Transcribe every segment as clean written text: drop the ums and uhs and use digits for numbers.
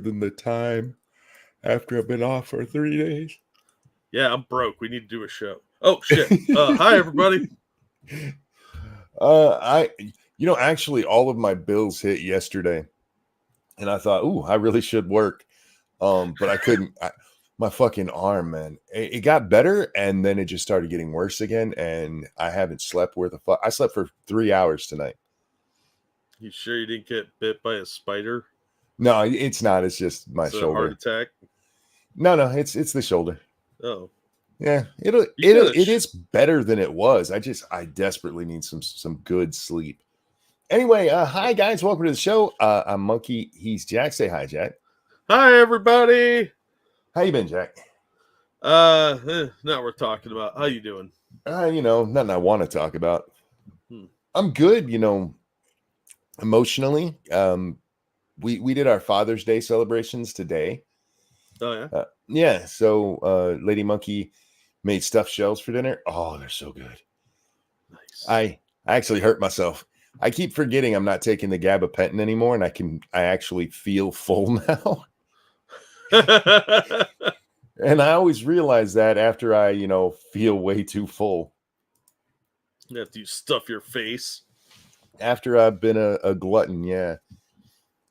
than the time after I've been off for 3 days. Yeah, I'm broke. We need to do a show. Oh shit. Hi everybody. Actually all of my bills hit yesterday. And I thought, I really should work. But I couldn't. My fucking arm, man. It got better, and then it just started getting worse again. And I haven't slept worth a fuck. I slept for 3 hours tonight. You sure you didn't get bit by a spider? No, it's not. It's just my shoulder. A heart attack? No, it's the shoulder. Oh, yeah. It is better than it was. I desperately need some good sleep. Anyway, hi guys, welcome to the show. I'm Monkey. He's Jack. Say hi, Jack. Hi everybody. How you been, Jack? Not worth talking about. How you doing? Nothing I want to talk about. I'm good. Emotionally. We did our Father's Day celebrations today. Oh yeah. Yeah. So Lady Monkey made stuffed shells for dinner. Oh, they're so good. Nice. I actually hurt myself. I keep forgetting I'm not taking the gabapentin anymore, and I actually feel full now. And I always realize that after I, feel way too full. After you stuff your face. After I've been a glutton, yeah.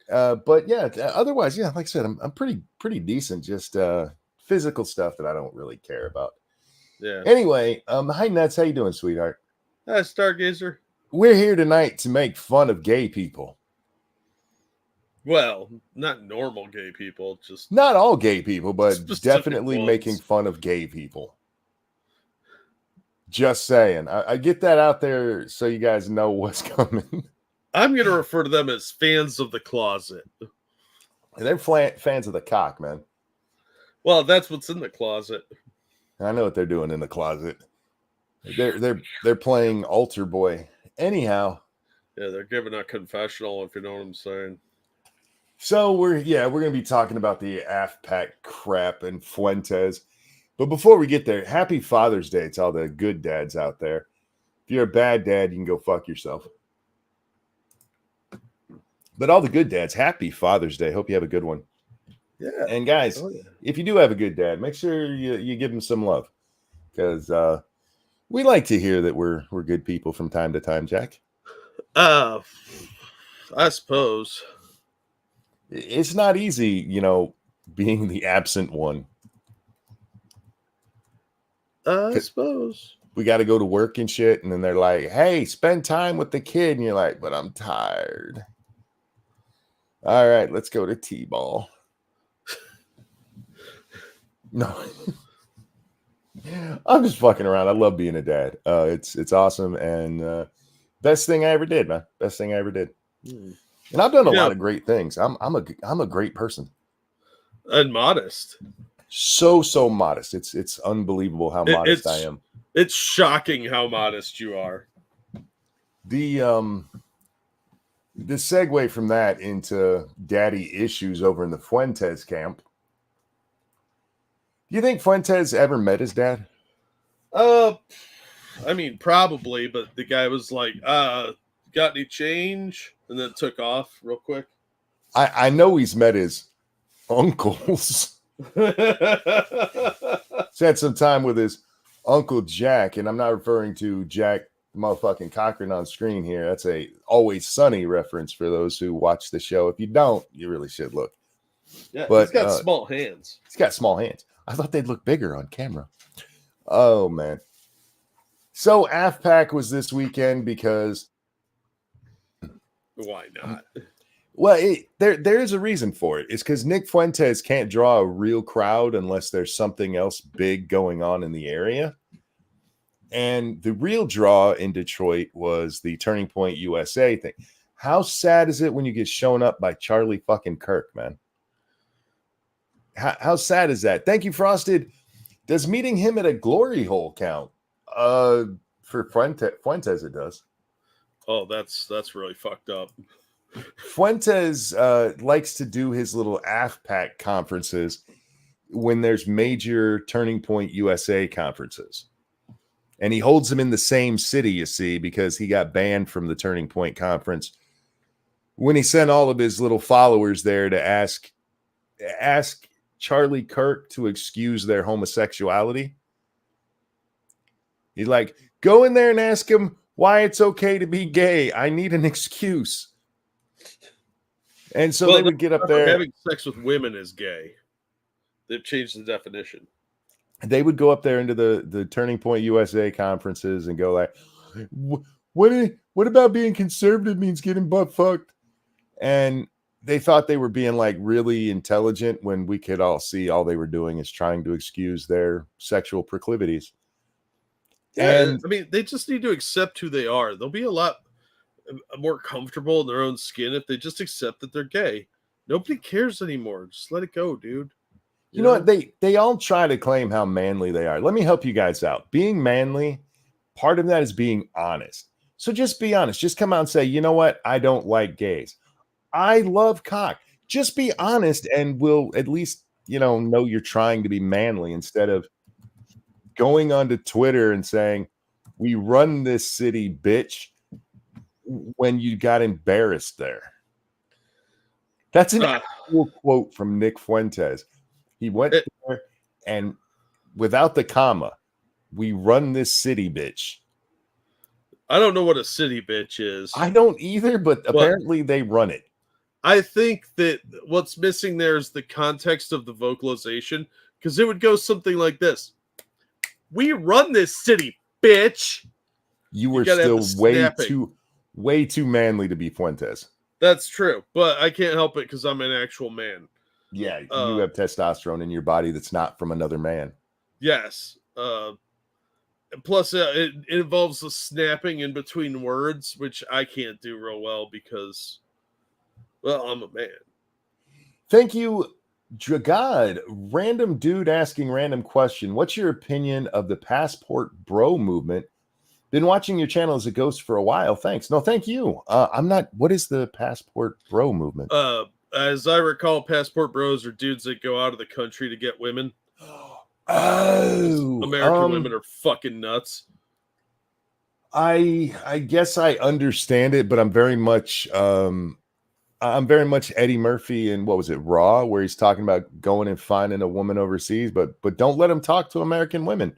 But yeah, otherwise, yeah, like I said, I'm pretty decent. Just physical stuff that I don't really care about. Yeah. Anyway, hi Nuts, how you doing, sweetheart? Hi, Stargazer. We're here tonight to make fun of gay people. Well, not normal gay people, just not all gay people, but definitely ones. Making fun of gay people. Just saying. I get that out there so you guys know what's coming. I'm going to refer to them as fans of the closet. They're fans of the cock, man. Well, that's what's in the closet. I know what they're doing in the closet. They're playing altar boy. Anyhow. Yeah, they're giving a confessional, if you know what I'm saying. So we're going to be talking about the AFPAC crap and Fuentes. But before we get there, happy Father's Day to all the good dads out there. If you're a bad dad, you can go fuck yourself. But all the good dads, happy Father's Day. Hope you have a good one. Yeah. And guys, if you do have a good dad, make sure you give him some love. Because we like to hear that we're good people from time to time, Jack. I suppose. It's not easy, being the absent one. I suppose. We got to go to work and shit. And then they're like, hey, spend time with the kid. And you're like, but I'm tired. All right, let's go to T-ball. No. I'm just fucking around. I love being a dad. It's awesome. And best thing I ever did, man. Best thing I ever did. And I've done a lot of great things. I'm a great person. And modest. So modest. It's unbelievable how modest I am. It's shocking how modest you are. The segue from that into daddy issues over in the Fuentes camp. Do you think Fuentes ever met his dad? I mean, probably, but the guy was like, got any change? And then took off real quick. I know he's met his uncles. Spent some time with his Uncle Jack, and I'm not referring to Jack motherfucking Cochran on screen here. That's a Always Sunny reference for those who watch the show. If you don't, you really should look. Yeah, but he's got small hands. He's got small hands. I thought they'd look bigger on camera. Oh, man. So AFPAC was this weekend because... Why not? Well, there is a reason for it. It's because Nick Fuentes can't draw a real crowd unless there's something else big going on in the area. And the real draw in Detroit was the Turning Point USA thing. How sad is it when you get shown up by Charlie fucking Kirk, man? How sad is that? Thank you, Frosted. Does meeting him at a glory hole count? For Fuentes, it does. Oh, that's really fucked up. Fuentes likes to do his little AFPAC conferences when there's major Turning Point USA conferences. And he holds them in the same city, you see, because he got banned from the Turning Point conference when he sent all of his little followers there to ask ask Charlie Kirk to excuse their homosexuality. He's like, go in there and ask him why it's okay to be gay. I need an excuse. And so they would get up there. Having sex with women is gay. They've changed the definition. They would go up there into the Turning Point USA conferences and go like, what about being conservative means getting butt fucked? And they thought they were being like really intelligent when we could all see all they were doing is trying to excuse their sexual proclivities. Yeah, And I mean, they just need to accept who they are. They'll be a lot more comfortable in their own skin if they just accept that they're gay. Nobody cares anymore. Just let it go, dude. You know what? They all try to claim how manly they are. Let me help you guys out. Being manly, part of that is being honest. So just be honest. Just come out and say, you know what? I don't like gays. I love cock. Just be honest and we'll at least, know you're trying to be manly instead of going onto Twitter and saying, we run this city, bitch, when you got embarrassed there. That's an actual quote from Nick Fuentes. He went there and without the comma, we run this city, bitch. I don't know what a city bitch is. I don't either, but apparently they run it. I think that what's missing there is the context of the vocalization, because it would go something like this. We run this city, bitch. You were still way too manly to be Fuentes. That's true, but I can't help it because I'm an actual man. Yeah, you have testosterone in your body that's not from another man. Yes. Plus, it involves the snapping in between words, which I can't do real well because, well, I'm a man. Thank you, Dragad. Random dude asking random question. What's your opinion of the passport bro movement? Been watching your channel as a ghost for a while. Thanks. No, thank you. I'm not. What is the passport bro movement? As I recall, passport bros are dudes that go out of the country to get women. Oh, American women are fucking nuts. I guess I understand it, but I'm very much Eddie Murphy in what was it, Raw, where he's talking about going and finding a woman overseas, but don't let him talk to American women.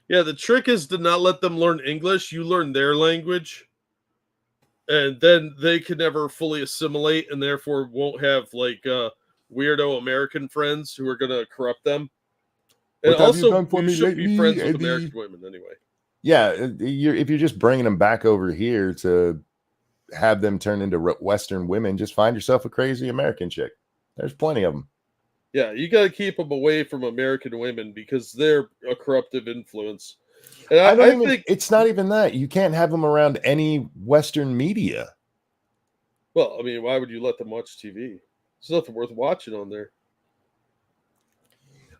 Yeah, the trick is to not let them learn English. You learn their language. And then they can never fully assimilate and therefore won't have like weirdo American friends who are going to corrupt them. And also, you should be friends with American women anyway. Yeah, if you're just bringing them back over here to have them turn into Western women, just find yourself a crazy American chick. There's plenty of them. Yeah, you got to keep them away from American women because they're a corruptive influence. And I think it's not even that. You can't have them around any Western media. Well, I mean, why would you let them watch TV? There's nothing worth watching on there.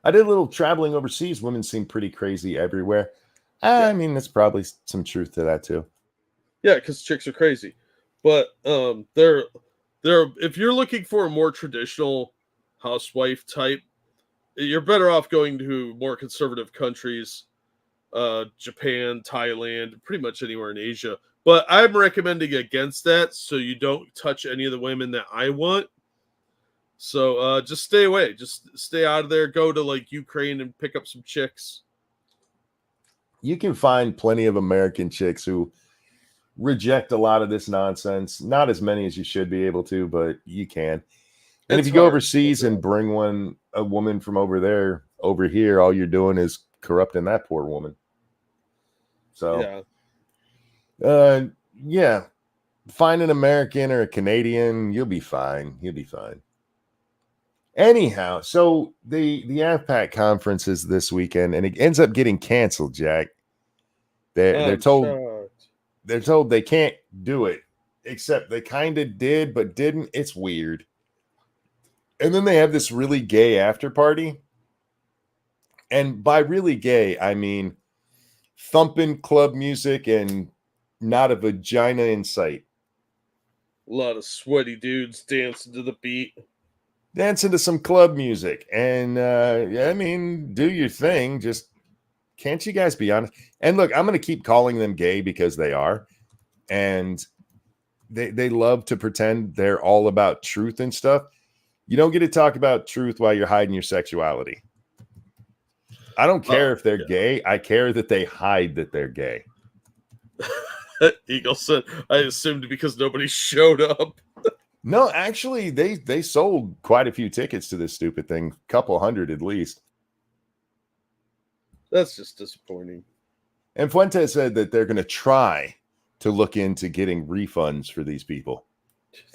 I did a little traveling overseas. Women seem pretty crazy everywhere. Yeah. I mean, there's probably some truth to that too. Yeah, because chicks are crazy. But they're if you're looking for a more traditional housewife type, you're better off going to more conservative countries, Japan, Thailand, pretty much anywhere in Asia. But I'm recommending against that, so you don't touch any of the women that I want. So just stay away. Just stay out of there. Go to like Ukraine and pick up some chicks. You can find plenty of American chicks who reject a lot of this nonsense. Not as many as you should be able to, but you can. And if you go overseas and bring a woman from over there over here, all you're doing is corrupting that poor woman. So, yeah, find an American or a Canadian, you'll be fine. You'll be fine. Anyhow, so the AFPAC conference is this weekend, and it ends up getting canceled. Jack, they're told they can't do it, except they kind of did, but didn't. It's weird. And then they have this really gay after party. And by really gay, I mean thumping club music and not a vagina in sight. A lot of sweaty dudes dancing to the beat. Dancing to some club music. And, I mean, do your thing. Just, can't you guys be honest? And look, I'm going to keep calling them gay because they are. And they love to pretend they're all about truth and stuff. You don't get to talk about truth while you're hiding your sexuality. I don't care if they're gay. I care that they hide that they're gay. Eagle said, I assumed because nobody showed up. No, actually, they sold quite a few tickets to this stupid thing, couple hundred at least. That's just disappointing. And Fuentes said that they're going to try to look into getting refunds for these people.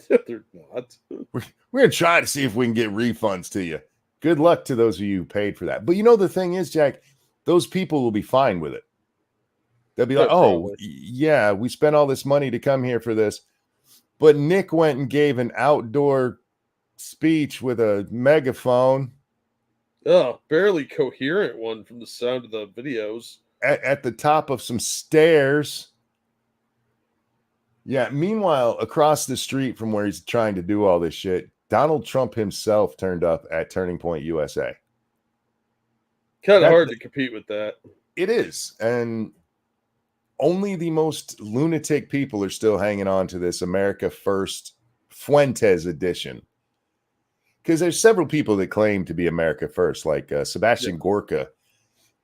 They're not. We're going to try to see if we can get refunds to you. Good luck to those of you who paid for that. But you know, the thing is, Jack, those people will be fine with it. They'll be like, oh, yeah, we spent all this money to come here for this. But Nick went and gave an outdoor speech with a megaphone. Oh, barely coherent one from the sound of the videos. At the top of some stairs. Yeah, meanwhile, across the street from where he's trying to do all this shit, Donald Trump himself turned up at Turning Point USA. Kind of hard to compete with that. It is. And only the most lunatic people are still hanging on to this America First Fuentes edition. Because there's several people that claim to be America First, like Sebastian Gorka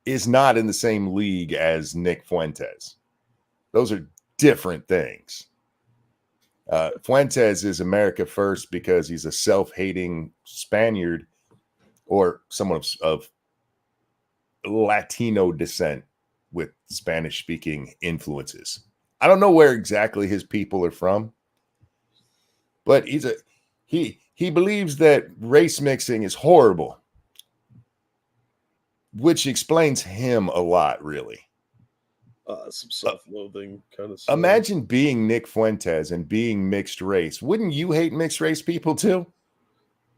is not in the same league as Nick Fuentes. Those are different things. Fuentes is America First because he's a self-hating Spaniard or someone of Latino descent with Spanish-speaking influences. I don't know where exactly his people are from, but he believes that race mixing is horrible, which explains him a lot, really. Some self-loathing kind of stuff. Imagine being Nick Fuentes and being mixed race. Wouldn't you hate mixed race people too?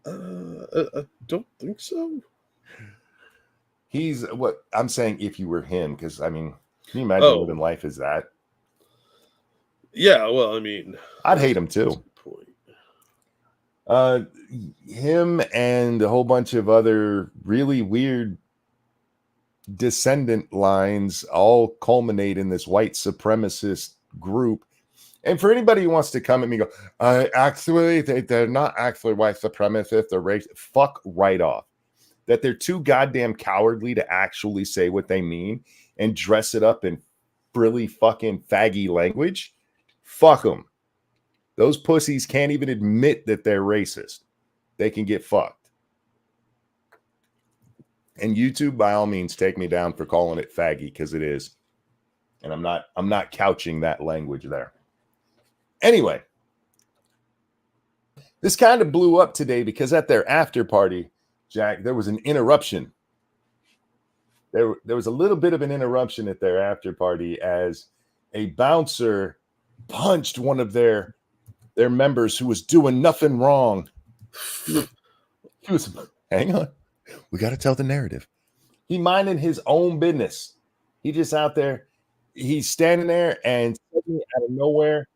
I don't think so. He's what I'm saying. If you were him, because I mean, can you imagine living life as that? Yeah, well, I mean, I'd hate him too. Him and a whole bunch of other really weird descendant lines all culminate in this white supremacist group. And for anybody who wants to come at me and go, actually, they're not actually white supremacists, they're race. Fuck right off. That they're too goddamn cowardly to actually say what they mean and dress it up in frilly fucking faggy language. Fuck them. Those pussies can't even admit that they're racist. They can get fucked. And YouTube, by all means, take me down for calling it faggy, because it is. And I'm not couching that language there. Anyway, this kind of blew up today because at their after party, Jack, there was an interruption. There was a little bit of an interruption at their after party as a bouncer punched one of their members who was doing nothing wrong. He was, hang on. We got to tell the narrative. He minding his own business. He just out there. He's standing there, and out of nowhere,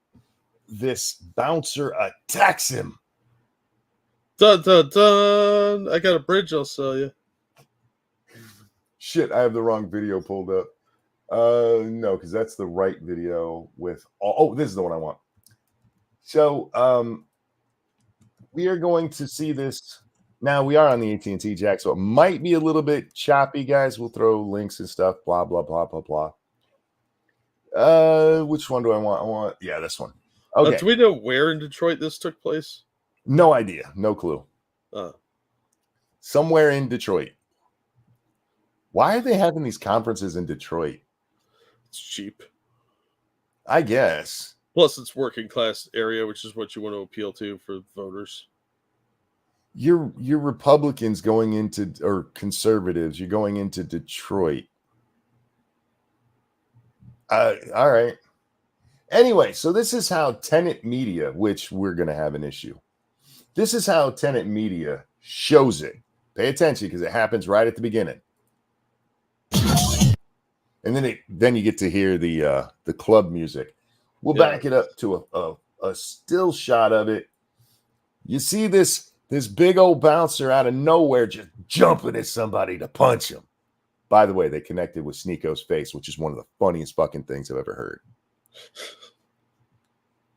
this bouncer attacks him. Dun, dun, dun. I got a bridge I'll sell you. Shit, I have the wrong video pulled up. No, because that's the right video with all. Oh, this is the one I want. So we are going to see this. Now, we are on the AT&T, Jack, so it might be a little bit choppy, guys. We'll throw links and stuff, blah, blah, blah, blah, blah. Which one do I want? Yeah, this one. Okay. Do we know where in Detroit this took place? No idea. No clue. Somewhere in Detroit. Why are they having these conferences in Detroit? It's cheap. I guess. Plus, it's working class area, which is what you want to appeal to for voters. You're Republicans going into, or conservatives, you're going into Detroit. All right. Anyway, so this is how Tenet Media, which we're going to have an issue. This is how Tenet Media shows it. Pay attention because it happens right at the beginning. And then you get to hear the club music. We'll back it up to a still shot of it. You see this big old bouncer out of nowhere just jumping at somebody to punch him. By the way, they connected with Sneeko's face, which is one of the funniest fucking things I've ever heard.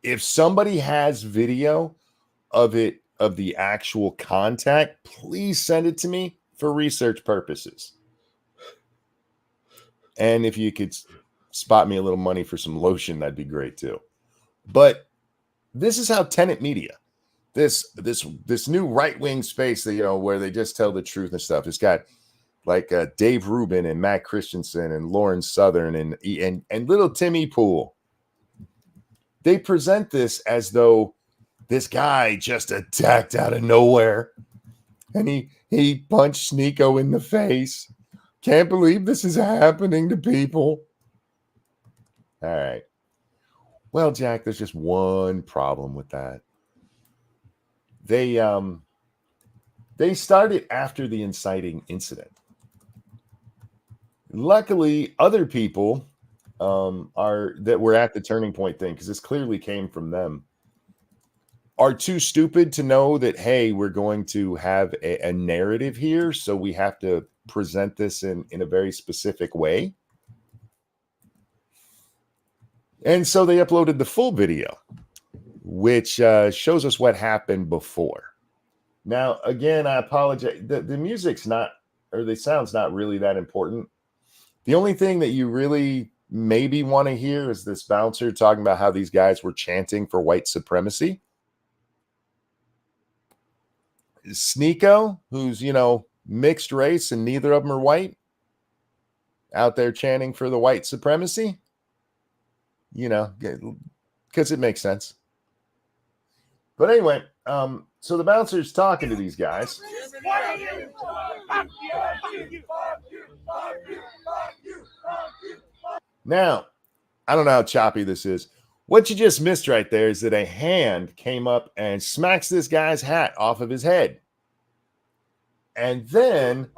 If somebody has video of it of the actual contact, please send it to me for research purposes. And if you could spot me a little money for some lotion, that'd be great too. But this is how Tenet Media, this new right-wing space that, you know, where they just tell the truth and stuff. It's got like Dave Rubin and Matt Christensen and Lauren Southern and little Timmy Pool. They present this as though this guy just attacked out of nowhere and he punched Sneeko in the face. Can't believe this is happening to people. All right. Well, Jack, there's just one problem with that. They started after the inciting incident. Luckily, other people that were at the turning point thing, because this clearly came from them, are too stupid to know that, hey, we're going to have a narrative here, so we have to present this in a very specific way. And so they uploaded the full video, which shows us what happened before. Now, again, I apologize. The music's not, or the sound's not really that important. The only thing that you really maybe want to hear is this bouncer talking about how these guys were chanting for white supremacy. Sneeko, who's, you know, mixed race and neither of them are white, out there chanting for the white supremacy. You know, because it makes sense. But anyway, so the bouncer's talking to these guys. Now, I don't know how choppy this is. What you just missed right there is that a hand came up and smacks this guy's hat off of his head. And then,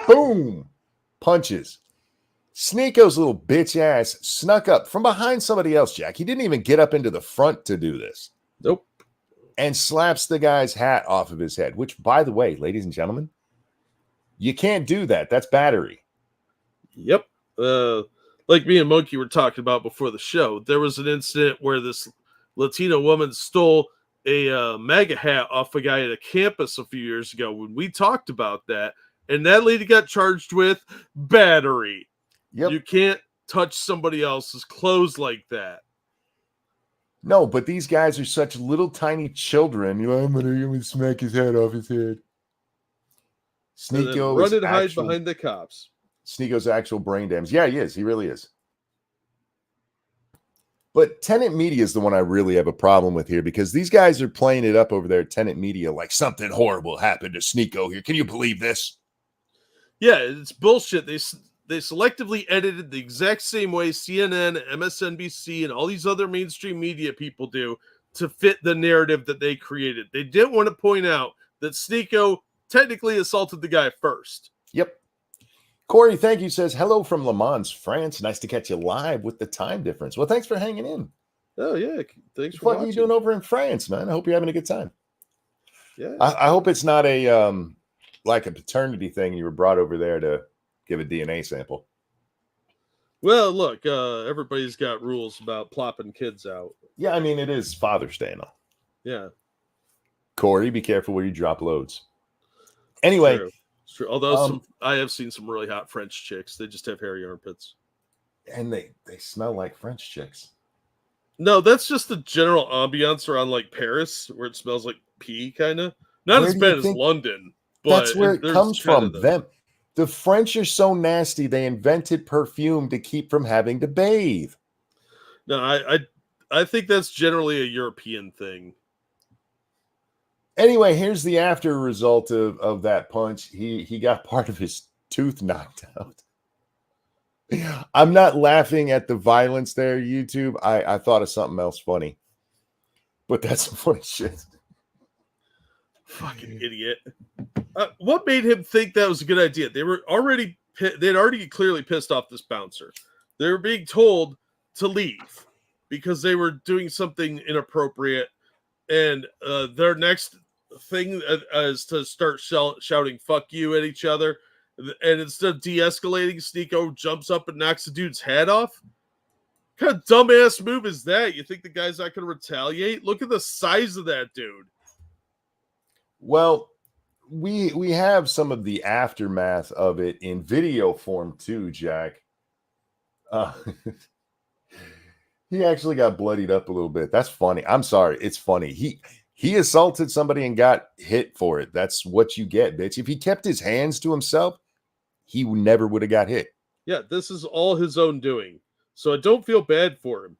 boom, punches. Sneeko's little bitch ass snuck up from behind somebody else, Jack. He didn't even get up into the front to do this. Nope. And slaps the guy's hat off of his head, which, by the way, ladies and gentlemen, you can't do that. That's battery. Yep. Like me and Monkey were talking about before the show, there was an incident where this Latina woman stole a MAGA hat off a guy at a campus a few years ago when we talked about that, and that lady got charged with battery. Yep. You can't touch somebody else's clothes like that. No, but these guys are such little tiny children. You know, I'm gonna smack his head off his head. Sneeko run and hide behind the cops. Sneeko's actual brain damage. Yeah, he is. He really is. But Tenet Media is the one I really have a problem with here, because these guys are playing it up over there at Tenet Media like something horrible happened to Sneeko here. Can you believe this? Yeah, it's bullshit. They selectively edited the exact same way CNN, MSNBC, and all these other mainstream media people do to fit the narrative that they created. They didn't want to point out that Sneeko technically assaulted the guy first. Yep. Corey, thank you, says, hello from Le Mans, France. Nice to catch you live with the time difference. Well, thanks for hanging in. Oh, yeah. Thanks for watching. What are you doing over in France, man? I hope you're having a good time. Yeah. I hope it's not a like a paternity thing. You were brought over there to give a DNA sample. Well, look, everybody's got rules about plopping kids out. Yeah, I mean, it is Father's Day now. Yeah. Corey, be careful where you drop loads. Anyway. It's true. Although I have seen some really hot French chicks. They just have hairy armpits. And they smell like French chicks. No, that's just the general ambiance around like Paris, where it smells like pee, kind of. Not as bad as London. But that's where it comes from. Them. The French are so nasty, they invented perfume to keep from having to bathe. No, I think that's generally a European thing. Anyway, here's the after result of that punch. He got part of his tooth knocked out. I'm not laughing at the violence there, YouTube. I thought of something else funny. But that's some funny shit. Fucking idiot. What made him think that was a good idea? They'd already clearly pissed off this bouncer. They were being told to leave because they were doing something inappropriate. And their next thing is to start shouting "fuck you" at each other, and instead of de-escalating, Sneeko jumps up and knocks the dude's head off. What kind of dumbass move is that? You think the guy's not going to retaliate? Look at the size of that dude. Well, we have some of the aftermath of it in video form too, Jack. Uh, he actually got bloodied up a little bit. That's funny. I'm sorry. It's funny. He assaulted somebody and got hit for it. That's what you get, bitch. If he kept his hands to himself, he never would have got hit. Yeah, this is all his own doing. So I don't feel bad for him.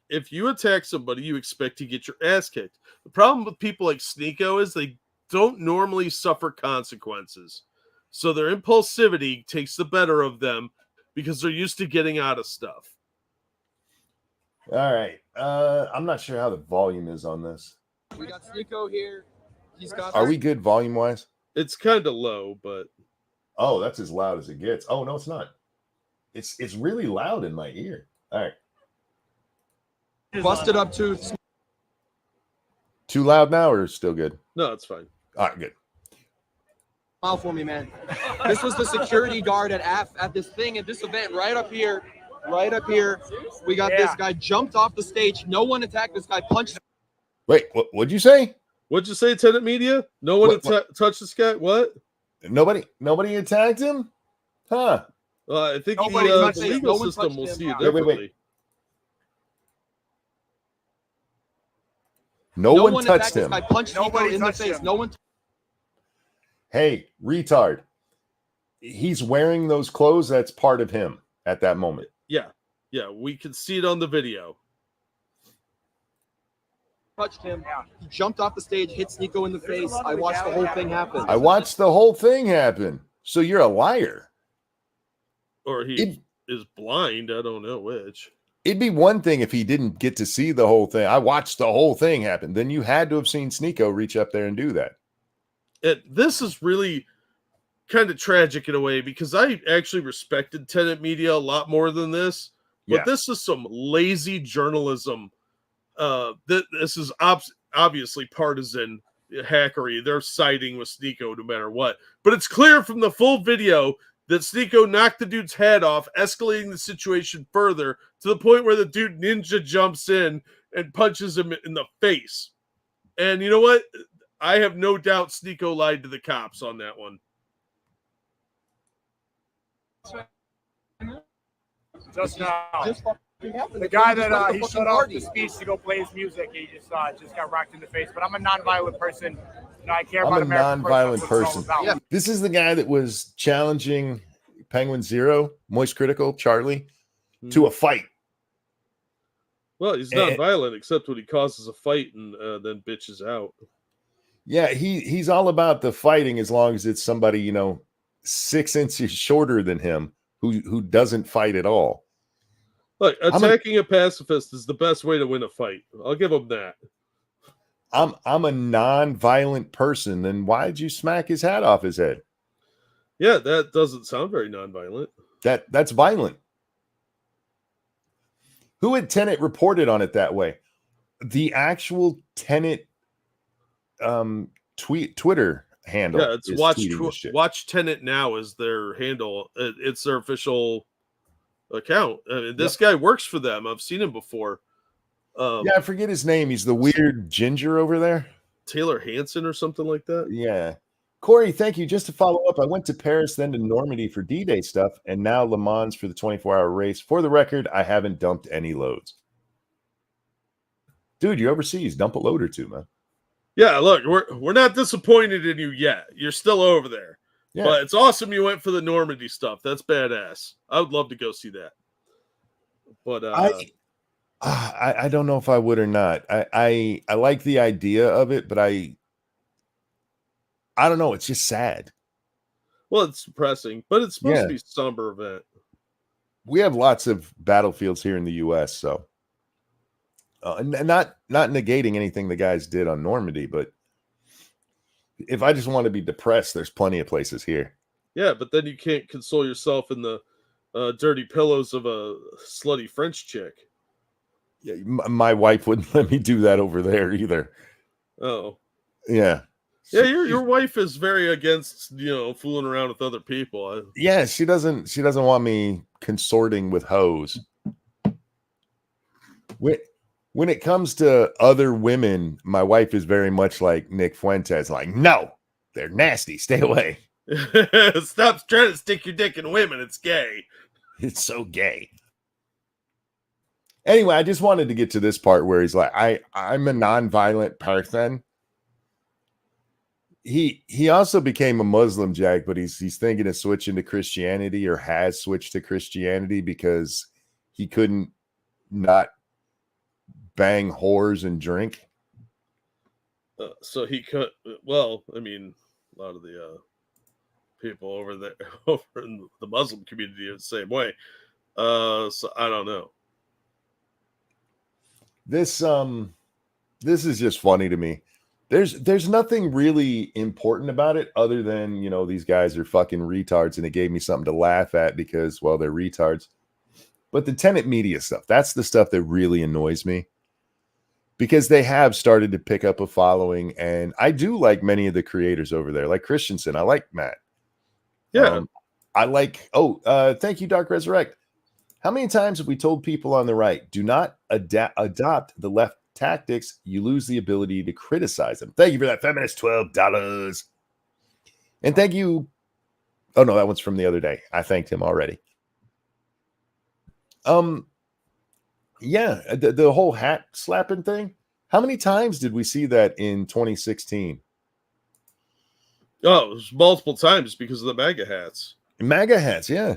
If you attack somebody, you expect to get your ass kicked. The problem with people like Sneeko is they don't normally suffer consequences. So their impulsivity takes the better of them because they're used to getting out of stuff. All right. I'm not sure how the volume is on this. We got Sneeko here. He's got. Are we good volume wise? It's kind of low, but oh, that's as loud as it gets. Oh no, it's not. It's really loud in my ear. All right. Busted up tooth. Too loud now, or still good? No, it's fine. All right, good. Smile for me, man. This was the security guard at this thing at this event right up here. Right up here. We got this guy jumped off the stage. No one attacked this guy. Punched. Wait, what'd you say? What'd you say, Tenet Media? No one touched this guy? What? Nobody attacked him? Huh. I think the legal system will see it differently. Wait. No one touched him. This guy punched Sneeko in the face. No one. Hey, retard. He's wearing those clothes. That's part of him at that moment. Yeah, we can see it on the video. Touched him. He jumped off the stage, hit Sneeko in the face. I watched the whole thing happen. I watched the whole thing happen. So you're a liar. Or he is blind. I don't know which. It'd be one thing if he didn't get to see the whole thing. I watched the whole thing happen. Then you had to have seen Sneeko reach up there and do that. This is really kind of tragic in a way because I actually respected Tenet Media a lot more than this. But this is some lazy journalism. This is obviously partisan hackery. They're siding with Sneeko no matter what. But it's clear from the full video that Sneeko knocked the dude's head off, escalating the situation further to the point where the dude ninja jumps in and punches him in the face. And you know what? I have no doubt Sneeko lied to the cops on that one. Just now. The guy that he shut off the speech to go play his music, he just got rocked in the face. But I'm a nonviolent person. You know, I care about American nonviolent person. Yeah. This is the guy that was challenging Penguin Zero, Moist Critical, Charlie, to a fight. Well, he's not violent except when he causes a fight and then bitches out. Yeah, he's all about the fighting as long as it's somebody, 6 inches shorter than him who doesn't fight at all. Look, attacking a pacifist is the best way to win a fight. I'll give him that. I'm a non-violent person. Then why did you smack his hat off his head? Yeah, that doesn't sound very non-violent. That's violent. Who at Tenet reported on it that way? The actual Tenet Twitter handle. Yeah, it's watch Tenet Now is their handle. It's their official account. I mean, this guy works for them. I've seen him before. I forget his name. He's the weird ginger over there. Taylor Hansen or something like that. Yeah. Corey, thank you. Just to follow up, I went to Paris, then to Normandy for D-Day stuff, and now Le Mans for the 24-hour race. For the record, I haven't dumped any loads. Dude, you're overseas. Dump a load or two, man. Yeah, look, we're not disappointed in you yet. You're still over there. Yeah. But it's awesome you went for the Normandy stuff. That's badass. I would love to go see that. But I don't know if I would or not. I like the idea of it, but I don't know. It's just sad. Well, it's depressing, but it's supposed to be a somber event. We have lots of battlefields here in the U.S., so not negating anything the guys did on Normandy, but if I just want to be depressed, there's plenty of places here. Yeah, but then you can't console yourself in the dirty pillows of a slutty French chick. Yeah, my wife wouldn't let me do that over there either. Oh, yeah. Yeah, your wife is very against, fooling around with other people. Yeah, she doesn't want me consorting with hoes. when it comes to other women, my wife is very much like Nick Fuentes. Like, no, they're nasty. Stay away. Stop trying to stick your dick in women. It's gay. It's so gay. Anyway, I just wanted to get to this part where he's like, I'm a nonviolent person. He also became a Muslim, Jack, but he's thinking of switching to Christianity, or has switched to Christianity because he couldn't not bang whores and drink. So he could. Well, I mean, a lot of the people over there, over in the Muslim community, are the same way. So I don't know. This is just funny to me. There's nothing really important about it other than, you know, these guys are fucking retards, and it gave me something to laugh at because, well, they're retards. But the Tenet media stuff, that's the stuff that really annoys me, because they have started to pick up a following, and I do like many of the creators over there, like Christensen. I like Matt. Yeah. I like, thank you, Dark Resurrect. How many times have we told people on the right, do not adopt the left tactics? You lose the ability to criticize them. Thank you for that, feminist, $12. And thank you. Oh, no, that one's from the other day. I thanked him already. Yeah, the whole hat slapping thing. How many times did we see that in 2016? Oh, it was multiple times because of the MAGA hats. MAGA hats, yeah.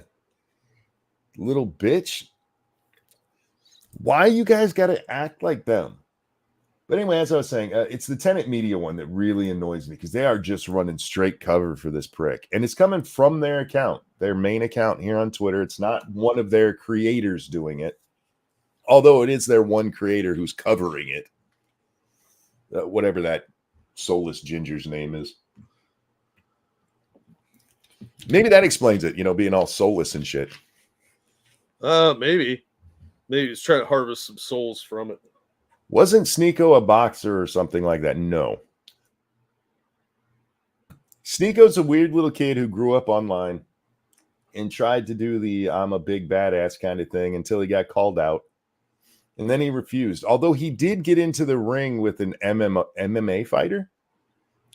Little bitch. Why you guys got to act like them? But anyway, as I was saying, it's the Tenet media one that really annoys me, because they are just running straight cover for this prick. And it's coming from their account, their main account here on Twitter. It's not one of their creators doing it, although it is their one creator who's covering it. Whatever that soulless ginger's name is. Maybe that explains it, you know, being all soulless and shit. Maybe he's trying to harvest some souls from it. Wasn't Sneeko a boxer or something like that? No. Sneeko's a weird little kid who grew up online and tried to do the I'm a big badass kind of thing until he got called out. And then he refused. Although he did get into the ring with an MMA fighter.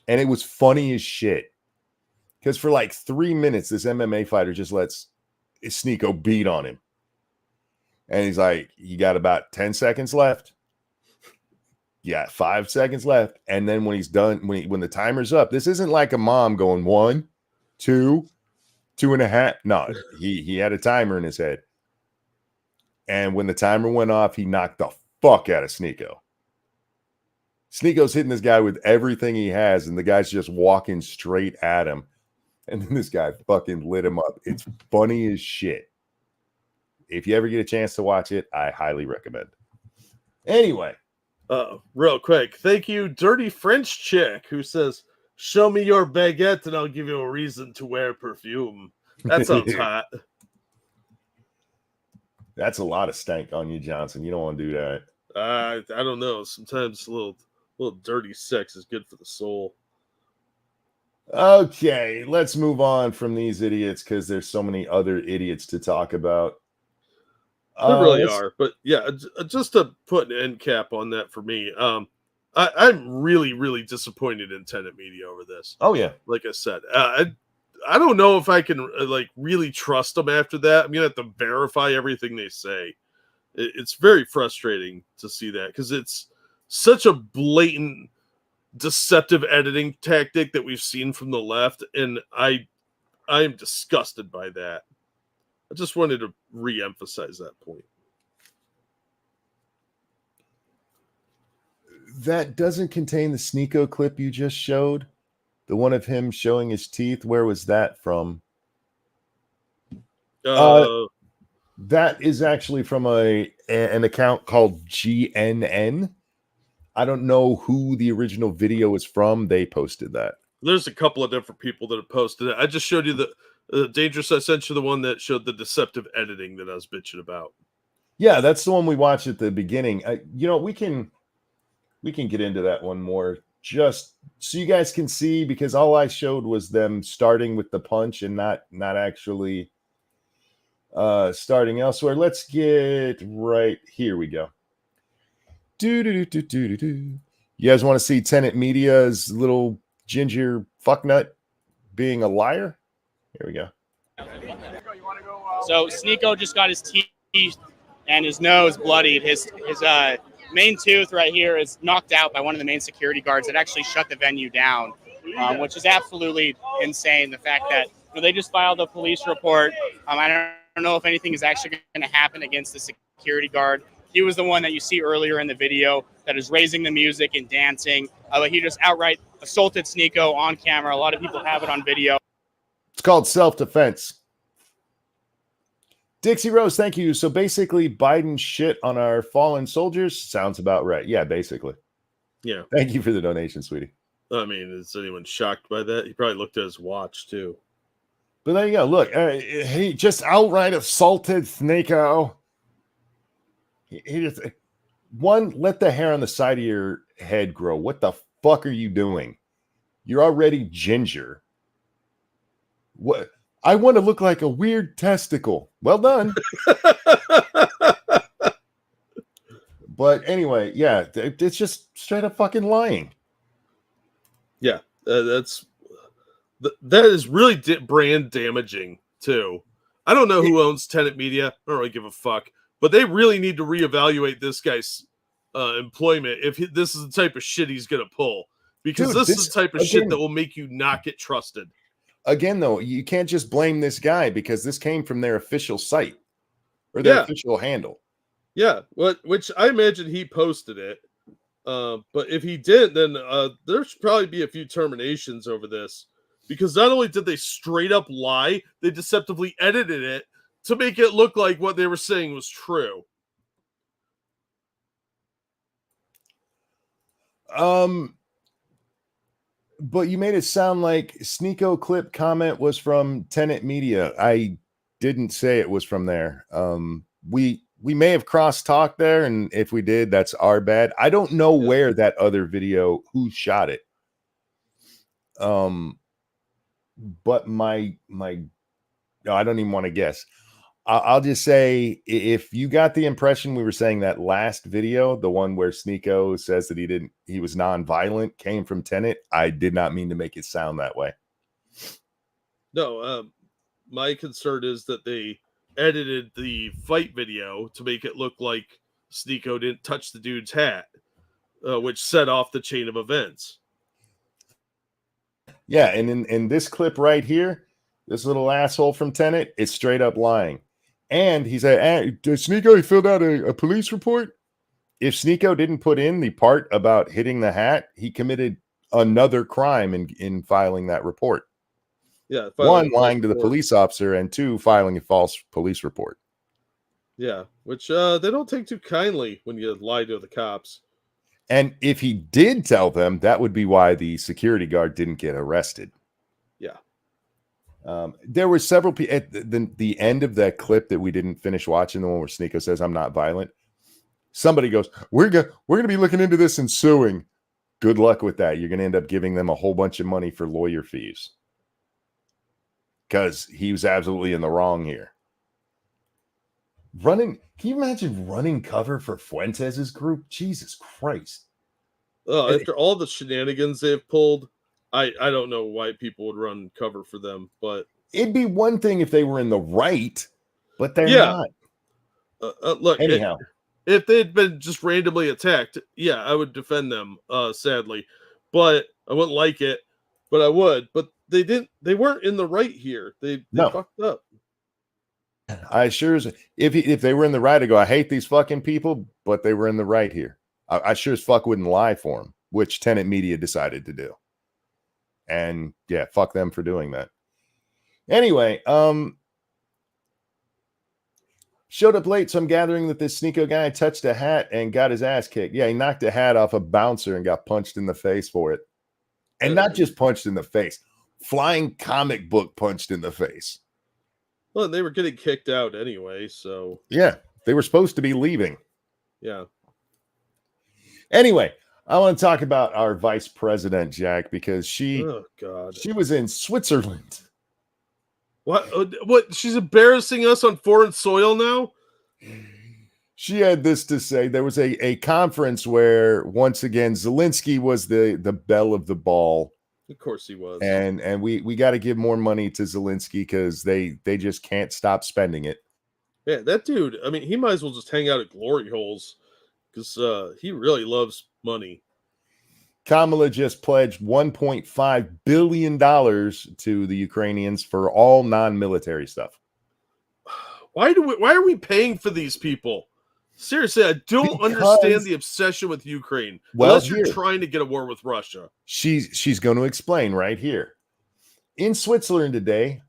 And it was funny as shit. Because for like 3 minutes, this MMA fighter just lets Sneeko beat on him. And he's like, you got about 10 seconds left. Yeah, 5 seconds left. And then when he's done, when the timer's up, this isn't like a mom going 1, 2, 2.5. No, he had a timer in his head. And when the timer went off, he knocked the fuck out of Sneeko. Sneeko's hitting this guy with everything he has, and the guy's just walking straight at him. And then this guy fucking lit him up. It's funny as shit. If you ever get a chance to watch it, I highly recommend. Anyway. Real quick. Thank you, Dirty French Chick, who says, show me your baguette and I'll give you a reason to wear perfume. That sounds hot. That's a lot of stank on you, Johnson. You don't want to do that. I don't know. Sometimes a little dirty sex is good for the soul. Okay, let's move on from these idiots, because there's so many other idiots to talk about. There really are. But yeah, just to put an end cap on that for me, I'm really, really disappointed in Tenet Media over this. Oh, yeah. Like I said, I don't know if I can like really trust them after that. I'm going to have to verify everything they say. It's very frustrating to see that, because it's such a blatant, deceptive editing tactic that we've seen from the left, and I am disgusted by that. I just wanted to re-emphasize that point. That doesn't contain the Sneeko clip you just showed. The one of him showing his teeth. Where was that from? That is actually from an account called GNN. I don't know who the original video is from. They posted that. There's a couple of different people that have posted it. I just showed you the dangerous. I sent you the one that showed the deceptive editing that I was bitching about. Yeah, that's the one we watched at the beginning. You know, we can get into that one more, just so you guys can see, because all I showed was them starting with the punch and not actually starting elsewhere. Let's get right here. We go. You guys want to see Tenet Media's little ginger fucknut being a liar? Here we go. So Sneeko just got his teeth and his nose bloodied. His main tooth right here is knocked out by one of the main security guards that actually shut the venue down, which is absolutely insane. The fact that they just filed a police report. I don't know if anything is actually going to happen against the security guard. He was the one that you see earlier in the video that is raising the music and dancing. He just outright assaulted Sneeko on camera. A lot of people have it on video. It's called self-defense. Dixie Rose, thank you. So basically, Biden shit on our fallen soldiers sounds about right. Yeah, basically. Yeah. Thank you for the donation, sweetie. I mean, is anyone shocked by that? He probably looked at his watch too. But there you go. Look, he just outright assaulted Sneeko. He just let the hair on the side of your head grow. What the fuck are you doing? You're already ginger. What? I want to look like a weird testicle. Well done. But anyway, yeah, it's just straight up fucking lying. Yeah, that is really brand damaging too. I don't know who owns Tenet Media. I don't really give a fuck, but they really need to reevaluate this guy's employment if this is the type of shit he's gonna pull, because Dude, this is the type of shit that will make you not get trusted. Again, though, you can't just blame this guy because this came from their official site or their official handle. Yeah, which I imagine he posted it. But if he did, then there should probably be a few terminations over this, because not only did they straight up lie, they deceptively edited it to make it look like what they were saying was true. But you made it sound like Sneeko clip comment was from Tenet Media. I didn't say it was from there. We may have cross talked there, and if we did, that's our bad. I don't know where that other video, who shot it. But no, I don't even want to guess. I'll just say, if you got the impression we were saying that last video, the one where Sneeko says that he was non-violent, came from Tenet, I did not mean to make it sound that way. No, my concern is that they edited the fight video to make it look like Sneeko didn't touch the dude's hat, which set off the chain of events. Yeah, and in this clip right here, this little asshole from Tenet is straight up lying. And he said, did Sneeko, he filled out a police report? If Sneeko didn't put in the part about hitting the hat, he committed another crime in filing that report. Yeah. One, lying to the police officer, and two, filing a false police report. Yeah, which they don't take too kindly when you lie to the cops. And if he did tell them, that would be why the security guard didn't get arrested. Yeah. There were several people at the end of that clip that we didn't finish watching, the one where Sneeko says, "I'm not violent." Somebody goes, we're gonna be looking into this and suing. Good luck with that. You're gonna end up giving them a whole bunch of money for lawyer fees, because he was absolutely in the wrong here. Can you imagine running cover for Fuentes' group? Jesus Christ. After all the shenanigans they've pulled, I don't know why people would run cover for them, but it'd be one thing if they were in the right, but they're not. Look, anyhow, if they'd been just randomly attacked, yeah, I would defend them, sadly, but I wouldn't like it, but I would. But they weren't in the right here. They fucked up. I sure as if they were in the right, I go, I hate these fucking people, but they were in the right here. I sure as fuck wouldn't lie for them, which Tenet Media decided to do. And yeah, fuck them for doing that. Anyway, showed up late, so I'm gathering that this Sneeko guy touched a hat and got his ass kicked. Yeah, he knocked a hat off a bouncer and got punched in the face for it. And not just punched in the face, flying comic book punched in the face. Well, they were getting kicked out anyway, so yeah, they were supposed to be leaving. Yeah. Anyway, I want to talk about our vice president, Jack, because she was in Switzerland. What? She's embarrassing us on foreign soil now? She had this to say. There was a conference where, once again, Zelensky was the belle of the ball. Of course he was. And we got to give more money to Zelensky because they just can't stop spending it. Yeah, that dude, I mean, he might as well just hang out at glory holes because he really loves money. Kamala just pledged $1.5 billion to the Ukrainians for all non-military stuff. Why are we paying for these people? Seriously, I don't understand the obsession with Ukraine. Unless you're trying to get a war with Russia. She's going to explain right here. In Switzerland today,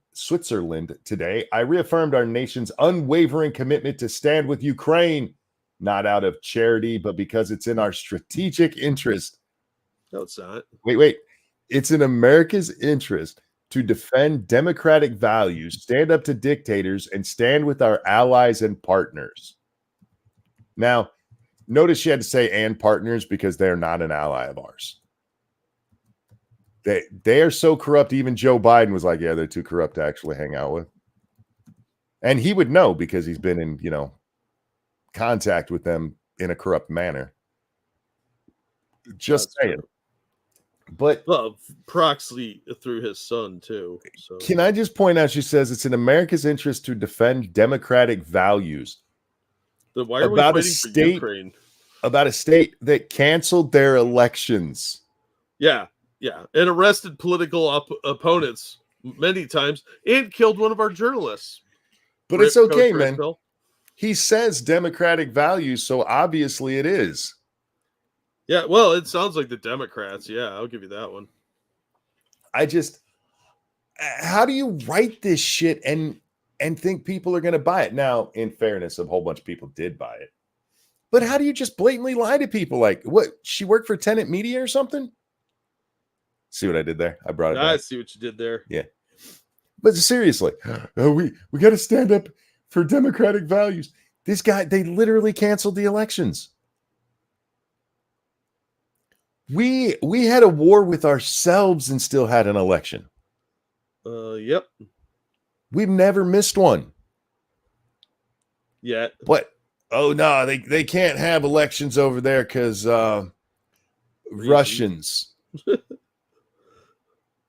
I reaffirmed our nation's unwavering commitment to stand with Ukraine, not out of charity, but because it's in our strategic interest. No, it's not. Wait. It's in America's interest to defend democratic values, stand up to dictators, and stand with our allies and partners. Now, notice she had to say "and partners" because they're not an ally of ours. They are so corrupt, even Joe Biden was like, yeah, they're too corrupt to actually hang out with. And he would know because he's been in, contact with them in a corrupt manner. Just saying. But proxy through his son too. So can I just point out, she says it's in America's interest to defend democratic values. Then why are we fighting for Ukraine? About a state that canceled their elections. Yeah, and arrested political opponents many times and killed one of our journalists. But it's okay, man. He says democratic values, so obviously it is. Yeah, well, it sounds like the Democrats. Yeah, I'll give you that one. How do you write this shit and think people are going to buy it? Now, in fairness, a whole bunch of people did buy it. But how do you just blatantly lie to people? Like, what? She worked for Tenet Media or something? See what I did there? I brought it back. I see what you did there. Yeah. But seriously, we got to stand up for democratic values. This guy, they literally canceled the elections. We had a war with ourselves and still had an election. Yep. We've never missed one. Yet. But no, they can't have elections over there because Russians.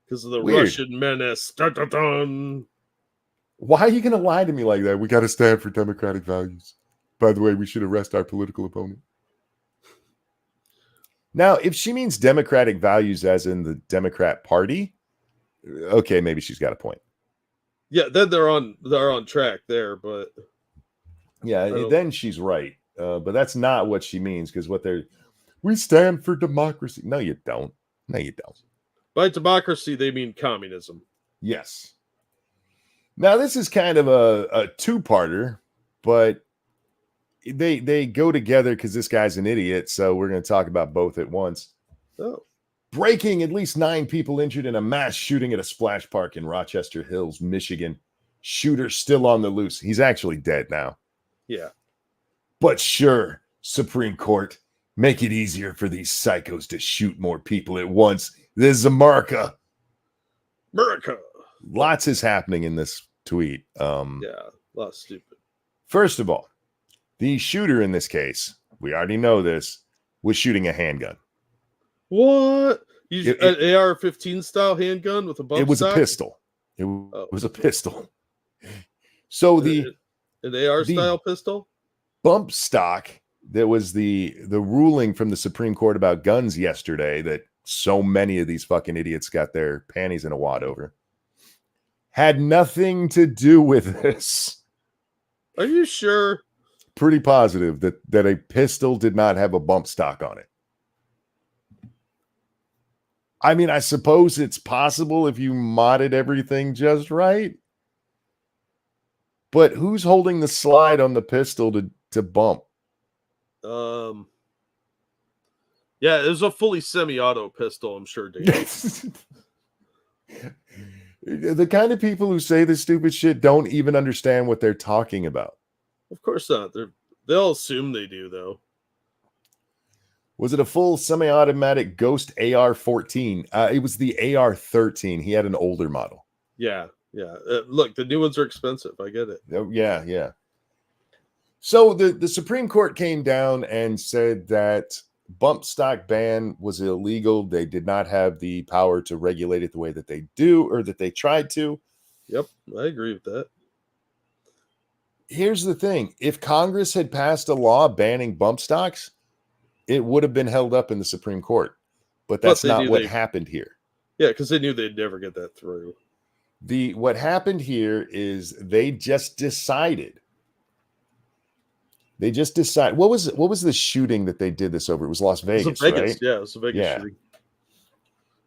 Because of the Russian menace. Dun, dun, dun. Why are you going to lie to me like that? We got to stand for democratic values. By the way, we should arrest our political opponent. Now, if she means democratic values as in the Democrat Party, okay, maybe she's got a point. Yeah, then they're on track there, but yeah, then she's right. But that's not what she means because we stand for democracy. No, you don't. By democracy, they mean communism. Yes. Now, this is kind of a two-parter, but they go together because this guy's an idiot, so we're going to talk about both at once. Oh. Breaking, at least 9 people injured in a mass shooting at a splash park in Rochester Hills, Michigan. Shooter still on the loose. He's actually dead now. Yeah. But sure, Supreme Court, make it easier for these psychos to shoot more people at once. This is America. Lots is happening in this tweet. Yeah, a lot of stupid. First of all, the shooter in this case, we already know this, was shooting a handgun. What? An AR-15 style handgun with a bump stock? It was a pistol. It was a pistol. So an AR style pistol? Bump stock, that was the ruling from the Supreme Court about guns yesterday that so many of these fucking idiots got their panties in a wad over, had nothing to do with this. Are you sure? Pretty positive that a pistol did not have a bump stock on it. I mean, I suppose it's possible if you modded everything just right. But who's holding the slide on the pistol to bump? Yeah, it was a fully semi-auto pistol, I'm sure, Dave. The kind of people who say this stupid shit don't even understand what they're talking about. Of course not. They'll assume they do, though. Was it a full semi-automatic Ghost AR-14? It was the AR-13. He had an older model. Yeah. Look, the new ones are expensive. I get it. Yeah. So the Supreme Court came down and said that bump stock ban was illegal. They did not have the power to regulate it the way that they do, or that they tried to. Yep, I agree with that. Here's the thing. If Congress had passed a law banning bump stocks, it would have been held up in the Supreme Court. But that's not what happened here. Yeah, because they knew they'd never get that through. What happened here is they just decided. What was the shooting that they did this over? It was Las Vegas, right? Yeah, it was a Vegas shooting.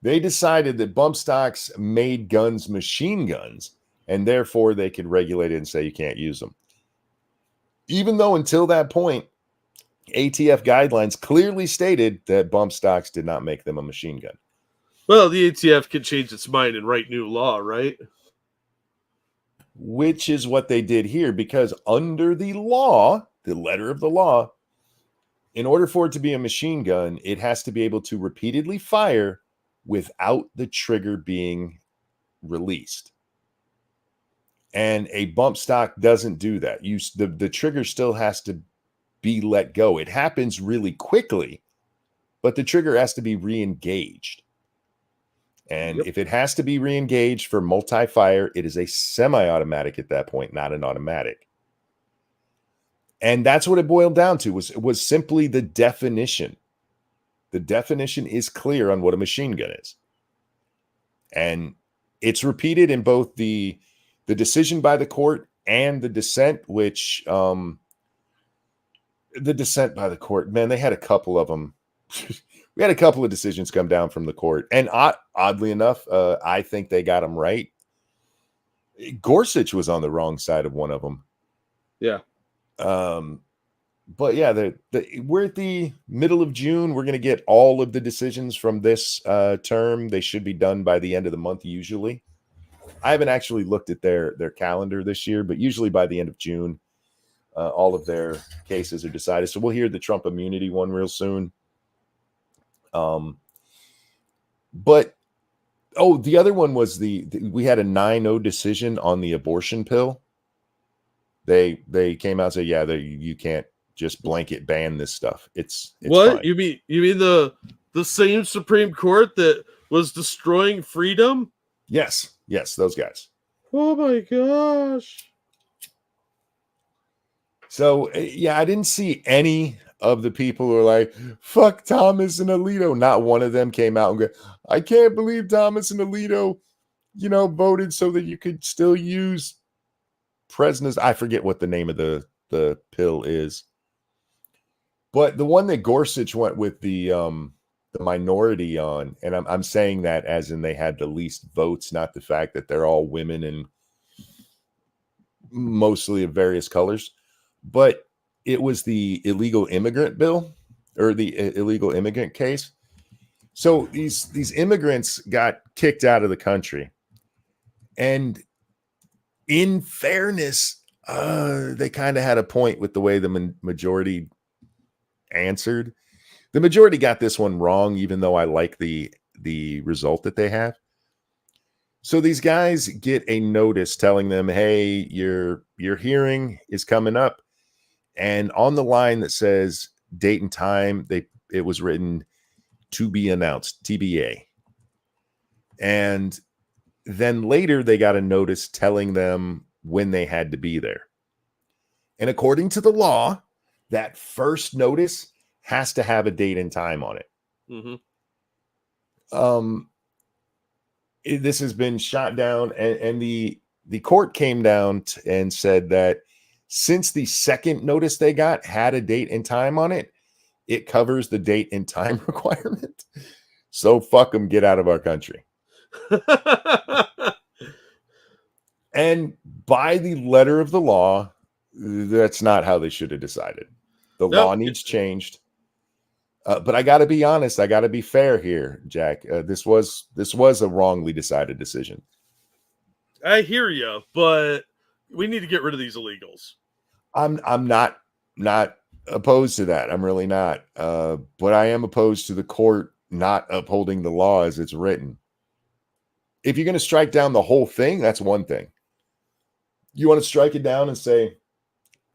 They decided that bump stocks made guns machine guns, and therefore they could regulate it and say you can't use them. Even though until that point, ATF guidelines clearly stated that bump stocks did not make them a machine gun. Well, the ATF can change its mind and write new law, right? Which is what they did here, because under the law, the letter of the law, in order for it to be a machine gun, it has to be able to repeatedly fire without the trigger being released. And a bump stock doesn't do that. The trigger still has to be let go. It happens really quickly, but the trigger has to be re-engaged. And if it has to be re-engaged for multi-fire, it is a semi-automatic at that point, not an automatic. And that's what it boiled down to, was simply the definition. The definition is clear on what a machine gun is. And it's repeated in both the decision by the court and the dissent, which the dissent by the court, man, they had a couple of them. We had a couple of decisions come down from the court. And oddly enough, I think they got them right. Gorsuch was on the wrong side of one of them. Yeah. But yeah, we're at the middle of June. We're going to get all of the decisions from this term. They should be done by the end of the month, usually. I haven't actually looked at their calendar this year, but usually by the end of June, all of their cases are decided. So we'll hear the Trump immunity one real soon. But the other one was we had a 9-0 decision on the abortion pill. They came out and said, yeah, you can't just blanket ban this stuff. It's what fine. You mean the same Supreme Court that was destroying freedom? Yes, those guys. Oh my gosh. So yeah, I didn't see any of the people who are like, fuck Thomas and Alito. Not one of them came out and go, I can't believe Thomas and Alito, voted so that you could still use President's. I forget what the name of the pill is. But the one that Gorsuch went with the minority on, and I'm saying that as in they had the least votes, not the fact that they're all women and mostly of various colors, but it was the illegal immigrant bill, or the illegal immigrant case. So these immigrants got kicked out of the country, and in fairness, they kind of had a point with the way the majority answered. The majority got this one wrong, even though I like the result that they have. So these guys get a notice telling them, hey, your hearing is coming up. And on the line that says date and time, it was written to be announced, TBA. And then later they got a notice telling them when they had to be there. And according to the law, that first notice has to have a date and time on it. Mm-hmm. This has been shot down, and the court came down and said that since the second notice they got had a date and time on it, it covers the date and time requirement. So fuck them, get out of our country. And by the letter of the law, that's not how they should have decided. The law needs changed. But I got to be honest. I got to be fair here, Jack. This was a wrongly decided decision. I hear you, but we need to get rid of these illegals. I'm not opposed to that. I'm really not. But I am opposed to the court not upholding the law as it's written. If you're going to strike down the whole thing, that's one thing. You want to strike it down and say,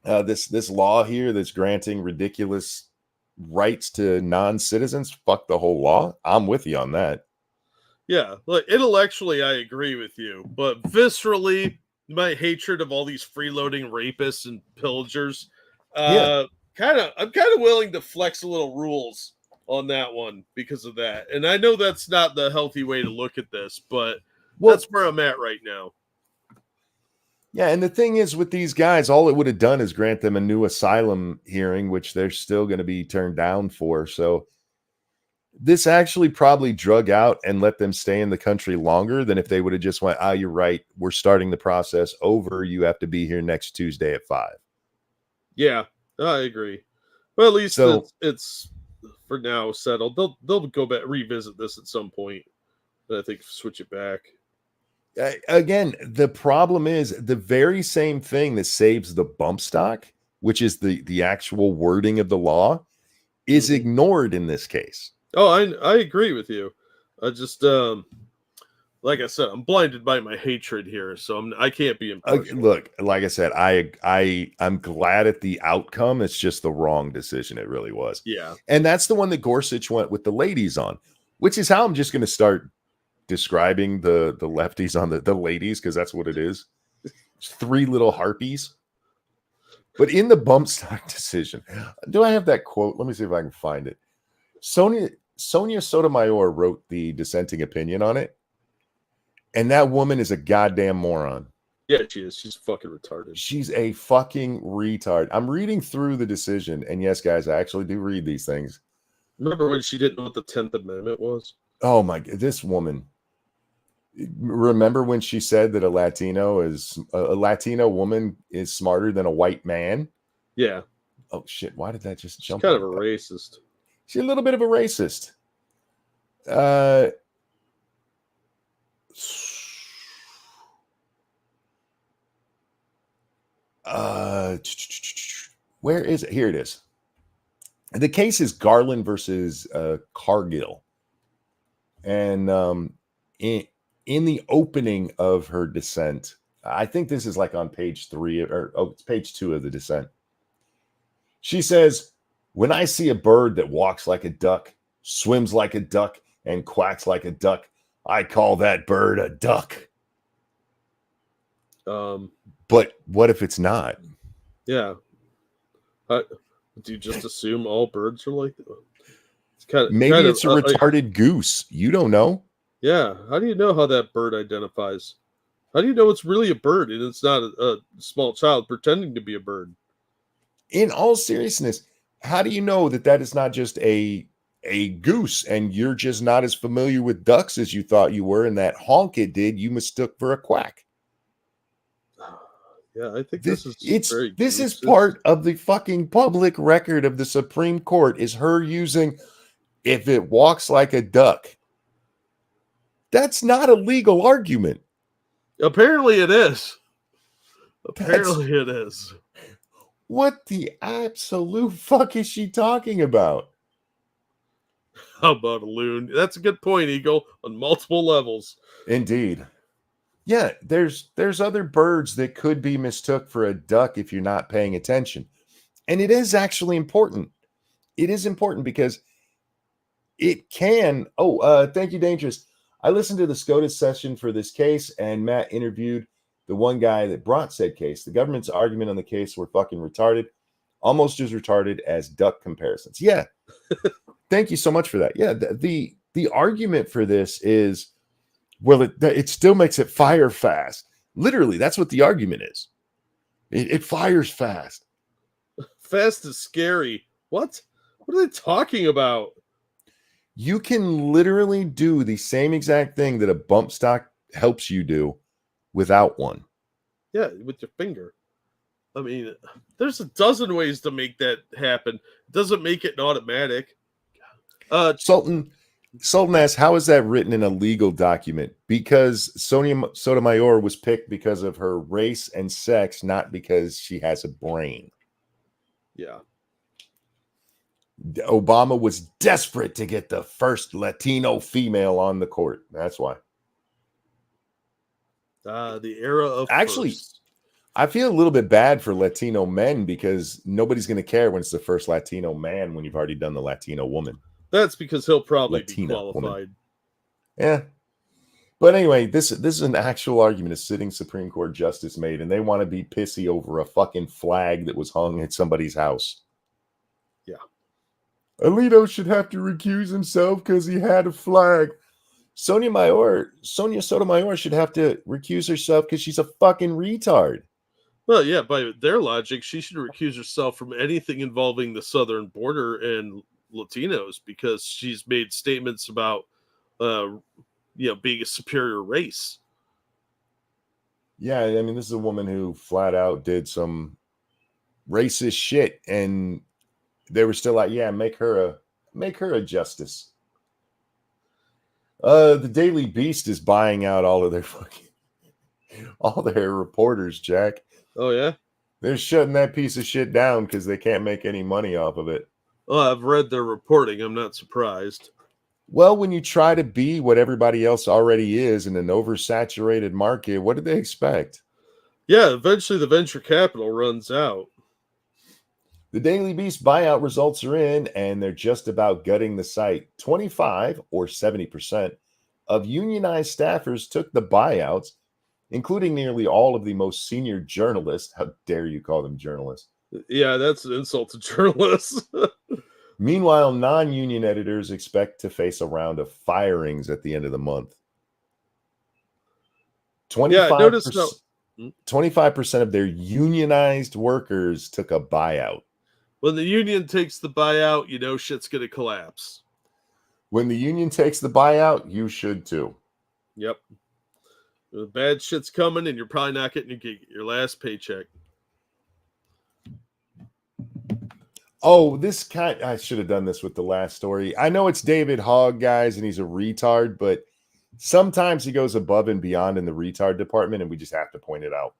this law here that's granting ridiculous rights to non-citizens. Fuck the whole law. I'm with you on that. Yeah, like intellectually, I agree with you, but viscerally, my hatred of all these freeloading rapists and pillagers, I'm kind of willing to flex a little rules on that one because of that. And I know that's not the healthy way to look at this, but that's where I'm at right now. Yeah, and the thing is with these guys, all it would have done is grant them a new asylum hearing, which they're still going to be turned down for. So this actually probably drug out and let them stay in the country longer than if they would have just went, you're right, we're starting the process over. You have to be here next Tuesday at 5. Yeah, I agree. But at least it's for now settled. They'll go back, revisit this at some point. But I think switch it back. Again, the problem is the very same thing that saves the bump stock, which is the actual wording of the law, is ignored in this case. Oh, I agree with you. I just like I said, I'm blinded by my hatred here, so I can't be impartial. Look, like I said, I'm glad at the outcome. It's just the wrong decision. It really was. Yeah, and that's the one that Gorsuch went with the ladies on, which is how I'm just going to start describing the lefties on the ladies, because that's what it is. It's 3 little harpies. But in the bump stock decision, do I have that quote? Let me see if I can find it. Sonia Sotomayor wrote the dissenting opinion on it, and that woman is a goddamn moron. Yeah, she is. She's fucking retarded. She's a fucking retard. I'm reading through the decision, and yes, guys, I actually do read these things. Remember when she didn't know what the 10th Amendment was? Oh my God, this woman. Remember when she said that a Latino woman is smarter than a white man? Yeah. Oh shit! Why did that just jump? She's kind of a racist. She's a little bit of a racist. Where is it? Here it is. The case is Garland versus Cargill. And in the opening of her dissent, I think this is like on page 3 it's page 2 of the dissent. She says, "When I see a bird that walks like a duck, swims like a duck, and quacks like a duck, I call that bird a duck." But what if it's not? Yeah. Do you just assume all birds are like that? Maybe it's a retarded goose. You don't know. Yeah. How do you know how that bird identifies? How do you know it's really a bird and it's not a small child pretending to be a bird? In all seriousness, how do you know that is not just a goose and you're just not as familiar with ducks as you thought you were, and that honk it did you mistook for a quack? Yeah, I think this is part of the fucking public record of the Supreme Court, is her using "if it walks like a duck." That's not a legal argument. Apparently it is. It is. What the absolute fuck is she talking about? How about a loon? That's a good point, Eagle, on multiple levels. Indeed. Yeah, there's other birds that could be mistook for a duck if you're not paying attention. And it is actually important. It is important because it can. Thank you, Dangerous. I listened to the SCOTUS session for this case, and Matt interviewed the one guy that brought said case. The government's argument on the case were fucking retarded, almost as retarded as duck comparisons. Yeah. Thank you so much for that. Yeah, the argument for this is, well, it still makes it fire fast. Literally, that's what the argument is. It fires fast. Fast is scary. What? What are they talking about? You can literally do the same exact thing that a bump stock helps you do without one. Yeah, with your finger. I mean, there's a dozen ways to make that happen. It doesn't make it an automatic. Sultan asks, how is that written in a legal document? Because Sonia Sotomayor was picked because of her race and sex, not because she has a brain. Yeah. Obama was desperate to get the first Latino female on the court. That's why. The era of actually first. I feel a little bit bad for Latino men because nobody's going to care when it's the first Latino man when you've already done the Latino woman. That's because he'll probably Latina be qualified. woman. Yeah. But anyway, this is an actual argument a sitting Supreme Court justice made, and they want to be pissy over a fucking flag that was hung at somebody's house. Yeah. Alito should have to recuse himself because he had a flag. Sonia Sotomayor should have to recuse herself because she's a fucking retard. Well, yeah, by their logic, she should recuse herself from anything involving the southern border and Latinos because she's made statements about, being a superior race. Yeah, I mean, this is a woman who flat out did some racist shit, and they were still like, yeah, make her a justice. The Daily Beast is buying out all their reporters, Jack. Oh, yeah? They're shutting that piece of shit down because they can't make any money off of it. Well, I've read their reporting. I'm not surprised. Well, when you try to be what everybody else already is in an oversaturated market, what do they expect? Yeah, eventually the venture capital runs out. The Daily Beast buyout results are in, and they're just about gutting the site. 25 or 70% of unionized staffers took the buyouts, including nearly all of the most senior journalists. How dare you call them journalists? Yeah, that's an insult to journalists. Meanwhile, non-union editors expect to face a round of firings at the end of the month. 25% of their unionized workers took a buyout. When the union takes the buyout, you know shit's going to collapse. When the union takes the buyout, you should too. Yep. The bad shit's coming, and you're probably not getting your last paycheck. Oh, I should have done this with the last story. I know it's David Hogg, guys, and he's a retard, but sometimes he goes above and beyond in the retard department, and we just have to point it out.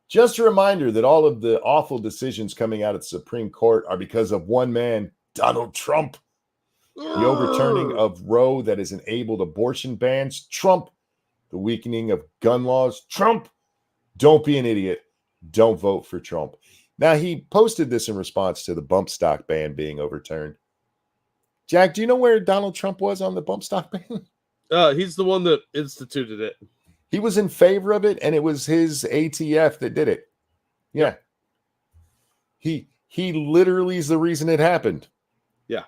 Just a reminder that all of the awful decisions coming out of the Supreme Court are because of one man, Donald Trump. The overturning of Roe that has enabled abortion bans, Trump. The weakening of gun laws, Trump. Don't be an idiot. Don't vote for Trump. Now, he posted this in response to the bump stock ban being overturned. Jack, do you know where Donald Trump was on the bump stock ban? He's the one that instituted it. He was in favor of it, and it was his ATF that did it. Yeah. He literally is the reason it happened. Yeah.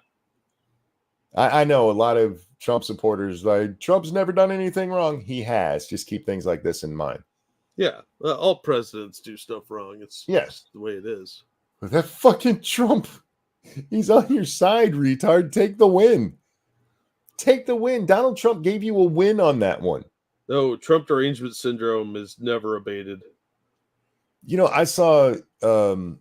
I know a lot of Trump supporters like, Trump's never done anything wrong. He has. Just keep things like this in mind. Yeah. All presidents do stuff wrong. It's yes, the way it is. But that fucking Trump, he's on your side, retard. Take the win. Take the win. Donald Trump gave you a win on that one. No, Trump derangement syndrome is never abated. You know, I saw the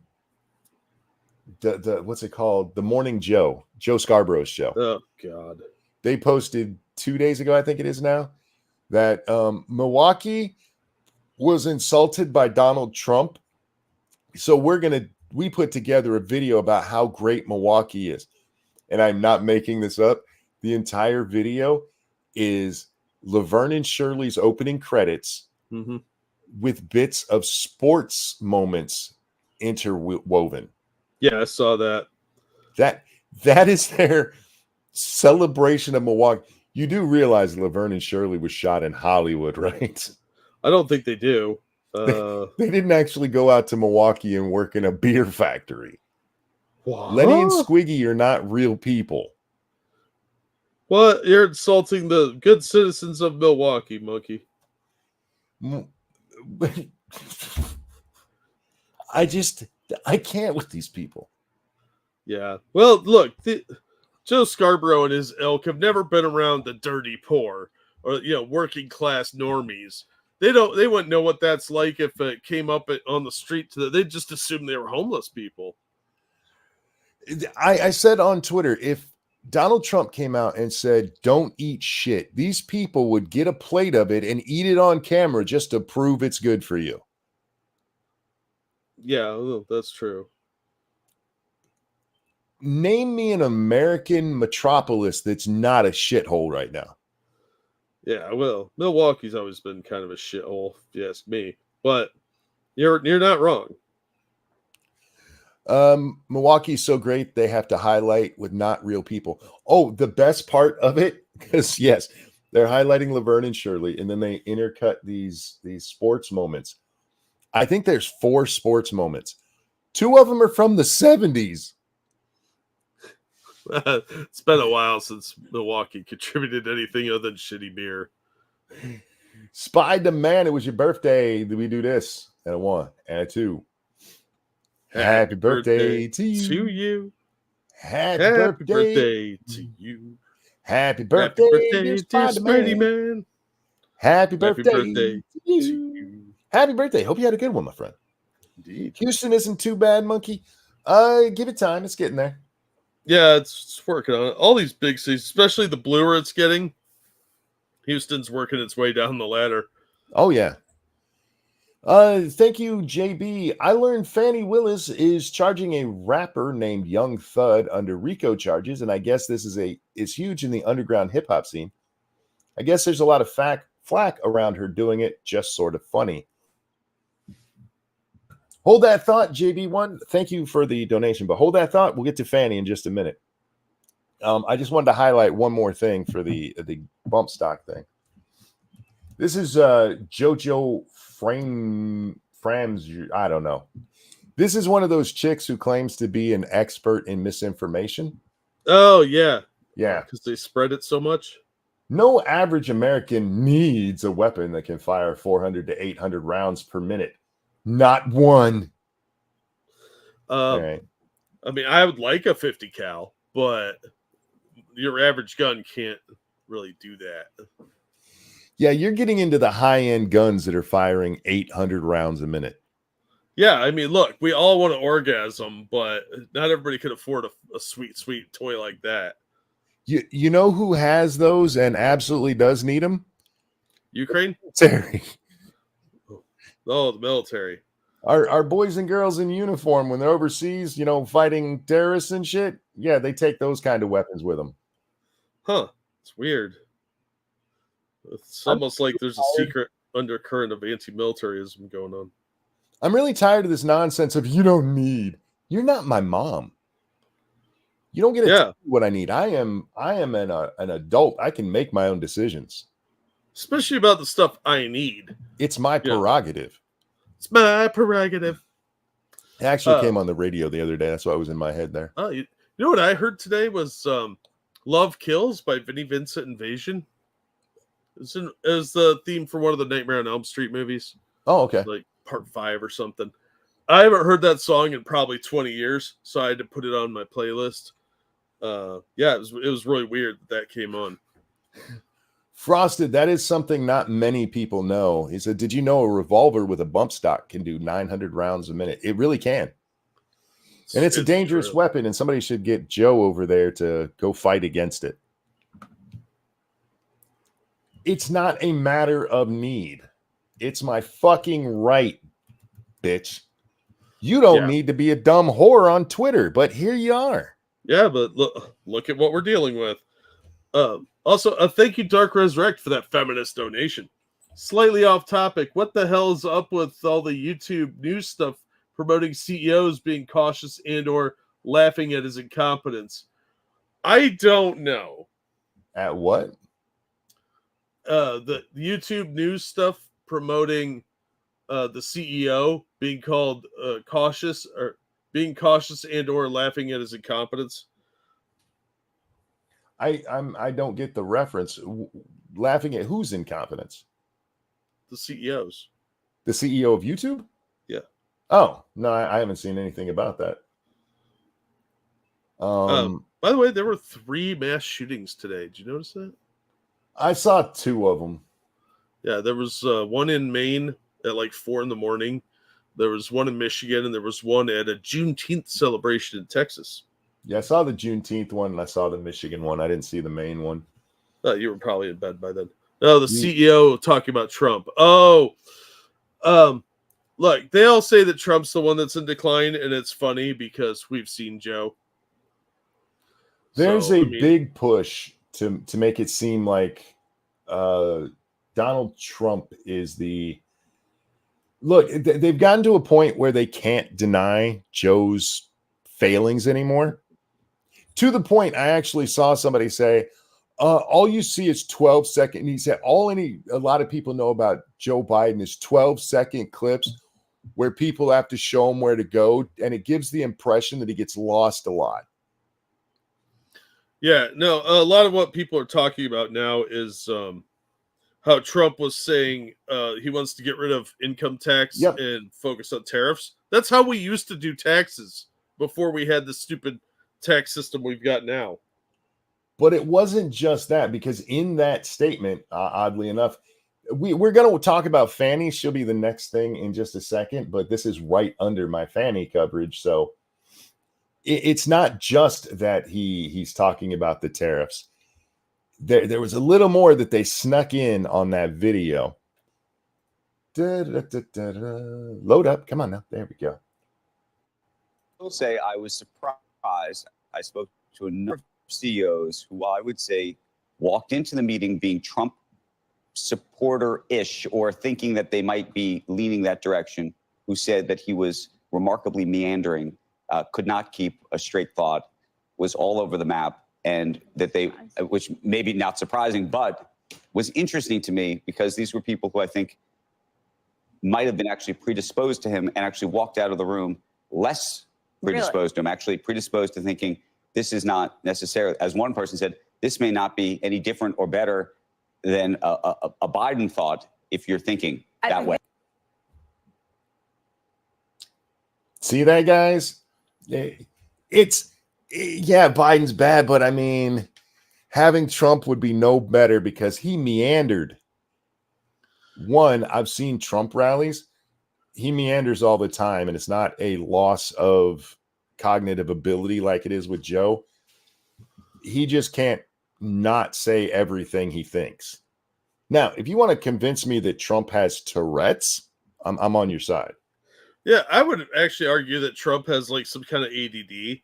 what's it called? The Morning Joe Scarborough's show. Oh God. They posted 2 days ago, I think it is now, that Milwaukee was insulted by Donald Trump. So we put together a video about how great Milwaukee is. And I'm not making this up. The entire video is Laverne and Shirley's opening credits with bits of sports moments interwoven. Yeah, I saw that. That is their celebration of Milwaukee. You do realize Laverne and Shirley was shot in Hollywood, right? I don't think they do. They didn't actually go out to Milwaukee and work in a beer factory. What? Letty and Squiggy are not real people. What? You're insulting the good citizens of Milwaukee, monkey. I can't with these people. Yeah. Well, look, Joe Scarborough and his ilk have never been around the dirty poor or working class normies. They wouldn't know what that's like if it came up on the street to them. They'd just assume they were homeless people. I said on Twitter, if Donald Trump came out and said, "Don't eat shit," these people would get a plate of it and eat it on camera just to prove it's good for you. Yeah, well, that's true. Name me an American metropolis that's not a shithole right now. Yeah, well, Milwaukee's always been kind of a shithole, if you ask me. but you're not wrong. Milwaukee's so great they have to highlight with not real people. Oh, the best part of it, because yes, they're highlighting Laverne and Shirley, and then they intercut these sports moments. I think there's 4 sports moments. 2 of them are from the 70s. It's been a while since Milwaukee contributed anything other than shitty beer. Spied the man, it was your birthday. Did we do this? And a 1 and a 2. Happy birthday to you. Happy birthday to you. Happy birthday, dear Spidey Man. Happy birthday to to you. Happy birthday. Hope you had a good one, my friend. Indeed. Houston isn't too bad, Monkey. Give it time. It's getting there. Yeah, it's working on it. All these big cities, especially the bluer it's getting. Houston's working its way down the ladder. Oh, yeah. Thank you, JB. I learned Fannie Willis is charging a rapper named Young Thud under RICO charges, and I guess this is huge in the underground hip hop scene. I guess there's a lot of flack around her doing it, just sort of funny. Hold that thought, JB1. Thank you for the donation, but hold that thought. We'll get to Fannie in just a minute. I just wanted to highlight one more thing for the bump stock thing. This is JoJo Frames. I don't know. This is one of those chicks who claims to be an expert in misinformation. Oh, yeah. Yeah. Because they spread it so much. No average American needs a weapon that can fire 400 to 800 rounds per minute. Not one. Right. I mean, I would like a 50 cal, but your average gun can't really do that. Yeah, you're getting into the high-end guns that are firing 800 rounds a minute. Yeah, I mean, look, we all want to orgasm, but not everybody can afford a sweet, sweet toy like that. You know who has those and absolutely does need them? Ukraine? Terry. Oh, the military. Our boys and girls in uniform, when they're overseas, fighting terrorists and shit, yeah, they take those kind of weapons with them. Huh. It's weird. It's almost like there's a secret undercurrent of anti-militarism going on. I'm really tired of this nonsense of you don't need. You're not my mom. You don't get to tell me what I need. I am an adult. I can make my own decisions. Especially about the stuff I need. It's my prerogative. It's my prerogative. It actually came on the radio the other day. That's why it was in my head there. Oh, you know what I heard today was Love Kills by Vinnie Vincent Invasion. It was the theme for one of the Nightmare on Elm Street movies. Oh, okay. Like part 5 or something. I haven't heard that song in probably 20 years, so I had to put it on my playlist. Yeah, it was really weird that came on. Frosted, that is something not many people know. He said, did you know a revolver with a bump stock can do 900 rounds a minute? It really can. And it's a dangerous weapon, and somebody should get Joe over there to go fight against it. It's not a matter of need. It's my fucking right, bitch. You don't need to be a dumb whore on Twitter, but here you are. Yeah, but look at what we're dealing with. Also, thank you, Dark Resurrect, for that feminist donation. Slightly off topic. What the hell is up with all the YouTube news stuff promoting CEOs being cautious and or laughing at his incompetence? I don't know. At what? The YouTube news stuff promoting the CEO being called cautious or being cautious and or laughing at his incompetence. I don't get the reference. Laughing at whose incompetence? The CEOs. The CEO of YouTube? Yeah. Oh, no, I haven't seen anything about that. By the way, there were 3 mass shootings today. Did you notice that? I saw 2 of them. Yeah, there was one in Maine at like 4 a.m. There was one in Michigan, and there was one at a Juneteenth celebration in Texas. Yeah, I saw the Juneteenth one, and I saw the Michigan one. I didn't see the Maine one. You were probably in bed by then. No, the CEO talking about Trump. Oh, look, they all say that Trump's the one that's in decline, and it's funny because we've seen Joe. There's a big push to make it seem like Donald Trump is the Look, they've gotten to a point where they can't deny Joe's failings anymore. To the point, I actually saw somebody say, all you see is 12-second. He said, a lot of people know about Joe Biden is 12-second clips where people have to show him where to go. And it gives the impression that he gets lost a lot. Yeah, no, a lot of what people are talking about now is how Trump was saying he wants to get rid of income tax and focus on tariffs. That's how we used to do taxes before we had the stupid tax system we've got now. But it wasn't just that, because in that statement, oddly enough, we're going to talk about Fanny. She'll be the next thing in just a second, but this is right under my Fanny coverage. So it's not just that he's talking about the tariffs. There was a little more that they snuck in on that video. Load up. Come on now. There we go. I will say I was surprised. I spoke to a number of CEOs who I would say walked into the meeting being Trump supporter-ish or thinking that they might be leaning that direction, who said that he was remarkably meandering, could not keep a straight thought, was all over the map, and that they, which maybe not surprising, but was interesting to me because these were people who I think might have been actually predisposed to him and actually walked out of the room less predisposed to him, actually predisposed to thinking this is not necessarily, as one person said, this may not be any different or better than a Biden thought if you're thinking that way. See that, guys? Biden's bad, but I mean, having Trump would be no better because he meandered. One, I've seen Trump rallies. He meanders all the time, and it's not a loss of cognitive ability like it is with Joe. He just can't not say everything he thinks. Now, if you want to convince me that Trump has Tourette's, I'm on your side. Yeah, I would actually argue that Trump has like some kind of ADD.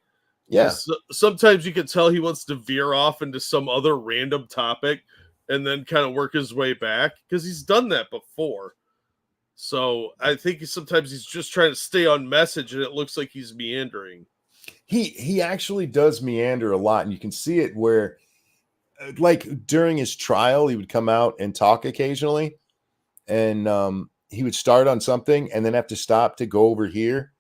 Yeah. Sometimes you can tell he wants to veer off into some other random topic and then kind of work his way back because he's done that before. So I think sometimes he's just trying to stay on message and it looks like he's meandering. He actually does meander a lot, and you can see it where, like during his trial, he would come out and talk occasionally, and he would start on something and then have to stop to go over here,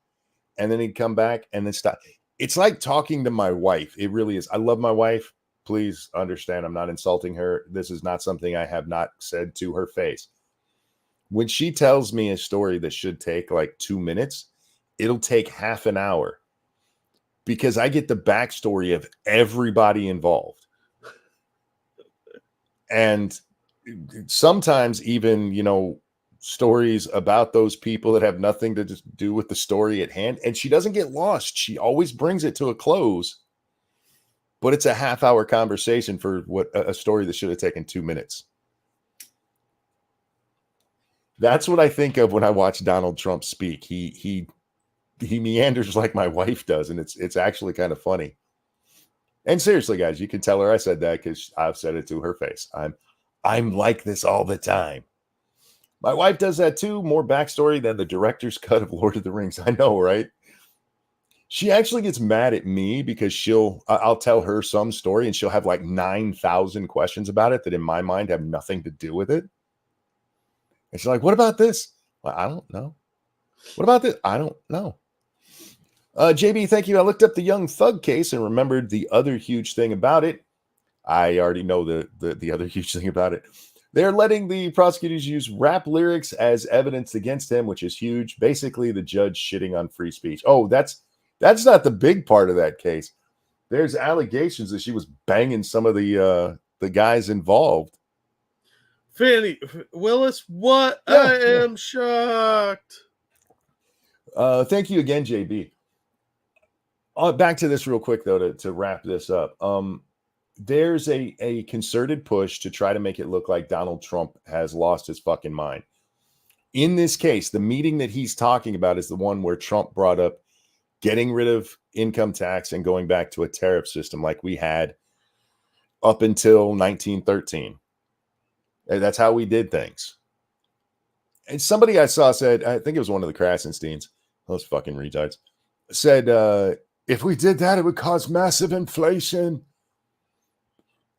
and then he'd come back and then stop. It's like talking to my wife. It really is. I love my wife. Please understand, I'm not insulting her. This is not something I have not said to her face. When she tells me a story that should take like 2 minutes, it'll take half an hour because I get the backstory of everybody involved. And sometimes even, stories about those people that have nothing to do with the story at hand. And she doesn't get lost. She always brings it to a close, but it's a half-hour conversation for what a story that should have taken 2 minutes. That's what I think of when I watch Donald Trump speak. He meanders like my wife does, and it's actually kind of funny. And seriously, guys, you can tell her I said that because I've said it to her face. I'm like this all the time. My wife does that too. More backstory than the director's cut of Lord of the Rings. I know, right? She actually gets mad at me because I'll tell her some story and she'll have like 9,000 questions about it that in my mind have nothing to do with it. And she's like, what about this? Well, I don't know. What about this? I don't know. JB, thank you. I looked up the Young Thug case and remembered the other huge thing about it. I already know the other huge thing about it. They're letting the prosecutors use rap lyrics as evidence against him, which is huge. Basically, the judge shitting on free speech. Oh, that's not the big part of that case. There's allegations that she was banging some of the guys involved. Fanny Willis, what? Yeah, I am shocked. Thank you again, JB. Back to this real quick, though, to wrap this up. There's a concerted push to try to make it look like Donald Trump has lost his fucking mind. In this case, the meeting that he's talking about is the one where Trump brought up getting rid of income tax and going back to a tariff system like we had up until 1913. That's how we did things. And somebody I saw said, I think it was one of the Krasensteins, those fucking retards, said, if we did that, it would cause massive inflation.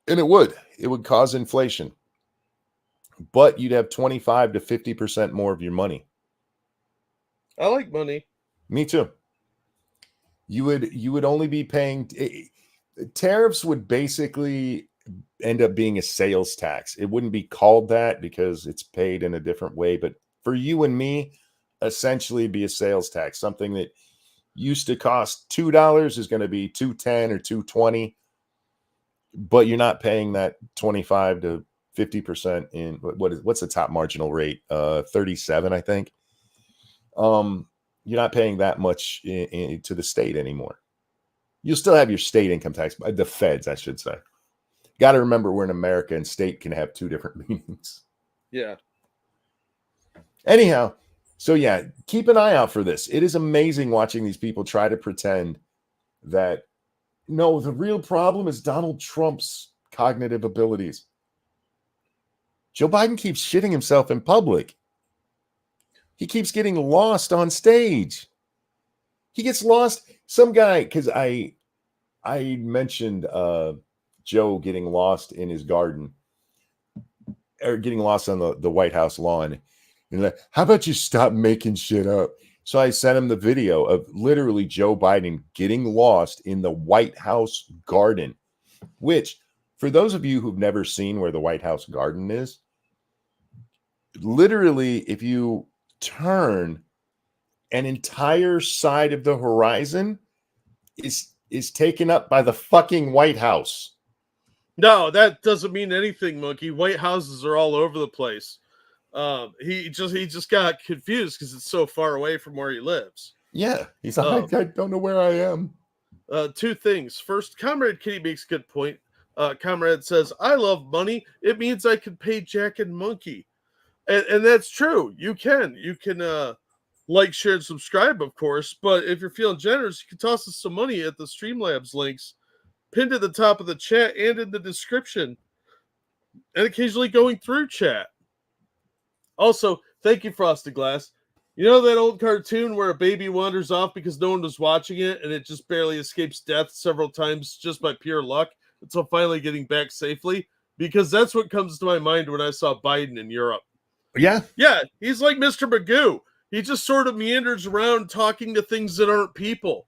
And it would cause inflation, but you'd have 25 to 50% more of your money. I like money. Me too. You would only be paying tariffs would basically end up being a sales tax. It wouldn't be called that because it's paid in a different way, but for you and me, essentially be a sales tax. Something that used to cost $2 is going to be $2.10 or $2.20, but you're not paying that 25 to 50% in what's the top marginal rate? 37, I think. You're not paying that much to the state anymore. You'll still have your state income tax, the feds, I should say. Got to remember we're in America and state can have two different meanings. Yeah. Anyhow, so yeah, keep an eye out for this. It is amazing watching these people try to pretend that, no, the real problem is Donald Trump's cognitive abilities. Joe Biden keeps shitting himself in public. He keeps getting lost on stage. He gets lost. Some guy, because I mentioned Joe getting lost in his garden or getting lost on the White House lawn. And like, how about you stop making shit up? So I sent him the video of literally Joe Biden getting lost in the White House garden, which for those of you who've never seen where the White House garden is, literally, if you turn, an entire side of the horizon is taken up by the fucking White House. No, that doesn't mean anything, Monkey. White Houses are all over the place. He just got confused because it's so far away from where he lives. Yeah, he's like, I don't know where I am. Two things. First, Comrade Kitty makes a good point. Comrade says, I love money. It means I can pay Jack and Monkey. And that's true. You can like, share, and subscribe, of course. But if you're feeling generous, you can toss us some money at the Streamlabs links pinned at the top of the chat and in the description, and occasionally going through chat. Also, thank you, Frosted Glass. You know that old cartoon where a baby wanders off because no one was watching it and it just barely escapes death several times just by pure luck until finally getting back safely? Because that's what comes to my mind when I saw Biden in Europe. Yeah. Yeah, he's like Mr. Magoo. He just sort of meanders around talking to things that aren't people.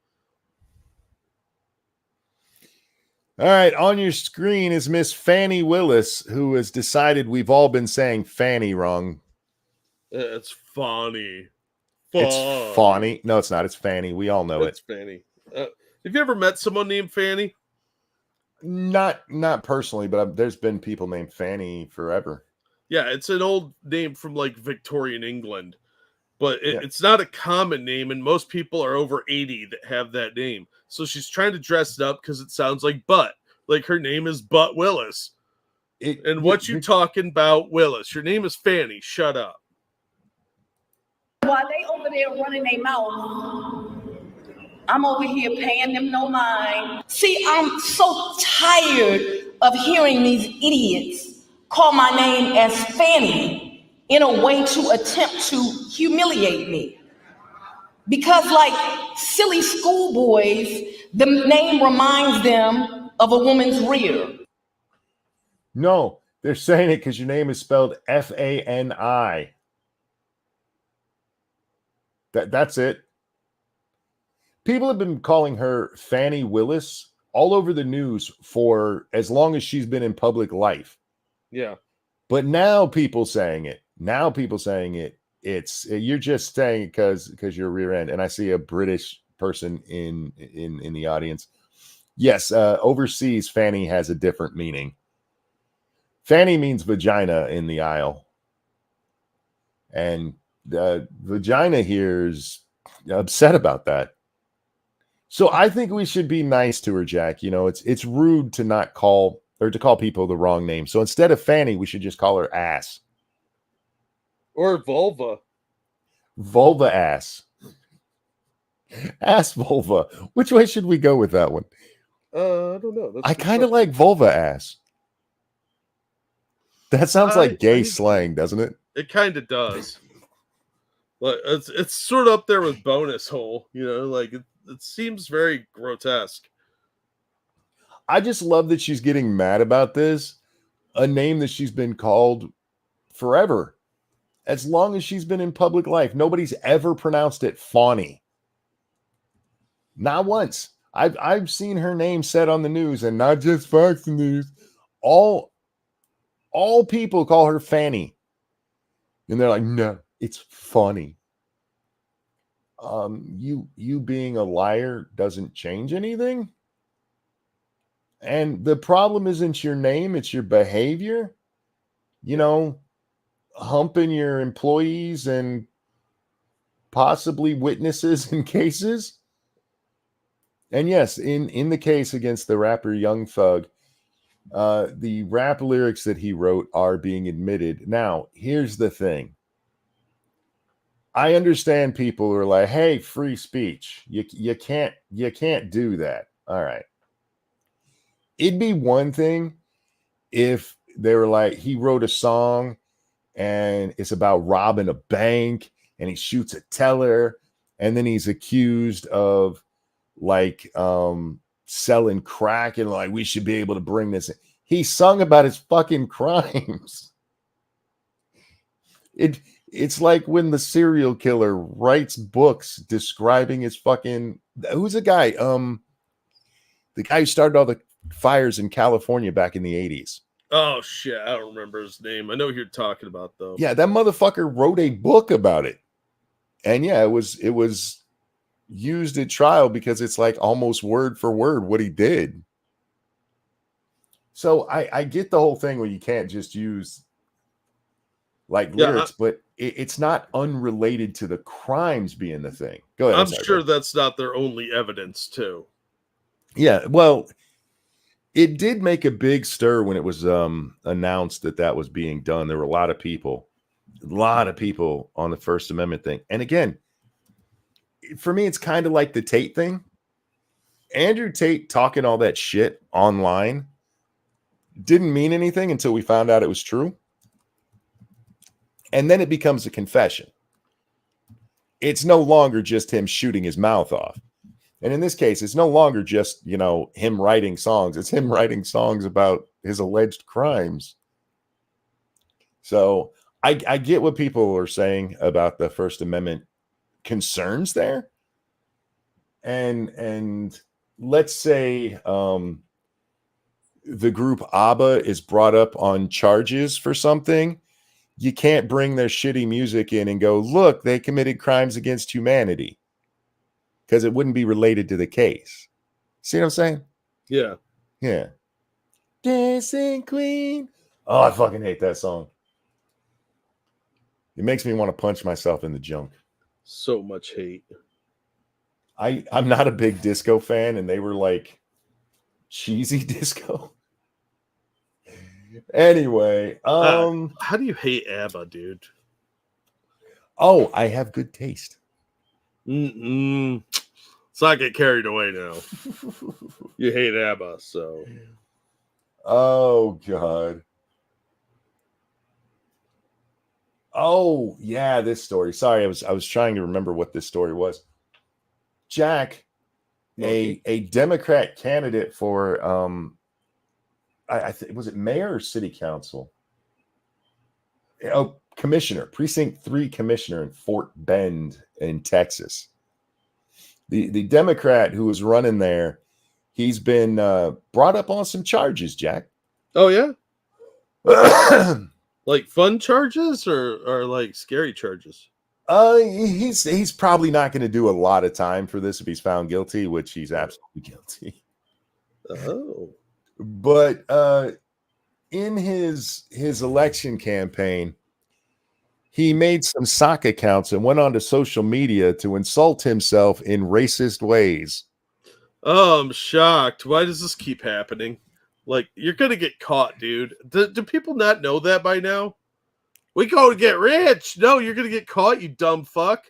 All right, on your screen is Miss Fannie Willis, who has decided we've all been saying Fanny wrong. It's funny. It's Fanny. No, it's not. It's Fanny. We all know it's Fanny. Have you ever met someone named Fanny? Not personally, but there's been people named Fanny forever. Yeah, it's an old name from like Victorian England, but it's not a common name, and most people are over 80 that have that name. So she's trying to dress it up because it sounds like butt. Like her name is Butt Willis. What you talking about, Willis? Your name is Fanny. Shut up. While they over there running their mouth, I'm over here paying them no mind. See, I'm so tired of hearing these idiots call my name as Fanny in a way to attempt to humiliate me. Because like silly schoolboys, the name reminds them of a woman's rear. No, they're saying it because your name is spelled F-A-N-I. That's it. People have been calling her Fannie Willis all over the news for as long as she's been in public life. Yeah. But now people saying it. It's you're just saying it because you're rear end. And I see a British person in the audience. Yes, overseas, Fanny has a different meaning. Fanny means vagina in the aisle. And the vagina here is upset about that. So I think we should be nice to her, Jack. You know, it's rude to not call or to call people the wrong name. So instead of Fanny, we should just call her ass. Or vulva. Vulva ass. Ass vulva. Which way should we go with that one? I don't know. I kind of like vulva ass. That sounds like gay slang, doesn't it? It kind of does. Like it's sort of up there with bonus hole, you know, like it seems very grotesque. I just love that she's getting mad about this, a name that she's been called forever. As long as she's been in public life, nobody's ever pronounced it Fawny. Not once. I've seen her name said on the news, and not just Fox News. All people call her Fanny. And they're like, no, it's funny. You being a liar doesn't change anything. And the problem isn't your name, it's your behavior. You know, humping your employees and possibly witnesses in cases. And yes, in the case against the rapper Young Thug, the rap lyrics that he wrote are being admitted. Now, here's the thing. I understand people who are like, hey, free speech. You can't do that. All right. It'd be one thing if they were like, he wrote a song and it's about robbing a bank and he shoots a teller and then he's accused of like selling crack and like we should be able to bring this in. He sung about his fucking crimes. It's like when the serial killer writes books describing his fucking, who's the guy? The guy who started all the fires in California back in the 80s. Oh shit, I don't remember his name. I know who you're talking about though. Yeah, that motherfucker wrote a book about it. And yeah, it was used at trial because it's like almost word for word what he did. So I get the whole thing where you can't just use like lyrics, but it's not unrelated to the crimes being the thing. Go ahead. I'm sure that's not their only evidence too. Yeah, well, it did make a big stir when it was announced that was being done. There were a lot of people on the First Amendment thing. And again, for me, it's kind of like the Tate thing. Andrew Tate talking all that shit online didn't mean anything until we found out it was true. And then it becomes a confession. It's no longer just him shooting his mouth off. And in this case, it's no longer just, him writing songs. It's him writing songs about his alleged crimes. So I get what people are saying about the First Amendment concerns there. And let's say the group ABBA is brought up on charges for something. You can't bring their shitty music in and go, look, they committed crimes against humanity. Because it wouldn't be related to the case. See what I'm saying? Yeah. Yeah. Dancing Queen. Oh, I fucking hate that song. It makes me want to punch myself in the junk. So much hate. I'm not a big disco fan, and they were like cheesy disco. Anyway, how do you hate ABBA, dude? Oh, I have good taste. Let's not get carried away now. You hate ABBA, so. Oh God. Oh yeah, this story. Sorry, I was trying to remember what this story was. Jack, a Democrat candidate for was it mayor or city council? Oh, commissioner, precinct 3 commissioner in Fort Bend in Texas. The Democrat who was running there, he's been brought up on some charges, Jack. Oh yeah. Like fun charges or like scary charges? He's probably not going to do a lot of time for this if he's found guilty, which he's absolutely guilty. Oh. But in his election campaign, he made some sock accounts and went onto social media to insult himself in racist ways. Oh, I'm shocked. Why does this keep happening? Like, you're going to get caught, dude. Do people not know that by now? We go to get rich. No, you're going to get caught, you dumb fuck.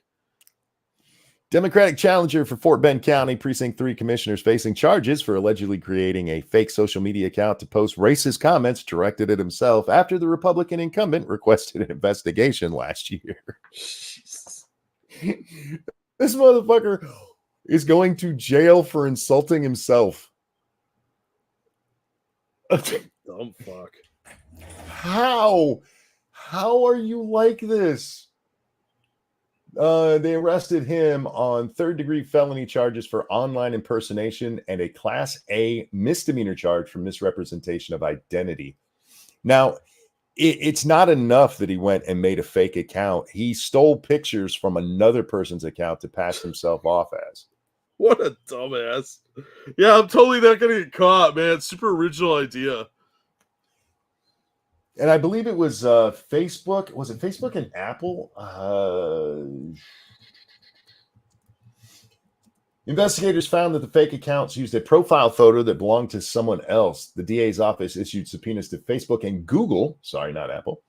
Democratic challenger for Fort Bend County Precinct 3 commissioners facing charges for allegedly creating a fake social media account to post racist comments directed at himself after the Republican incumbent requested an investigation last year. This motherfucker is going to jail for insulting himself. Dumb fuck. How are you like this? They arrested him on third-degree felony charges for online impersonation and a Class A misdemeanor charge for misrepresentation of identity. Now, it's not enough that he went and made a fake account. He stole pictures from another person's account to pass himself off as. What a dumbass. Yeah, I'm totally not going to get caught, man. Super original idea. And I believe it was Facebook. Was it Facebook and Apple? Investigators found that the fake accounts used a profile photo that belonged to someone else. The DA's office issued subpoenas to Facebook and Google, sorry, not Apple,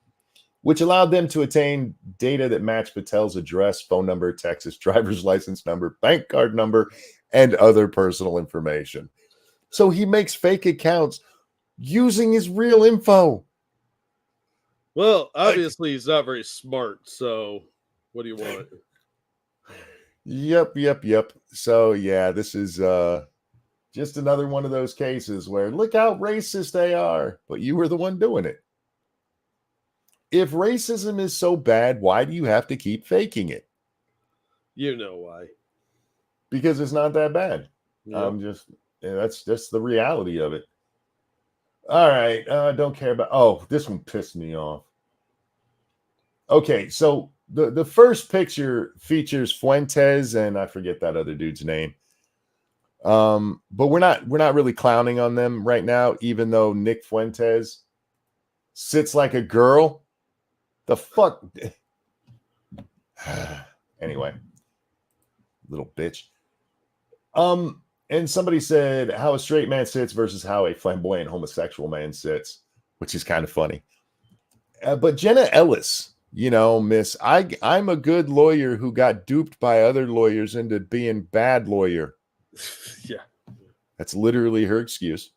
which allowed them to attain data that matched Patel's address, phone number, Texas driver's license number, bank card number, and other personal information. So he makes fake accounts using his real info. Well, obviously he's not very smart, so what do you want? Yep. So yeah, this is just another one of those cases where look how racist they are, but you were the one doing it. If racism is so bad, why do you have to keep faking it? You know why. Because it's not that bad. Yep. That's just the reality of it. All right, don't care about. This one pissed me off. Okay, so the first picture features Fuentes and I forget that other dude's name. But we're not really clowning on them right now, even though Nick Fuentes sits like a girl. The fuck. Anyway, little bitch. And somebody said how a straight man sits versus how a flamboyant homosexual man sits, which is kind of funny. But Jenna Ellis, miss, I'm a good lawyer who got duped by other lawyers into being bad lawyer. Yeah. That's literally her excuse.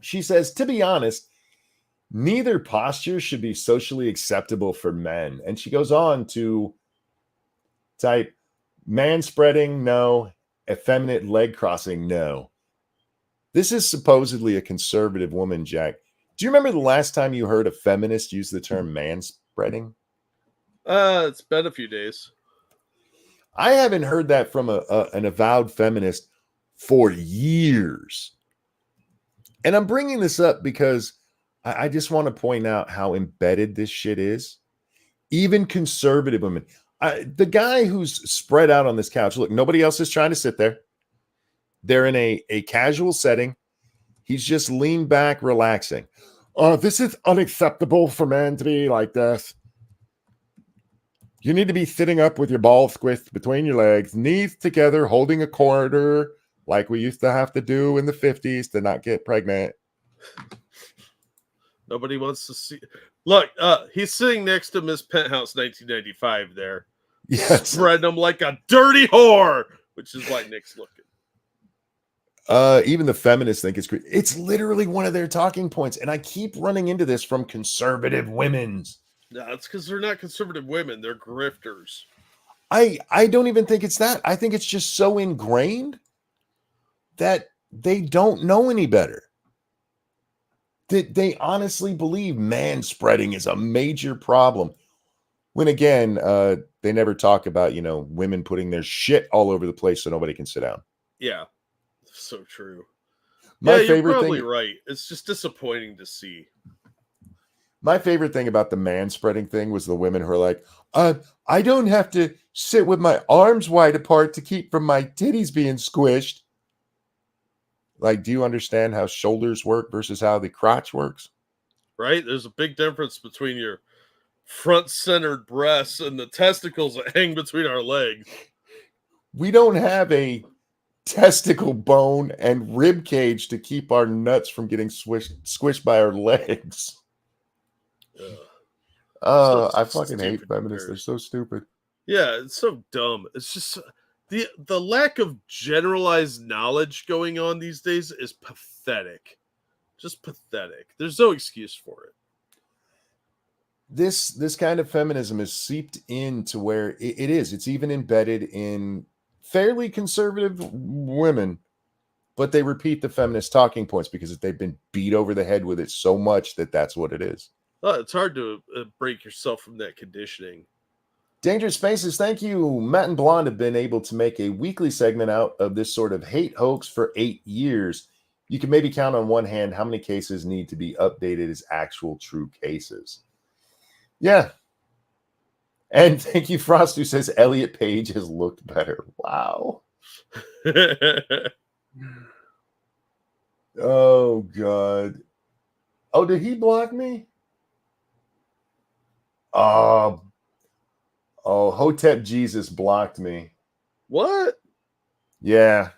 She says, to be honest, neither posture should be socially acceptable for men. And she goes on to type, man spreading, no. Effeminate leg crossing, no. This is supposedly a conservative woman, Jack. Do you remember the last time you heard a feminist use the term man spreading? It's been a few days. I haven't heard that from an avowed feminist for years. And I'm bringing this up because I just want to point out how embedded this shit is. Even conservative women. The guy who's spread out on this couch, look, nobody else is trying to sit there. They're in a casual setting. He's just leaned back, relaxing. This is unacceptable for men to be like this. You need to be sitting up with your balls squished between your legs, knees together, holding a quarter, like we used to have to do in the 50s to not get pregnant. Nobody wants to see. Look, he's sitting next to Miss Penthouse 1995 there. Yes. Spreading them like a dirty whore, which is why Nick's looking. Even the feminists think it's great. It's literally one of their talking points. And I keep running into this from conservative women's. No, it's because they're not conservative women. They're grifters. I don't even think it's that. I think it's just so ingrained that they don't know any better. That they honestly believe man spreading is a major problem. When again, they never talk about, women putting their shit all over the place so nobody can sit down. Yeah, so true. You're probably right. It's just disappointing to see. My favorite thing about the man spreading thing was the women who are like, I don't have to sit with my arms wide apart to keep from my titties being squished. Like, do you understand how shoulders work versus how the crotch works? Right? There's a big difference between your front-centered breasts and the testicles that hang between our legs. We don't have a testicle bone and rib cage to keep our nuts from getting squished by our legs. I fucking hate feminists. They're so stupid. Yeah, it's so dumb. It's just the lack of generalized knowledge going on these days is pathetic. Just pathetic. There's no excuse for it. this kind of feminism is seeped into where it's even embedded in fairly conservative women, but they repeat the feminist talking points because they've been beat over the head with it so much that that's what it is. It's hard to break yourself from that conditioning. Dangerous Spaces, thank you. Matt and Blonde have been able to make a weekly segment out of this sort of hate hoax for 8 years. You can maybe count on one hand how many cases need to be updated as actual true cases. Yeah. And thank you, Frost, who says Elliot Page has looked better. Wow. Oh, God. Oh, did he block me? Oh, Hotep Jesus blocked me. What? Yeah.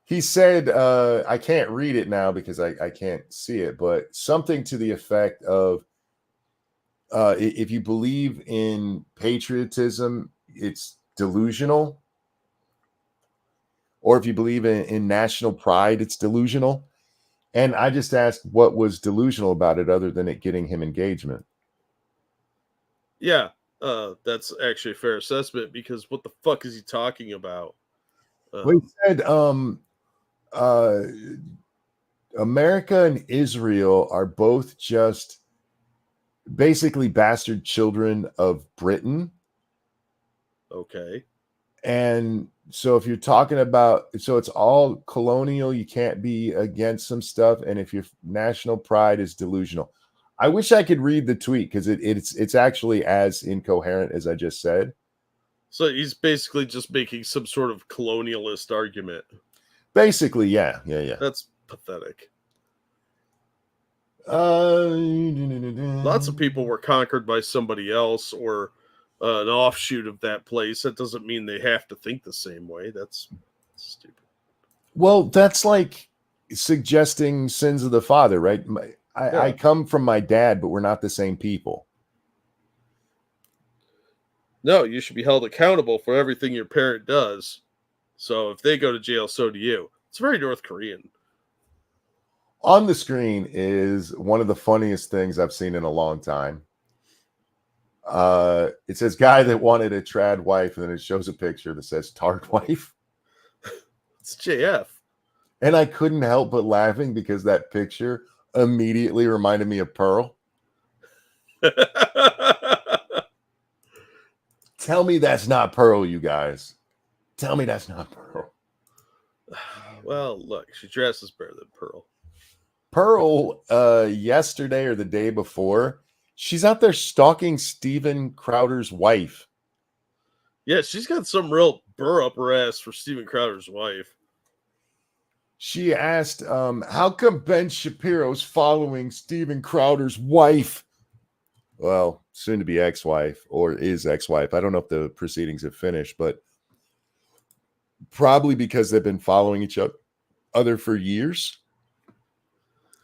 He said, I can't read it now because I can't see it, but something to the effect of, if you believe in patriotism, it's delusional. Or if you believe in national pride, it's delusional. And I just asked what was delusional about it other than it getting him engagement. Yeah, that's actually a fair assessment because what the fuck is he talking about? Well, he said America and Israel are both just basically bastard children of Britain. Okay. And so if you're talking about, so it's all colonial, you can't be against some stuff. And if your national pride is delusional, I wish I could read the tweet because it's actually as incoherent as I just said. So he's basically just making some sort of colonialist argument. Basically, yeah. That's pathetic. Lots Lots of people were conquered by somebody else or an offshoot of that place. That doesn't mean they have to think the same way. That's stupid. Well, that's like suggesting sins of the father, right? I come from my dad, but we're not the same people. No, you should be held accountable for everything your parent does. So if they go to jail, so do you. It's very North Korean. On the screen is one of the funniest things I've seen in a long time. It says guy that wanted a trad wife, and then it shows a picture that says tard wife. It's JF. And I couldn't help but laughing because that picture immediately reminded me of Pearl. Tell me that's not Pearl, you guys. Tell me that's not Pearl. Well, look, she dresses better than Pearl. Pearl, yesterday or the day before, she's out there stalking Steven Crowder's wife. Yeah, she's got some real burr up her ass for Steven Crowder's wife. She asked, how come Ben Shapiro's following Steven Crowder's wife? Well, soon to be ex-wife or is ex-wife. I don't know if the proceedings have finished, but probably because they've been following each other for years.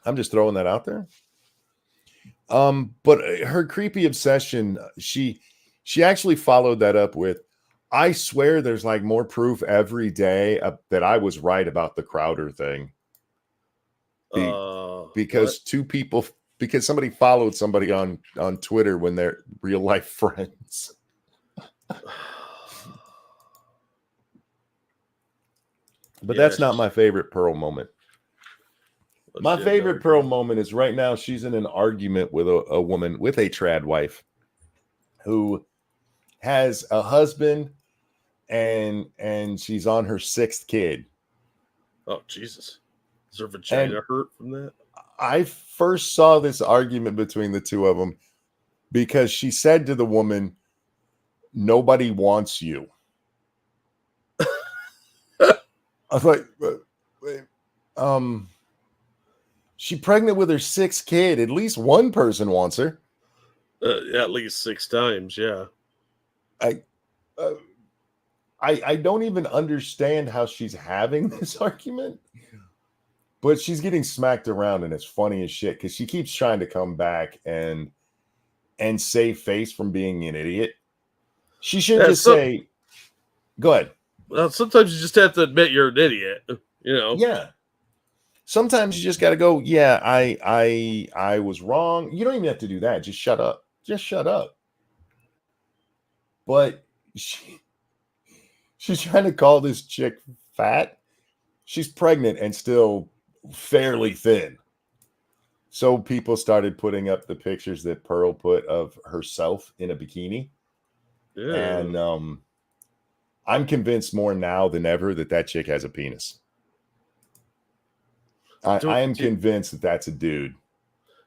I'm just throwing that out there. But her creepy obsession, she actually followed that up with, I swear there's like more proof every day that I was right about the Crowder thing. Because because somebody followed somebody on Twitter when they're real life friends. But that's not my favorite Pearl moment. My favorite Pearl moment is right now she's in an argument with a woman with a trad wife who has a husband and she's on her 6th kid. Oh, Jesus. Is her vagina hurt from that? I first saw this argument between the two of them because she said to the woman, nobody wants you. I was like, wait, she's pregnant with her 6th kid. At least one person wants her. At least 6 times, yeah. I don't even understand how she's having this argument, but she's getting smacked around and it's funny as shit because she keeps trying to come back and save face from being an idiot. She should just say, go ahead. Well, sometimes you just have to admit you're an idiot, you know? Yeah. Sometimes you just got to go, yeah, I was wrong. You don't even have to do that. Just shut up. just shut up. But she's trying to call this chick fat. She's pregnant and still fairly thin. So people started putting up the pictures that Pearl put of herself in a bikini. Yeah. And I'm convinced more now than ever that chick has a penis. I am convinced that that's a dude.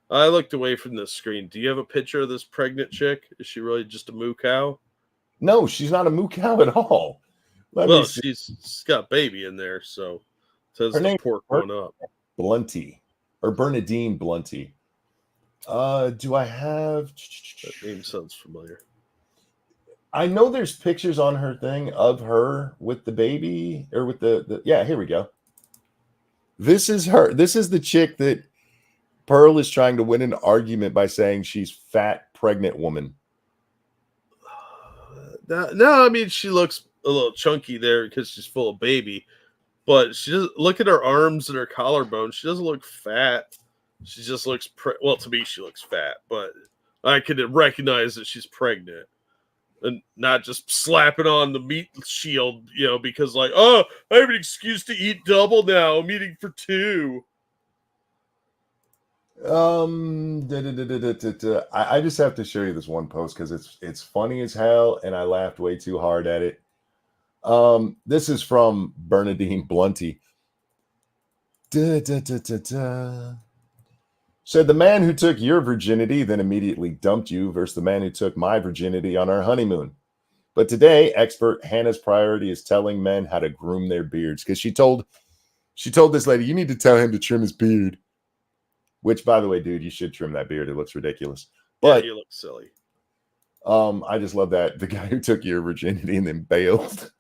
I looked away from the screen. Do you have a picture of this pregnant chick? Is she really just a moo cow? No, she's not a moo cow at all. Well, she's got baby in there, so says the pork one up. Blunty or Bernadine Blunty. Do I have? That name sounds familiar. I know there's pictures on her thing of her with the baby or with the yeah. Here we go. This is her. This is the chick that Pearl is trying to win an argument by saying she's fat, pregnant woman. No, I mean she looks a little chunky there because she's full of baby, but she doesn't look at her arms and her collarbone. She doesn't look fat. She just looks well to me. She looks fat, but I could recognize that she's pregnant and not just slapping on the meat shield, because like, oh, I have an excuse to eat double now. I'm eating for two. I just have to show you this one post because it's funny as hell and I laughed way too hard at it. This is from Bernadine Blunty. Said the man who took your virginity then immediately dumped you versus the man who took my virginity on our honeymoon. But today, expert Hannah's priority is telling men how to groom their beards because she told this lady, you need to tell him to trim his beard. Which, by the way, dude, you should trim that beard. It looks ridiculous. But yeah, you look silly. I just love that the guy who took your virginity and then bailed.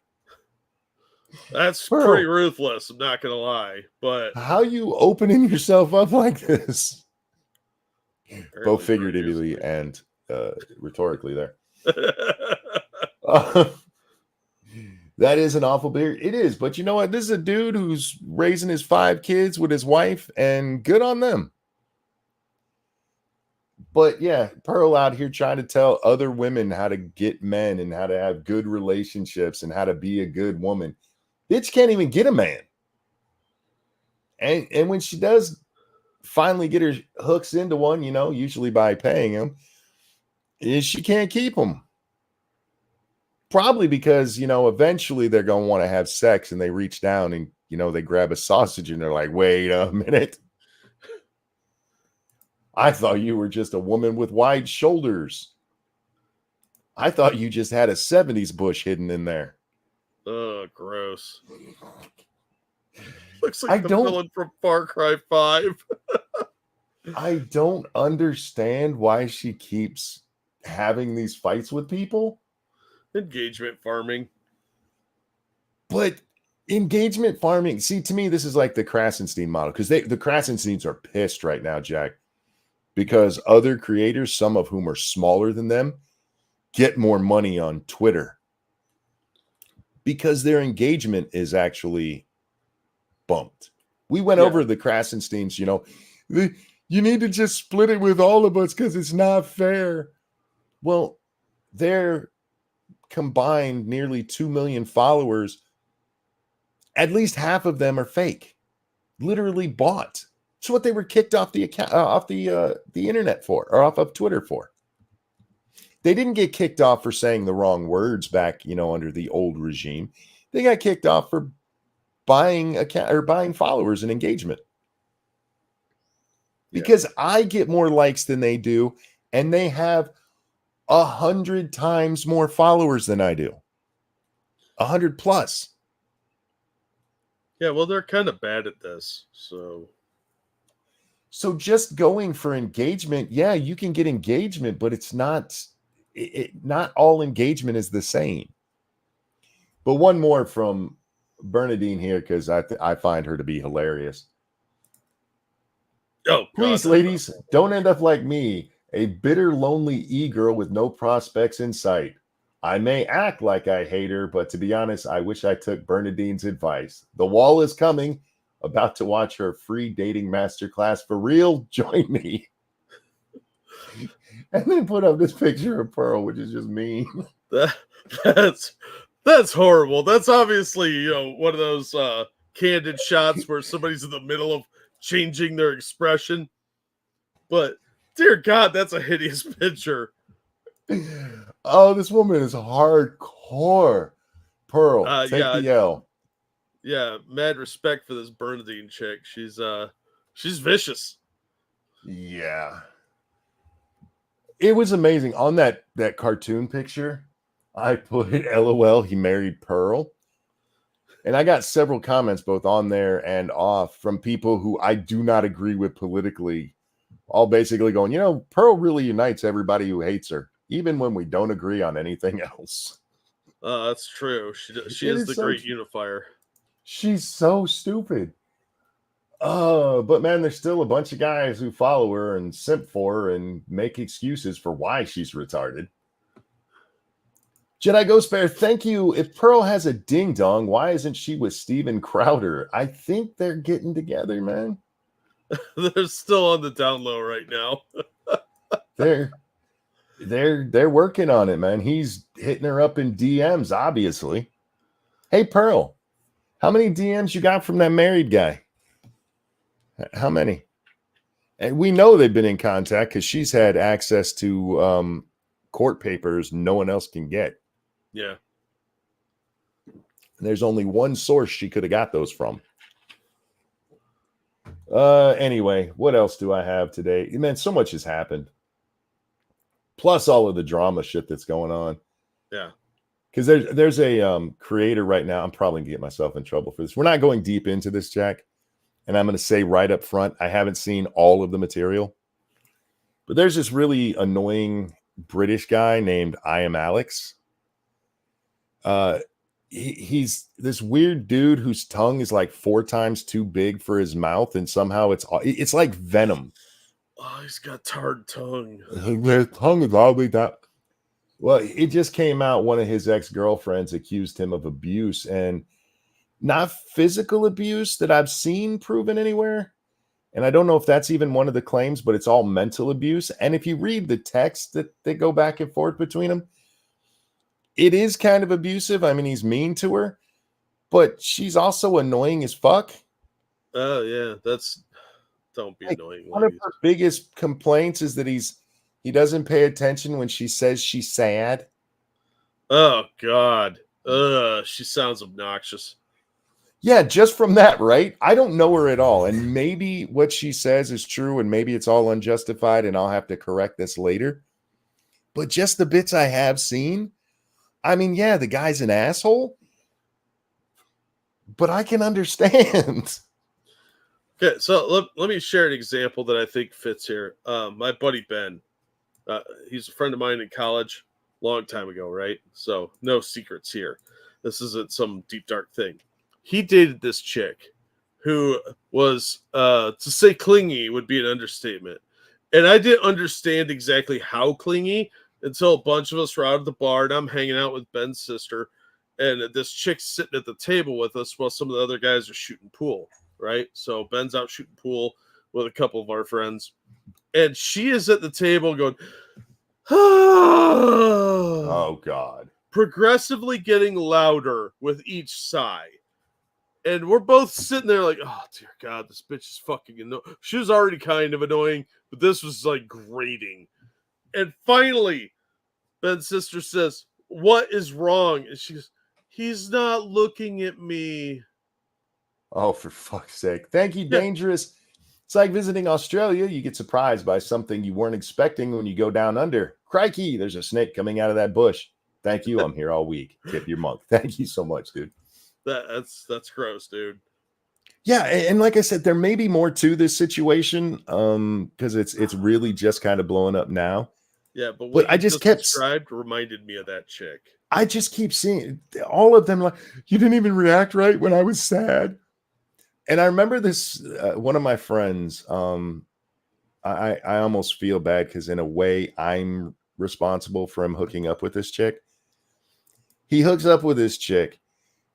That's Pearl, pretty ruthless. I'm not gonna lie, but how you opening yourself up like this? Both figuratively and rhetorically there. That is an awful beard. It is, but you know what? This is a dude who's raising his 5 kids with his wife, and good on them. But yeah, Pearl out here trying to tell other women how to get men and how to have good relationships and how to be a good woman. Bitch can't even get a man. And when she does finally get her hooks into one, usually by paying him, is she can't keep them. Probably because, eventually they're going to want to have sex and they reach down and, they grab a sausage and they're like, wait a minute. I thought you were just a woman with wide shoulders. I thought you just had a 70s bush hidden in there. Oh, gross. Looks like the villain from Far Cry 5. I don't understand why she keeps having these fights with people. Engagement farming. But engagement farming, see, to me, this is like the Krasenstein model because the Krasensteins are pissed right now, Jack, because other creators, some of whom are smaller than them, get more money on Twitter because their engagement is actually bumped. We went over the Krasensteins, you need to just split it with all of us because it's not fair. Well, they're combined nearly 2 million followers. At least half of them are fake, literally bought. It's what they were kicked off the account, off the internet for, or off of Twitter for. They didn't get kicked off for saying the wrong words back, under the old regime. They got kicked off for buying followers and engagement. Because I get more likes than they do, and they have 100 times more followers than I do. 100 plus. Yeah, well, they're kind of bad at this, so just going for engagement, yeah, you can get engagement, but it's not. Not all engagement is the same. But one more from Bernadine here because I find her to be hilarious. Oh, please, ladies, don't end up like me, a bitter, lonely e-girl with no prospects in sight. I may act like I hate her, but to be honest, I wish I took Bernadine's advice. The wall is coming. About to watch her free dating masterclass for real. Join me. And then put up this picture of Pearl, which is just mean. That's horrible. That's obviously, one of those candid shots where somebody's in the middle of changing their expression. But dear God, that's a hideous picture. Oh, this woman is hardcore. Pearl, take the L. Yeah, mad respect for this Bernadine chick. She's vicious. Yeah. It was amazing. On that cartoon picture, I put LOL, he married Pearl. And I got several comments both on there and off from people who I do not agree with politically, all basically going, Pearl really unites everybody who hates her, even when we don't agree on anything else. That's true. She is the great unifier. She's so stupid. But man, there's still a bunch of guys who follow her and simp for her and make excuses for why she's retarded. Jedi Ghost Bear, thank you. If Pearl has a ding dong, why isn't she with Steven Crowder? I think they're getting together, man. They're still on the down low right now. They're working on it, man. He's hitting her up in DMs, obviously. Hey, Pearl, how many DMs you got from that married guy? How many? And we know they've been in contact because she's had access to court papers no one else can get. Yeah. And there's only one source she could have got those from. Anyway, what else do I have today? Man, so much has happened. Plus all of the drama shit that's going on. Yeah. Because there's a creator right now. I'm probably gonna get myself in trouble for this. We're not going deep into this, Jack. And I'm going to say right up front, I haven't seen all of the material. But there's this really annoying British guy named I Am Alex. He's this weird dude whose tongue is like 4 times too big for his mouth. And somehow it's like venom. Oh, he's got tarred tongue. His tongue is always that. Well, it just came out. One of his ex-girlfriends accused him of abuse, and not physical abuse that I've seen proven anywhere. And I don't know if that's even one of the claims, but it's all mental abuse. And if you read the text that they go back and forth between them, it is kind of abusive. I mean, he's mean to her, but she's also annoying as fuck. Oh, yeah. Don't be annoying. One of her biggest complaints is that he doesn't pay attention when she says she's sad. Oh, God. She sounds obnoxious. Yeah, just from that, right? I don't know her at all. And maybe what she says is true, and maybe it's all unjustified, and I'll have to correct this later. But just the bits I have seen, I mean, yeah, the guy's an asshole, but I can understand. Okay, so let me share an example that I think fits here. My buddy Ben, he's a friend of mine in college, long time ago, right? So no secrets here. This isn't some deep, dark thing. He dated this chick who was, to say clingy would be an understatement. And I didn't understand exactly how clingy until a bunch of us were out at the bar and I'm hanging out with Ben's sister. And this chick's sitting at the table with us while some of the other guys are shooting pool, right? So Ben's out shooting pool with a couple of our friends. And she is at the table going, Oh, God. Progressively getting louder with each sigh. And we're both sitting there like, oh, dear God, this bitch is fucking annoying. She was already kind of annoying, but this was like grating. And finally, Ben's sister says, what is wrong? And she goes, he's not looking at me. Oh, for fuck's sake. Thank you, Dangerous. It's like visiting Australia. You get surprised by something you weren't expecting when you go down under. Crikey, there's a snake coming out of that bush. Thank you. I'm here all week. Tip your monk. Thank you so much, dude. That's gross, dude. Yeah, and like I said, there may be more to this situation because it's really just kind of blowing up now. Yeah, but what I just kept described reminded me of that chick. I just keep seeing all of them like, you didn't even react right when I was sad. And I remember this one of my friends. I almost feel bad because in a way I'm responsible for him hooking up with this chick. He hooks up with this chick.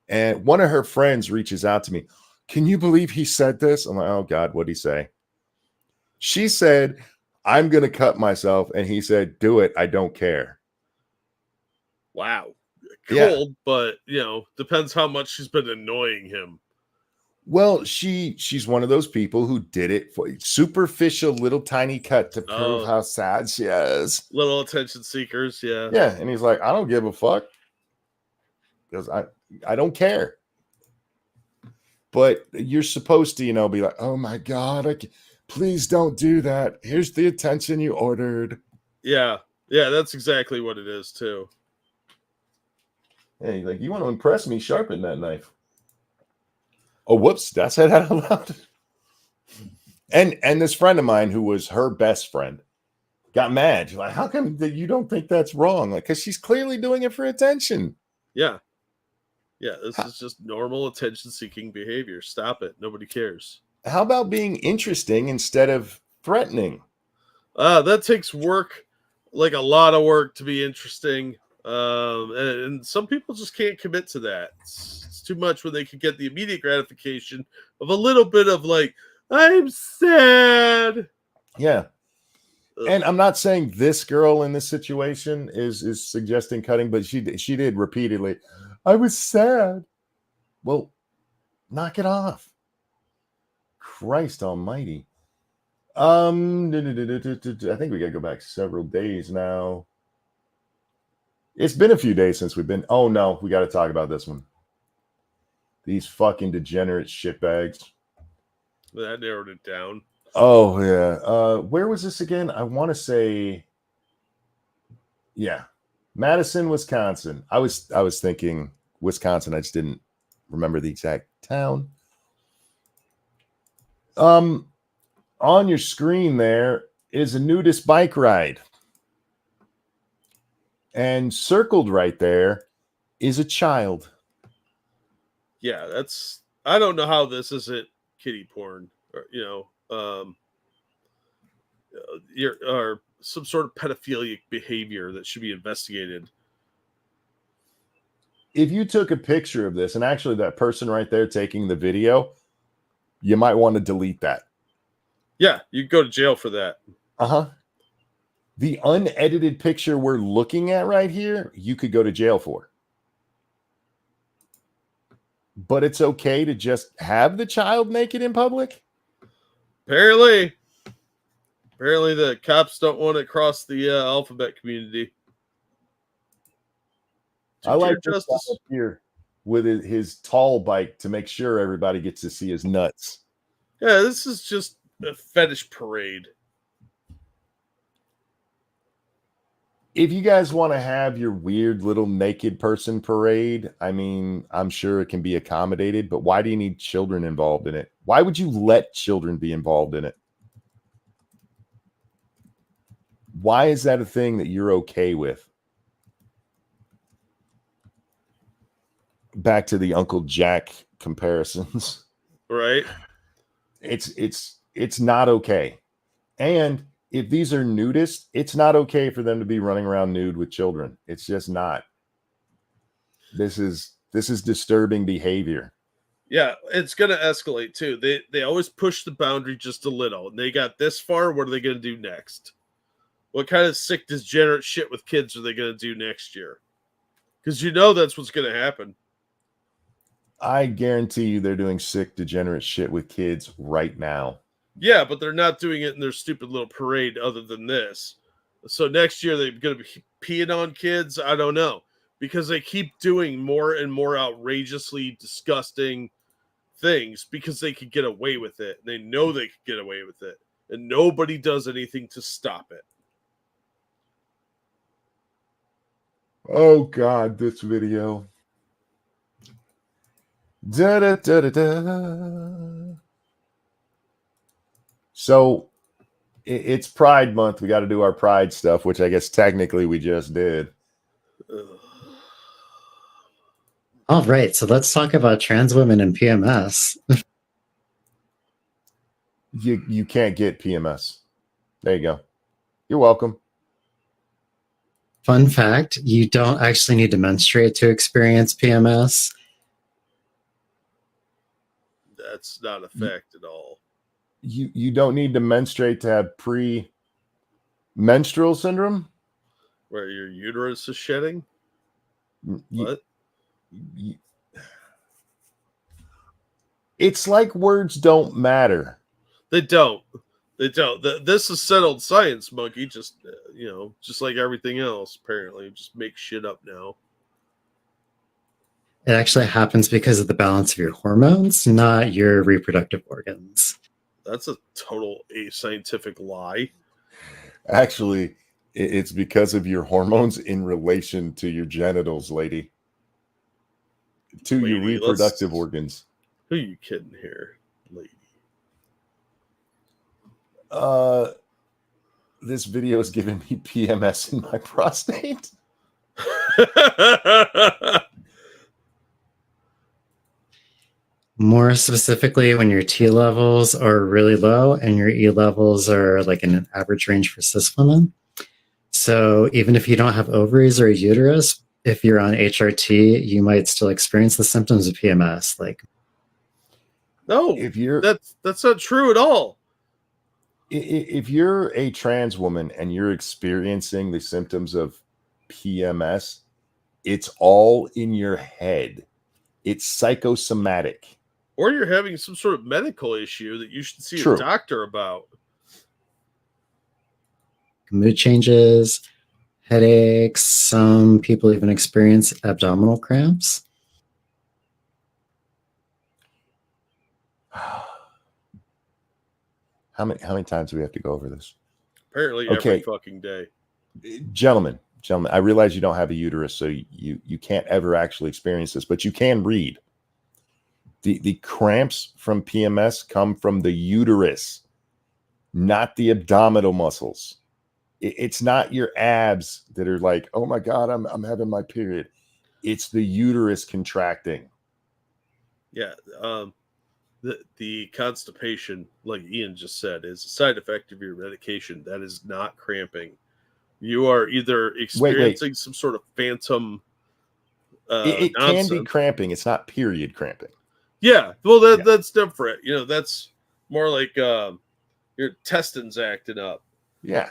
And one of her friends reaches out to me. Can you believe he said this? I'm like, oh, God, what'd he say? She said, I'm going to cut myself. And he said, do it. I don't care. Wow. Yeah. Cold, but depends how much she's been annoying him. Well, she's one of those people who did it for superficial little tiny cut to prove how sad she is. Little attention seekers, yeah. Yeah, and he's like, I don't give a fuck. Because I don't care. But you're supposed to, be like, oh my God, please don't do that. Here's the attention you ordered. Yeah. Yeah, that's exactly what it is too. Hey, like, you want to impress me, sharpen that knife. Oh, whoops, that said out loud. And this friend of mine who was her best friend got mad. She's like, how come that you don't think that's wrong? Like, because she's clearly doing it for attention. Yeah. Yeah, this is just normal attention-seeking behavior. Stop it. Nobody cares. How about being interesting instead of threatening? That takes work, like a lot of work to be interesting. And some people just can't commit to that. It's too much when they can get the immediate gratification of a little bit of like, I'm sad. Yeah. And I'm not saying this girl in this situation is suggesting cutting, but she did repeatedly. I was sad. Well, knock it off. Christ almighty. I think we got to go back several days now. It's been a few days since we've been. Oh no, we got to talk about this one. These fucking degenerate shitbags. That narrowed it down. Oh yeah. Where was this again? I want to say, yeah, Madison, Wisconsin. I was thinking Wisconsin. I just didn't remember the exact town. On your screen there is a nudist bike ride, and circled right there is a child. Yeah, I don't know how this isn't kiddie porn, or some sort of pedophilic behavior that should be investigated. If you took a picture of this, and actually that person right there taking the video, you might want to delete that. Yeah, you go to jail for that. Uh-huh. The unedited picture we're looking at right here, you could go to jail for. But it's okay to just have the child naked in public? Apparently the cops don't want it across the alphabet community. I like justice up here with his tall bike to make sure everybody gets to see his nuts. Yeah, this is just a fetish parade. If you guys want to have your weird little naked person parade, I mean, I'm sure it can be accommodated, but why do you need children involved in it? Why would you let children be involved in it? Why is that a thing that you're okay with? Back to the Uncle Jack comparisons. Right. It's not okay. And if these are nudists, it's not okay for them to be running around nude with children. It's just not. This is disturbing behavior. Yeah, it's going to escalate too. They always push the boundary just a little. And they got this far. What are they going to do next? What kind of sick, degenerate shit with kids are they going to do next year? Because that's what's going to happen. I guarantee you they're doing sick, degenerate shit with kids right now. Yeah, but they're not doing it in their stupid little parade other than this. So next year they're going to be peeing on kids? I don't know. Because they keep doing more and more outrageously disgusting things because they could get away with it. They know they could get away with it. And nobody does anything to stop it. Oh, God, this video. Da, da, da, da, da. So it's Pride Month. We got to do our Pride stuff, which I guess technically we just did. All right, so let's talk about trans women and PMS. You can't get PMS. There you go. You're welcome. Fun fact, you don't actually need to menstruate to experience PMS. That's not a fact at all. You don't need to menstruate to have Menstrual syndrome? Where your uterus is shedding? What? It's like words don't matter. They don't. They don't. This is settled science, Monkey. Just just like everything else. Apparently, just make shit up now. It actually happens because of the balance of your hormones, not your reproductive organs. That's a total ascientific lie. Actually, it's because of your hormones in relation to your genitals, lady. To your reproductive organs. Who are you kidding here, lady? This video is giving me PMS in my prostate. More specifically, when your T levels are really low and your E levels are like in an average range for cis women. So even if you don't have ovaries or a uterus, if you're on HRT, you might still experience the symptoms of PMS. Like, no, if you're that's not true at all. If you're a trans woman and you're experiencing the symptoms of PMS, it's all in your head. It's psychosomatic. Or you're having some sort of medical issue that you should see True. a doctor about. mood changes, headaches. Some people even experience abdominal cramps. How many times do we have to go over this? Apparently Okay. every fucking day. Gentlemen, I realize you don't have a uterus, so you can't ever actually experience this, but you can read. The cramps from PMS come from the uterus, not the abdominal muscles. It's not your abs that are like, oh my God, I'm having my period. It's the uterus contracting. Yeah. The constipation, like Ian just said, is a side effect of your medication. That is not cramping. You are either experiencing some sort of phantom it can be cramping. It's not period cramping. Yeah, well, that's different. That's more like your intestines acting up. Yeah.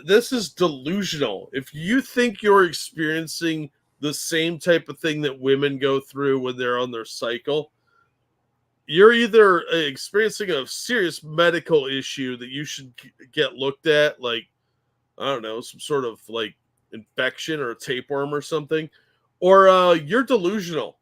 This is delusional. If you think you're experiencing the same type of thing that women go through when they're on their cycle, you're either experiencing a serious medical issue that you should get looked at, like, I don't know, some sort of like infection or a tapeworm or something, or you're delusional.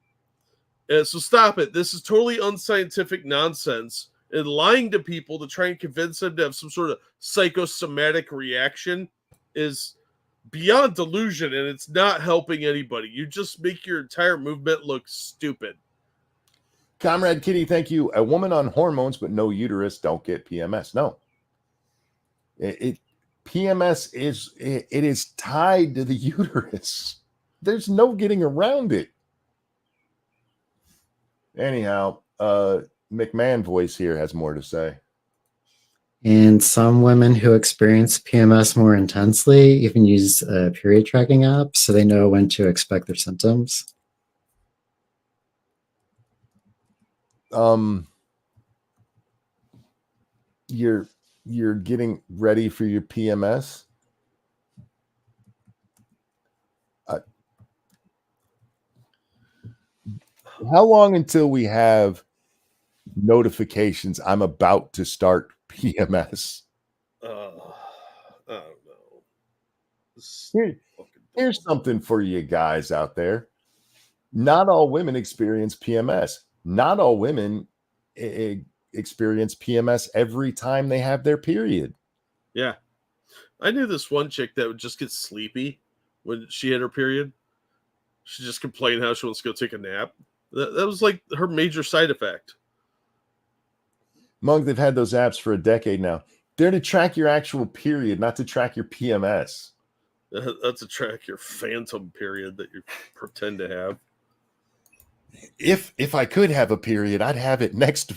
So stop it. This is totally unscientific nonsense and lying to people to try and convince them to have some sort of psychosomatic reaction is beyond delusion, and it's not helping anybody. You just make your entire movement look stupid. Comrade Kitty, thank you. A woman on hormones but no uterus don't get PMS. No. PMS is tied to the uterus. There's no getting around it. Anyhow, McMahon voice here has more to say. And some women who experience PMS more intensely even use a period tracking app so they know when to expect their symptoms. You're getting ready for your PMS. How long until we have notifications I'm about to start PMS? I don't know. Here's something for you guys out there. Not all women experience PMS. Not all women experience PMS every time they have their period. Yeah. I knew this one chick that would just get sleepy when she had her period. She just complained how she wants to go take a nap. That was like her major side effect. Monk, they've had those apps for a decade now. They're to track your actual period, not to track your PMS. That's to track your phantom period that you pretend to have. If I could have a period, I'd have it next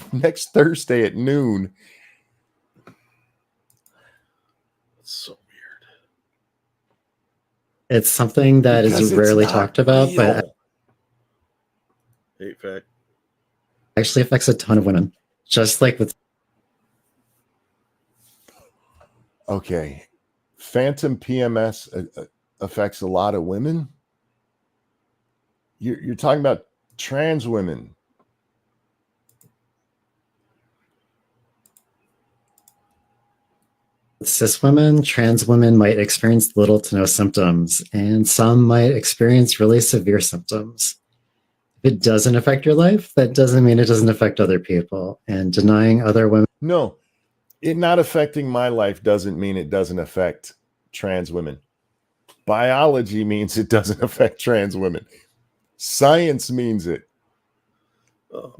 Thursday at noon. That's so weird. It's something that is rarely talked about, but AFPAC actually affects a ton of women. Just like with... Okay. phantom PMS affects a lot of women. You're talking about trans women. Cis women, trans women might experience little to no symptoms, and some might experience really severe symptoms. If it doesn't affect your life, that doesn't mean it doesn't affect other people. And denying other women. No, it not affecting my life doesn't mean it doesn't affect trans women. Biology means it doesn't affect trans women. Science means it.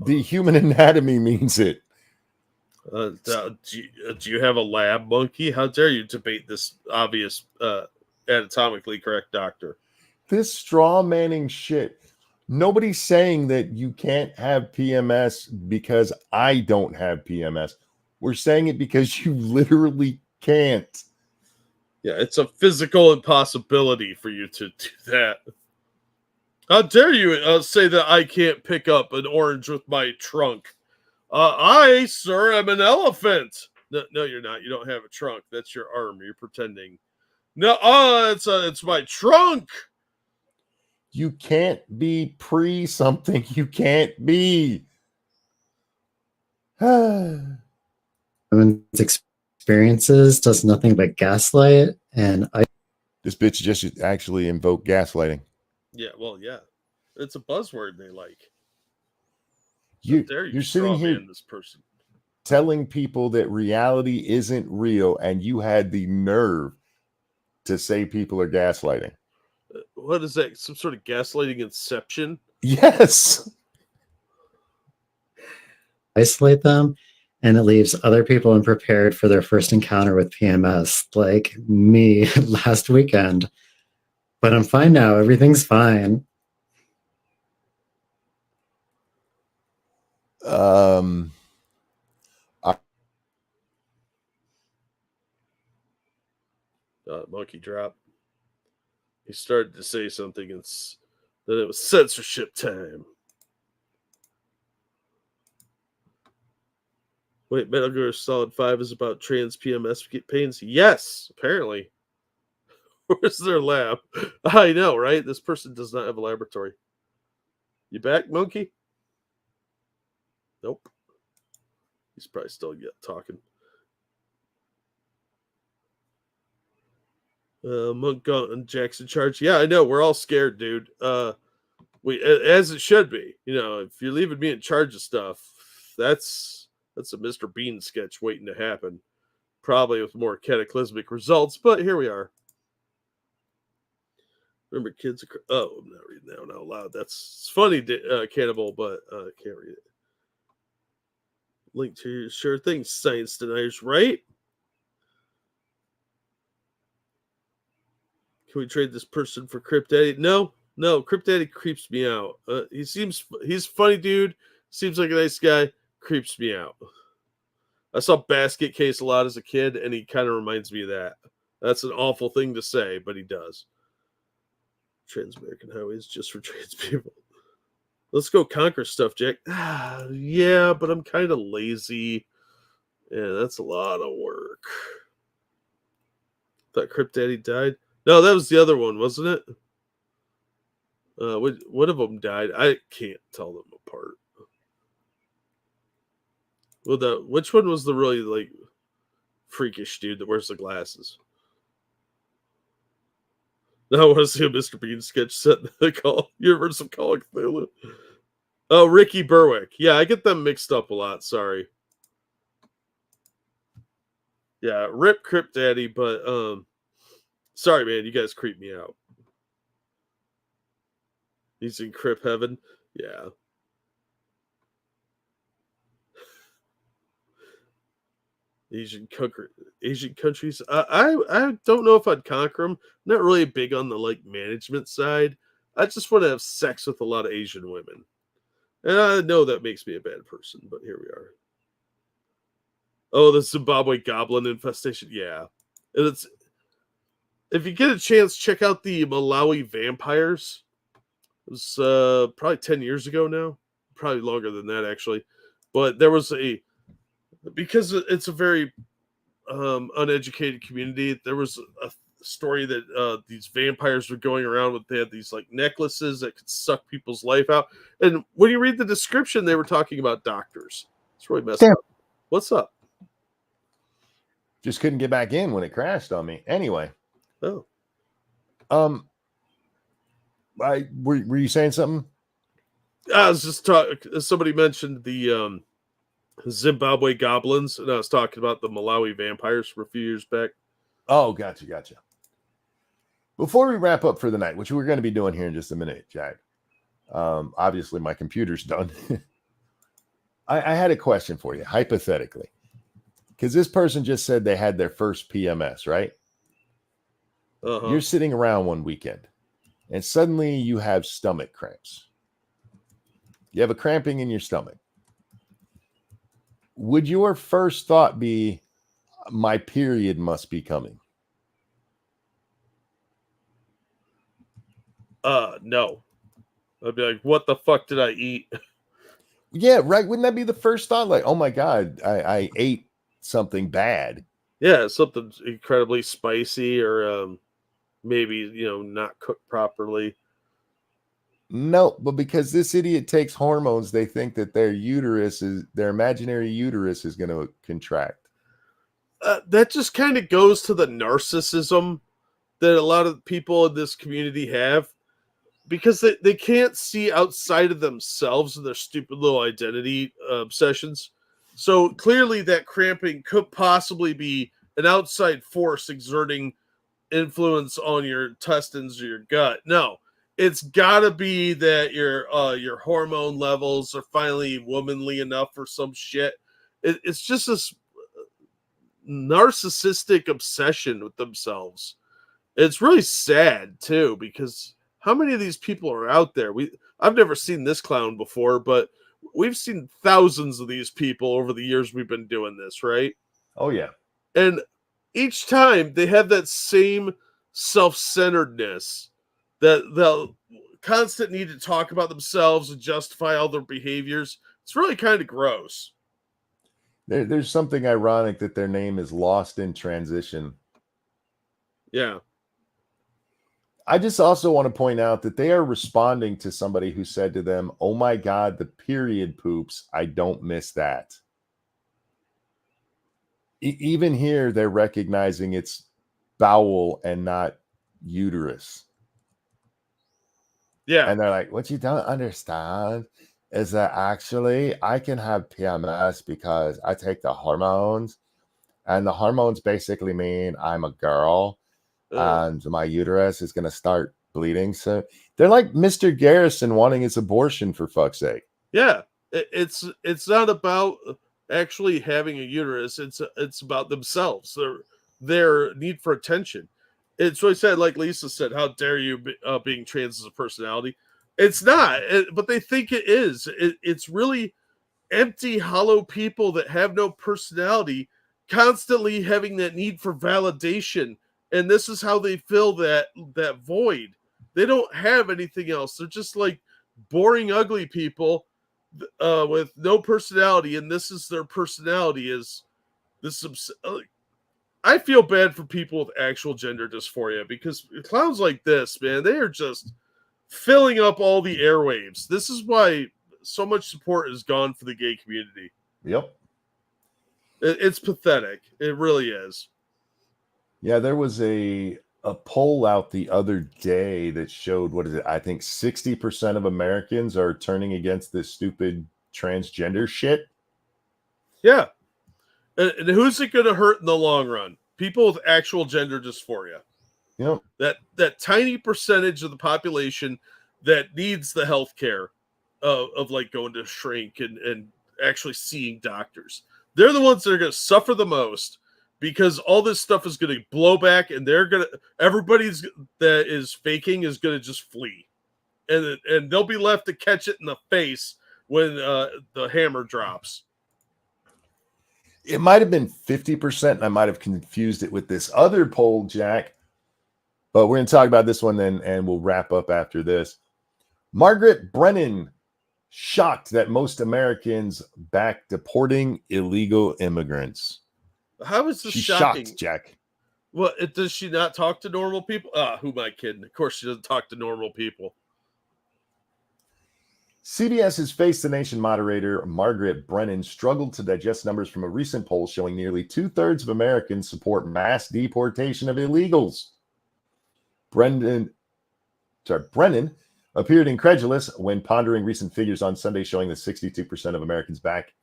The human anatomy means it. Do you have a lab, monkey? How dare you debate this obvious anatomically correct doctor? This straw manning shit. Nobody's saying that you can't have PMS because I don't have PMS. We're saying it because you literally can't. Yeah, it's a physical impossibility for you to do that. How dare you say that I can't pick up an orange with my trunk? I, sir, am an elephant. No, you're not. You don't have a trunk. That's your arm. You're pretending. No, it's my trunk. You can't be pre something you can't be. Women's experiences does nothing but gaslight, and this bitch just actually invoked gaslighting. Yeah, well, yeah, it's a buzzword they like. You're sitting here this person, telling people that reality isn't real, and you had the nerve to say people are gaslighting. What is that? Some sort of gaslighting inception? Yes. isolate them, and it leaves other people unprepared for their first encounter with PMS, like me last weekend. But I'm fine now. Everything's fine. Monkey drop. He started to say something, and then it was censorship time. Wait, Metal Gear Solid 5 is about trans PMS pains? Yes, apparently. Where's their lab? I know, right? This person does not have a laboratory. You back, monkey? Nope. He's probably still talking. Monk and Jackson charge. Yeah, I know. We're all scared, dude. As it should be. You know, if you're leaving me in charge of stuff, that's a Mr. Bean sketch waiting to happen. Probably with more cataclysmic results, but here we are. Remember, kids. I'm not reading that one out loud. That's funny, Cannibal, but I can't read it. Link to your sure thing, science deniers, right? Can we trade this person for Crypt Daddy? No, Crypt Daddy creeps me out. He's a funny dude. Seems like a nice guy. Creeps me out. I saw Basket Case a lot as a kid, and he kind of reminds me of that. That's an awful thing to say, but he does. Trans-American Highways just for trans people. Let's go conquer stuff, Jack. Yeah, but I'm kind of lazy. Yeah, that's a lot of work. Thought Crypt Daddy died. No, that was the other one, wasn't it? One of them died. I can't tell them apart. Well, which one was the really freakish dude that wears the glasses? No, I want to see a Mr. Bean sketch set in the Universe of Call of Cthulhu. Oh, Ricky Berwick. Yeah, I get them mixed up a lot. Sorry. Yeah, rip Crypt Daddy, but sorry, man, you guys creep me out. He's in Crypt Heaven. Yeah. Asian countries. I don't know if I'd conquer them. I'm not really big on the management side. I just want to have sex with a lot of Asian women. And I know that makes me a bad person, but here we are. Oh, the Zimbabwe goblin infestation. Yeah. And if you get a chance, check out the Malawi vampires. It was probably 10 years ago now. Probably longer than that, actually. But there was because it's a very uneducated community, there was a story that these vampires were going around with. They had these like necklaces that could suck people's life out. And when you read the description, they were talking about doctors. It's really messed up. What's up? Just couldn't get back in when it crashed on me. Anyway. Oh. Were you saying something? I was just talking. Somebody mentioned the Zimbabwe goblins, and I was talking about the Malawi vampires from a few years back. Oh, gotcha. Before we wrap up for the night, which we're going to be doing here in just a minute, Jack. Obviously, my computer's done. I had a question for you, hypothetically, because this person just said they had their first PMS, right? Uh-huh. You're sitting around one weekend, and suddenly you have stomach cramps. You have a cramping in your stomach. Would your first thought be, my period must be coming? No. I'd be like, what the fuck did I eat? Yeah, right. Wouldn't that be the first thought? Like, oh my God, I ate something bad. Yeah, something incredibly spicy or maybe, not cooked properly. No, but because this idiot takes hormones, they think that their imaginary uterus is going to contract. That just kind of goes to the narcissism that a lot of people in this community have, because they can't see outside of themselves and their stupid little identity obsessions. So clearly that cramping could possibly be an outside force exerting influence on your intestines or your gut. No, it's gotta be that your hormone levels are finally womanly enough for some shit. It's just this narcissistic obsession with themselves. It's really sad too, because how many of these people are out there? I've never seen this clown before, but we've seen thousands of these people over the years we've been doing this, right? Oh yeah. And each time they have that same self-centeredness, that constant need to talk about themselves and justify all their behaviors. It's really kind of gross. There's something ironic that their name is Lost in Transition. Yeah. I just also want to point out that they are responding to somebody who said to them, oh my God, the period poops. I don't miss that. Even here, they're recognizing it's bowel and not uterus. Yeah. And they're like, what you don't understand is that actually I can have PMS because I take the hormones, and the hormones basically mean I'm a girl and my uterus is going to start bleeding. So they're like Mr. Garrison wanting his abortion, for fuck's sake. Yeah. It's not about actually having a uterus. It's about themselves, their need for attention. It's really sad, like Lisa said, how dare you being trans as a personality. It's not, but they think it is. It's really empty, hollow people that have no personality, constantly having that need for validation. And this is how they fill that void. They don't have anything else. They're just like boring, ugly people with no personality. And this is their personality, is this. I feel bad for people with actual gender dysphoria, because clowns like this, man, they are just filling up all the airwaves. This is why so much support is gone for the gay community. Yep. It's pathetic. It really is. Yeah, there was a poll out the other day that showed, what is it? I think 60% of Americans are turning against this stupid transgender shit. Yeah. And who's it going to hurt in the long run? People with actual gender dysphoria. Yep. That tiny percentage of the population that needs the health care of like going to shrink and actually seeing doctors. They're the ones that are going to suffer the most, because all this stuff is going to blow back, and everybody's that is faking is going to just flee. And they'll be left to catch it in the face when the hammer drops. It might have been 50%, and I might have confused it with this other poll, Jack. But we're going to talk about this one then, and we'll wrap up after this. Margaret Brennan shocked that most Americans back deporting illegal immigrants. How is this She's shocking? shocked, Jack. Well, does she not talk to normal people? Who am I kidding? Of course she doesn't talk to normal people. CBS's Face the Nation moderator, Margaret Brennan, struggled to digest numbers from a recent poll showing nearly 2/3 of Americans support mass deportation of illegals. Brennan appeared incredulous when pondering recent figures on Sunday showing that 62% of Americans back,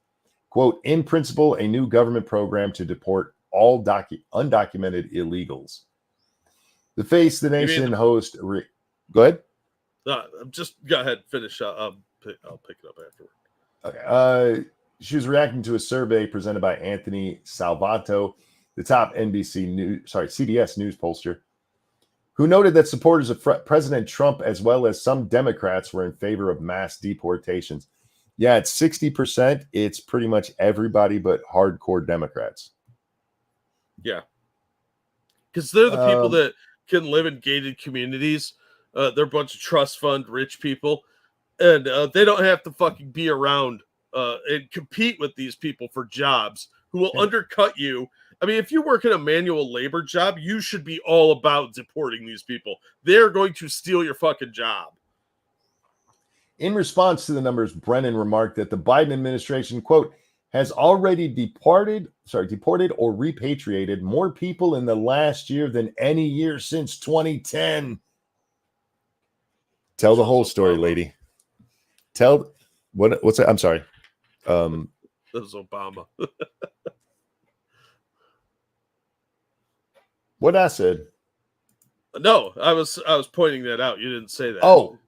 quote, in principle, a new government program to deport all undocumented illegals. The Face the Nation host, go ahead. Just go ahead, finish. I'll pick it up afterward. Okay. She was reacting to a survey presented by Anthony Salvato, the top CBS News pollster, who noted that supporters of President Trump, as well as some Democrats, were in favor of mass deportations. Yeah, it's 60%. It's pretty much everybody but hardcore Democrats. Yeah. Because they're the people that can live in gated communities. They're a bunch of trust fund rich people. And they don't have to fucking be around and compete with these people for jobs who will undercut you. I mean, if you work in a manual labor job, you should be all about deporting these people. They're going to steal your fucking job. In response to the numbers, Brennan remarked that the Biden administration, quote, has already deported or repatriated more people in the last year than any year since 2010. Tell the whole story, lady. What's that? I'm sorry. That was Obama. What I said? No, I was pointing that out. You didn't say that. Oh,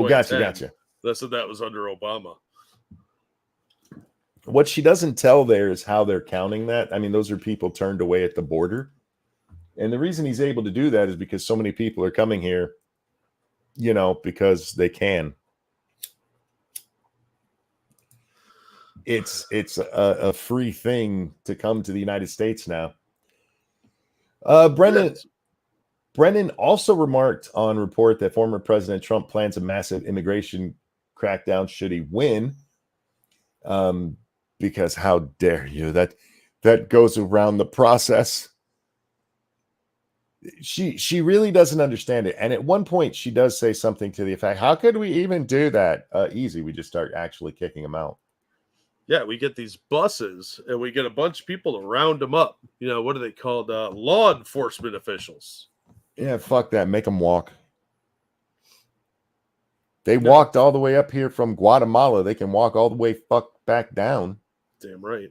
gotcha. I said that was under Obama. What she doesn't tell there is how they're counting that. I mean, those are people turned away at the border. And the reason he's able to do that is because so many people are coming here, because they can. It's a free thing to come to the United States now. Brennan also remarked on report that former President Trump plans a massive immigration crackdown should he win. Because how dare you? That goes around the process. She really doesn't understand it. And at one point she does say something to the effect, how could we even do that? Easy. We just start actually kicking them out. Yeah, we get these buses and we get a bunch of people to round them up. What are they called? Law enforcement officials. Yeah, fuck that. Make them walk. They walked all the way up here from Guatemala. They can walk all the way back down. Damn right.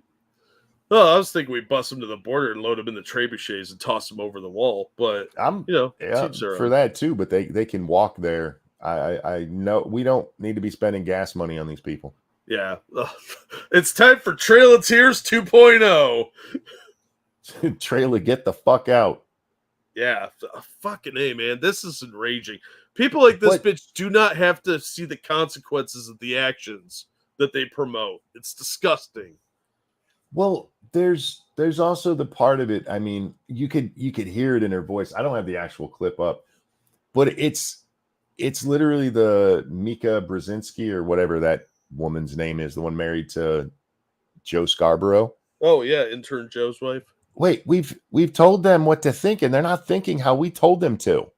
Well, I was thinking we bust them to the border and load them in the trebuchets and toss them over the wall. But for that too. But they can walk there. I know we don't need to be spending gas money on these people. Yeah, it's time for Trail of Tears 2.0. Trailer, get the fuck out. Yeah, fucking A, man. This is enraging. People like this bitch do not have to see the consequences of the actions that they promote. It's disgusting. Well, there's also the part of it. I mean, you could hear it in her voice. I don't have the actual clip up, but it's literally the Mika Brzezinski or whatever that woman's name is, the one married to Joe Scarborough. Oh yeah, intern Joe's wife. Wait, we've told them what to think, and they're not thinking how we told them to.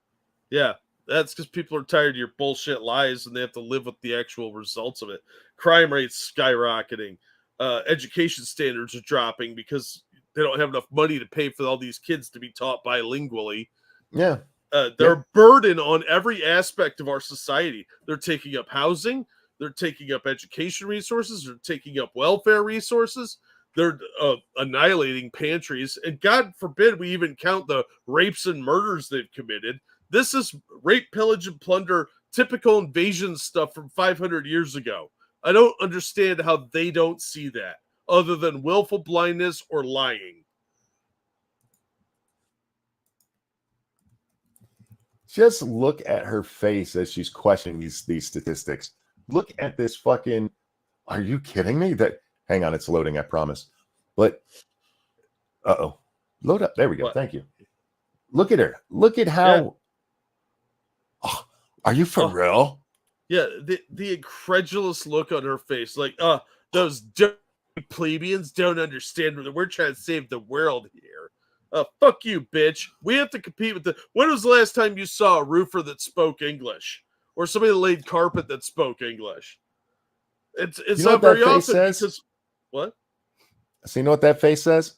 Yeah, that's because people are tired of your bullshit lies, and they have to live with the actual results of it. Crime rates skyrocketing, education standards are dropping because they don't have enough money to pay for all these kids to be taught bilingually. Yeah, they're a burden on every aspect of our society. They're taking up housing. They're taking up education resources. They're taking up welfare resources. They're annihilating pantries. And God forbid we even count the rapes and murders they've committed. This is rape, pillage, and plunder, typical invasion stuff from 500 years ago. I don't understand how they don't see that, other than willful blindness or lying. Just look at her face as she's questioning these statistics. Look at this fucking, are you kidding me? Hang on, it's loading, I promise. But, load up. There we go. What? Thank you. Look at her. Look at how, Yeah. Oh, are you for real? Yeah, the incredulous look on her face. Like, those plebeians don't understand that we're trying to save the world here. Fuck you, bitch. We have to compete with the. When was the last time you saw a roofer that spoke English, or somebody that laid carpet that spoke English? It's You know not what that very face often says? because what? So you know what that face says?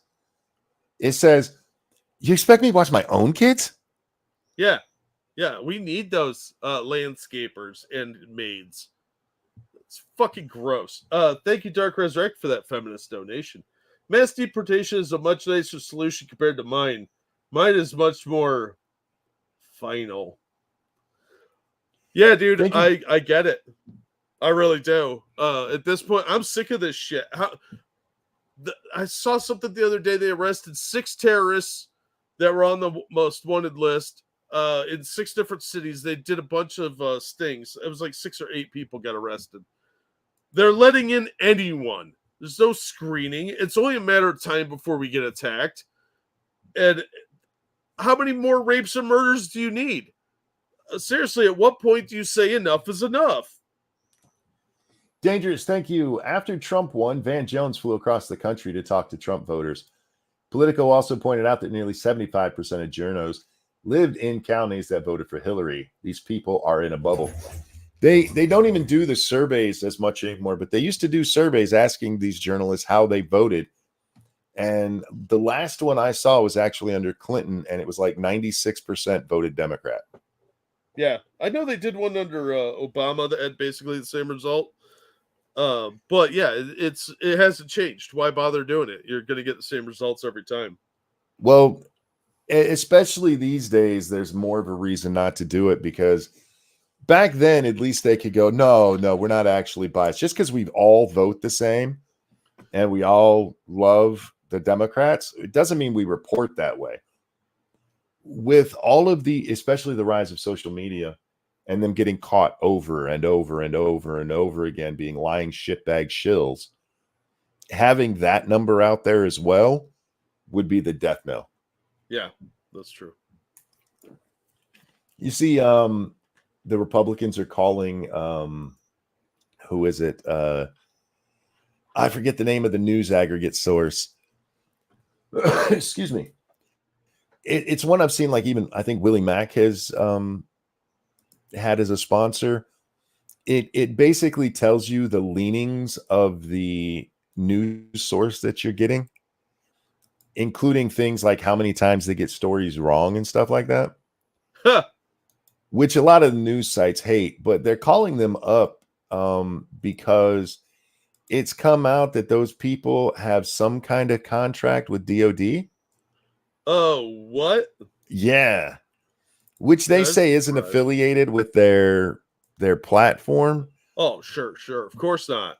It says, "You expect me to watch my own kids?" Yeah, we need those landscapers and maids. It's fucking gross. Thank you, Dark Resurrect, for that feminist donation. Mass deportation is a much nicer solution compared to mine. Mine is much more final. Yeah, dude, I get it. I really do. At this point, I'm sick of this shit. I saw something the other day. They arrested 6 terrorists that were on the most wanted list in 6 different cities. They did a bunch of stings. It was like 6 or 8 people got arrested. They're letting in anyone. There's no screening. It's only a matter of time before we get attacked. And how many more rapes and murders do you need? Seriously, at what point do you say enough is enough? Dangerous, thank you. After Trump won, Van Jones flew across the country to talk to Trump voters. Politico also pointed out that nearly 75% of journos lived in counties that voted for Hillary. These people are in a bubble. They don't even do the surveys as much anymore, but they used to do surveys asking these journalists how they voted. And the last one I saw was actually under Clinton, and it was like 96% voted Democrat. Yeah, I know they did one under Obama that had basically the same result. But yeah, it hasn't changed. Why bother doing it? You're going to get the same results every time. Well, especially these days, there's more of a reason not to do it because back then, at least they could go, no, we're not actually biased. Just because we all vote the same and we all love the Democrats, it doesn't mean we report that way. With all of especially the rise of social media and them getting caught over and over and over and over again, being lying shitbag shills, having that number out there as well would be the death knell. Yeah, that's true. You see, the Republicans are calling, who is it? I forget the name of the news aggregate source. Excuse me. It's one I've seen, like even I think Willie Mack has had as a sponsor. It basically tells you the leanings of the news source that you're getting, including things like how many times they get stories wrong and stuff like that. Huh. Which a lot of the news sites hate, but they're calling them up because it's come out that those people have some kind of contract with DOD. Oh, what? Yeah. Which they say isn't affiliated with their platform. Oh, sure. Of course not.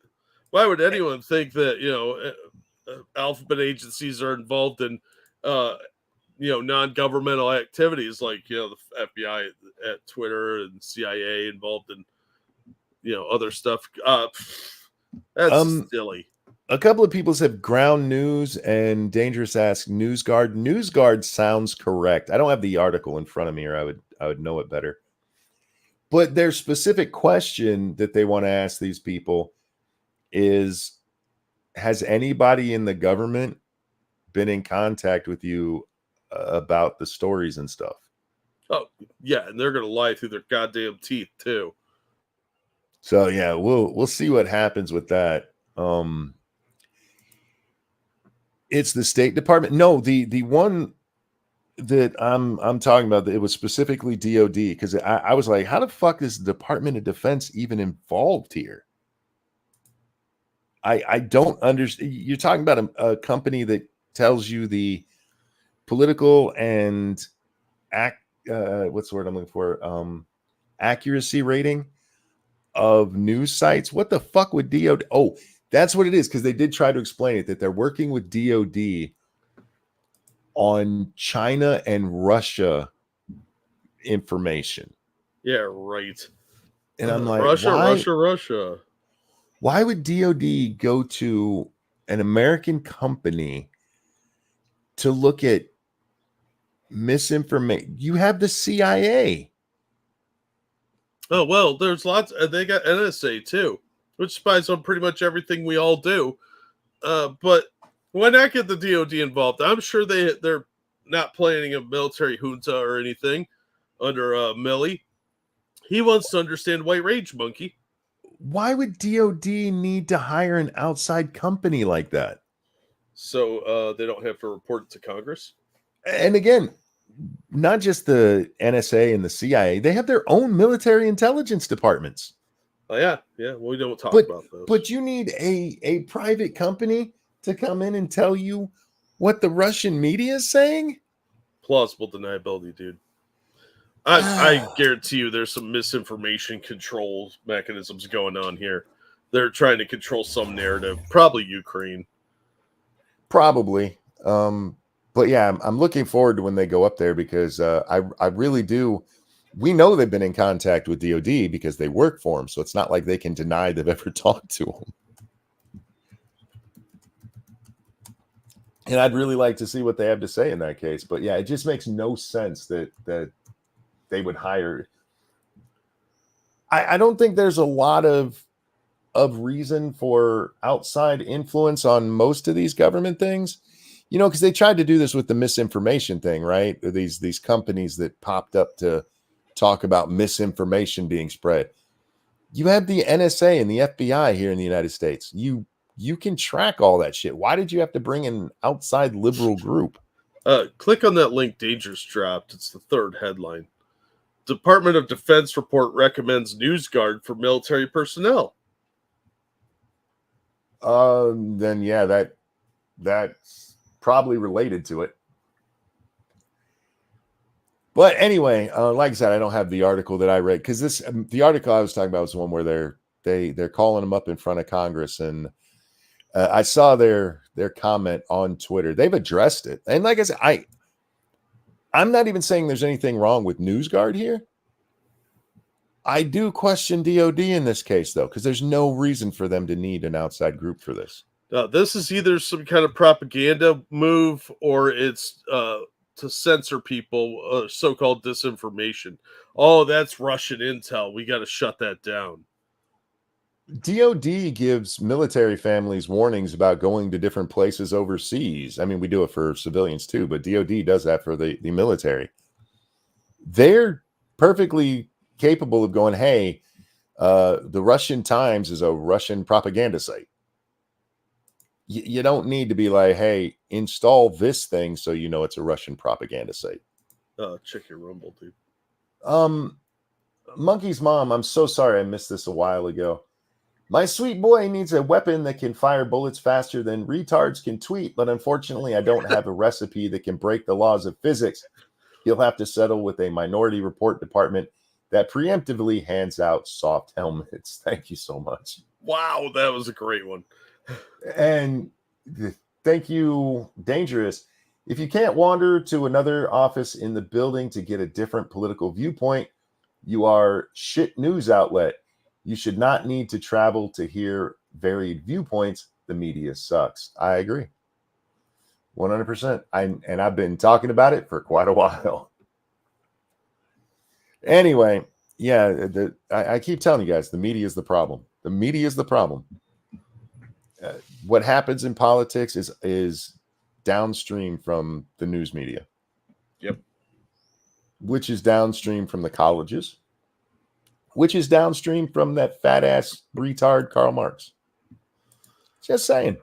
Why would anyone think that, alphabet agencies are involved in, non-governmental activities like, the FBI at Twitter and CIA involved in, other stuff. That's silly. A couple of people said Ground News and Dangerous asks NewsGuard. NewsGuard sounds correct. I don't have the article in front of me, or I would know it better. But their specific question that they want to ask these people is, has anybody in the government been in contact with you about the stories and stuff? Oh, yeah, and they're going to lie through their goddamn teeth, too. So, yeah, we'll see what happens with that. It's the State Department. No, the one that I'm talking about, it was specifically DOD, because I was like, how the fuck is the Department of Defense even involved here? I don't understand. You're talking about a company that tells you the political and what's the word I'm looking for? Accuracy rating of news sites. What the fuck would DOD? Oh, that's what it is, because they did try to explain it, that they're working with DOD on China and Russia information. Yeah, right. And I'm like, Russia. Why would DOD go to an American company to look at misinformation? You have the CIA. Oh, well, there's lots. They got NSA, too, which spies on pretty much everything we all do. But why not get the DoD involved? I'm sure they're not planning a military junta or anything under Milley. He wants to understand white rage, monkey. Why would DOD need to hire an outside company like that? So they don't have to report it to Congress. And again, not just the NSA and the CIA, they have their own military intelligence departments. Oh, yeah. We don't talk about those. But you need a private company to come in and tell you what the Russian media is saying? Plausible deniability, dude. I guarantee you there's some misinformation control mechanisms going on here. They're trying to control some narrative, probably Ukraine. Probably. But yeah, I'm looking forward to when they go up there because I really do. We know they've been in contact with DOD because they work for them. So it's not like they can deny they've ever talked to them. And I'd really like to see what they have to say in that case. But yeah, it just makes no sense that they would hire. I don't think there's a lot of reason for outside influence on most of these government things, because they tried to do this with the misinformation thing, right? These companies that popped up to talk about misinformation being spread. You have the NSA and the FBI here in the United States. You can track all that shit. Why did you have to bring in an outside liberal group? Click on that link Dangerous dropped. It's the third headline. Department of Defense report recommends NewsGuard for military personnel. Then yeah, that's probably related to it. But anyway, like I said, I don't have the article that I read because the article I was talking about was the one where they're calling them up in front of Congress, and I saw their comment on Twitter. They've addressed it, and like I said, I'm not even saying there's anything wrong with NewsGuard here. I do question DOD in this case, though, because there's no reason for them to need an outside group for this. This is either some kind of propaganda move or it's to censor people, so-called disinformation. Oh, that's Russian intel. We got to shut that down. DOD gives military families warnings about going to different places overseas. I mean, we do it for civilians too, but DOD does that for the military. They're perfectly capable of going, hey, the Russian Times is a Russian propaganda site. You don't need to be like, hey, install this thing so you know it's a Russian propaganda site. Check your Rumble, dude. Monkey's mom, I'm so sorry I missed this a while ago. My sweet boy needs a weapon that can fire bullets faster than retards can tweet, but unfortunately I don't have a recipe that can break the laws of physics. He'll have to settle with a minority report department that preemptively hands out soft helmets. Thank you so much. Wow, that was a great one. And thank you, Dangerous. If you can't wander to another office in the building to get a different political viewpoint, you are shit news outlet. You should not need to travel to hear varied viewpoints. The media sucks. I agree. 100%. And I've been talking about it for quite a while. Anyway, yeah, I keep telling you guys, the media is the problem. The media is the problem. What happens in politics is downstream from the news media. Yep. Which is downstream from the colleges, which is downstream from that fat ass retard Karl Marx. Just saying.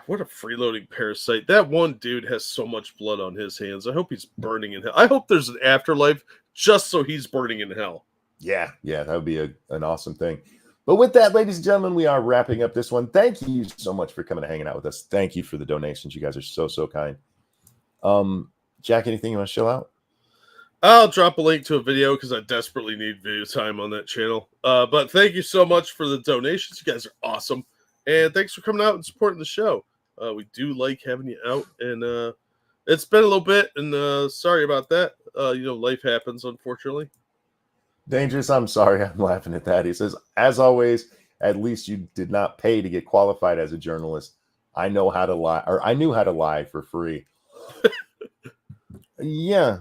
What a freeloading parasite. That one dude has so much blood on his hands. I hope he's burning in hell. I hope there's an afterlife just so he's burning in hell. Yeah, that would be an awesome thing. But with that, ladies and gentlemen, we are wrapping up this one. Thank you so much for coming and hanging out with us. Thank you for the donations. You guys are so kind. Jack, anything you want to show out? I'll drop a link to a video because I desperately need video time on that channel. But thank you so much for the donations. You guys are awesome. And thanks for coming out and supporting the show. We do like having you out. And it's been a little bit. And sorry about that. Life happens, unfortunately. Dangerous, I'm sorry. I'm laughing at that. He says, as always, at least you did not pay to get qualified as a journalist. I know how to lie, or I knew how to lie for free. Yeah.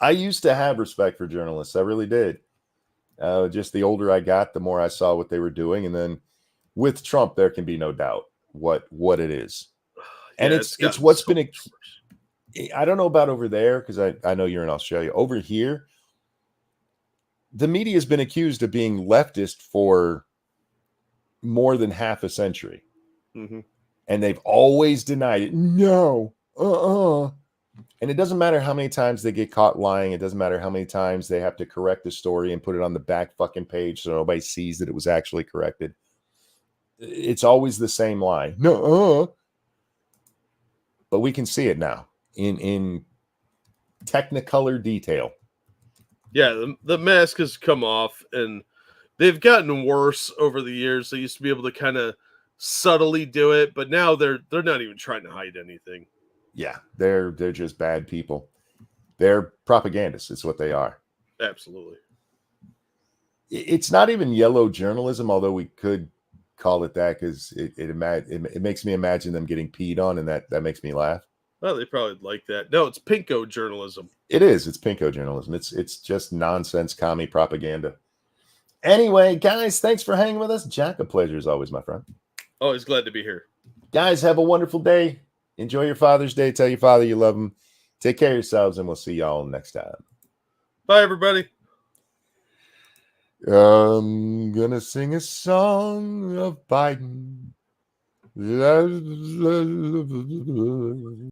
I used to have respect for journalists. I really did. Just the older I got, the more I saw what they were doing. And then with Trump, there can be no doubt. what it is. And Yeah, it's gotten what's so been much worse. I don't know about over there because I know you're in Australia. Over here, the media has been accused of being leftist for more than half a century. Mm-hmm. And they've always denied it. No. And it doesn't matter how many times they get caught lying. It doesn't matter how many times they have to correct the story and put it on the back fucking page so nobody sees that it was actually corrected. It's always the same lie. No. But we can see it now in technicolor detail. Yeah, the mask has come off, and they've gotten worse over the years. They used to be able to kind of subtly do it, but now they're not even trying to hide anything. Yeah, they're just bad people. They're propagandists. It's what they are. Absolutely. It's not even yellow journalism, although we could call it that because it makes me imagine them getting peed on, and that makes me laugh. Well, they probably like that. No, it's pinko journalism. It is. It's pinko journalism. It's just nonsense commie propaganda. Anyway, guys, thanks for hanging with us. Jack, a pleasure as always, my friend. Always glad to be here. Guys, have a wonderful day. Enjoy your Father's Day. Tell your father you love him. Take care of yourselves, and we'll see y'all next time. Bye, everybody. I'm gonna sing a song of Biden.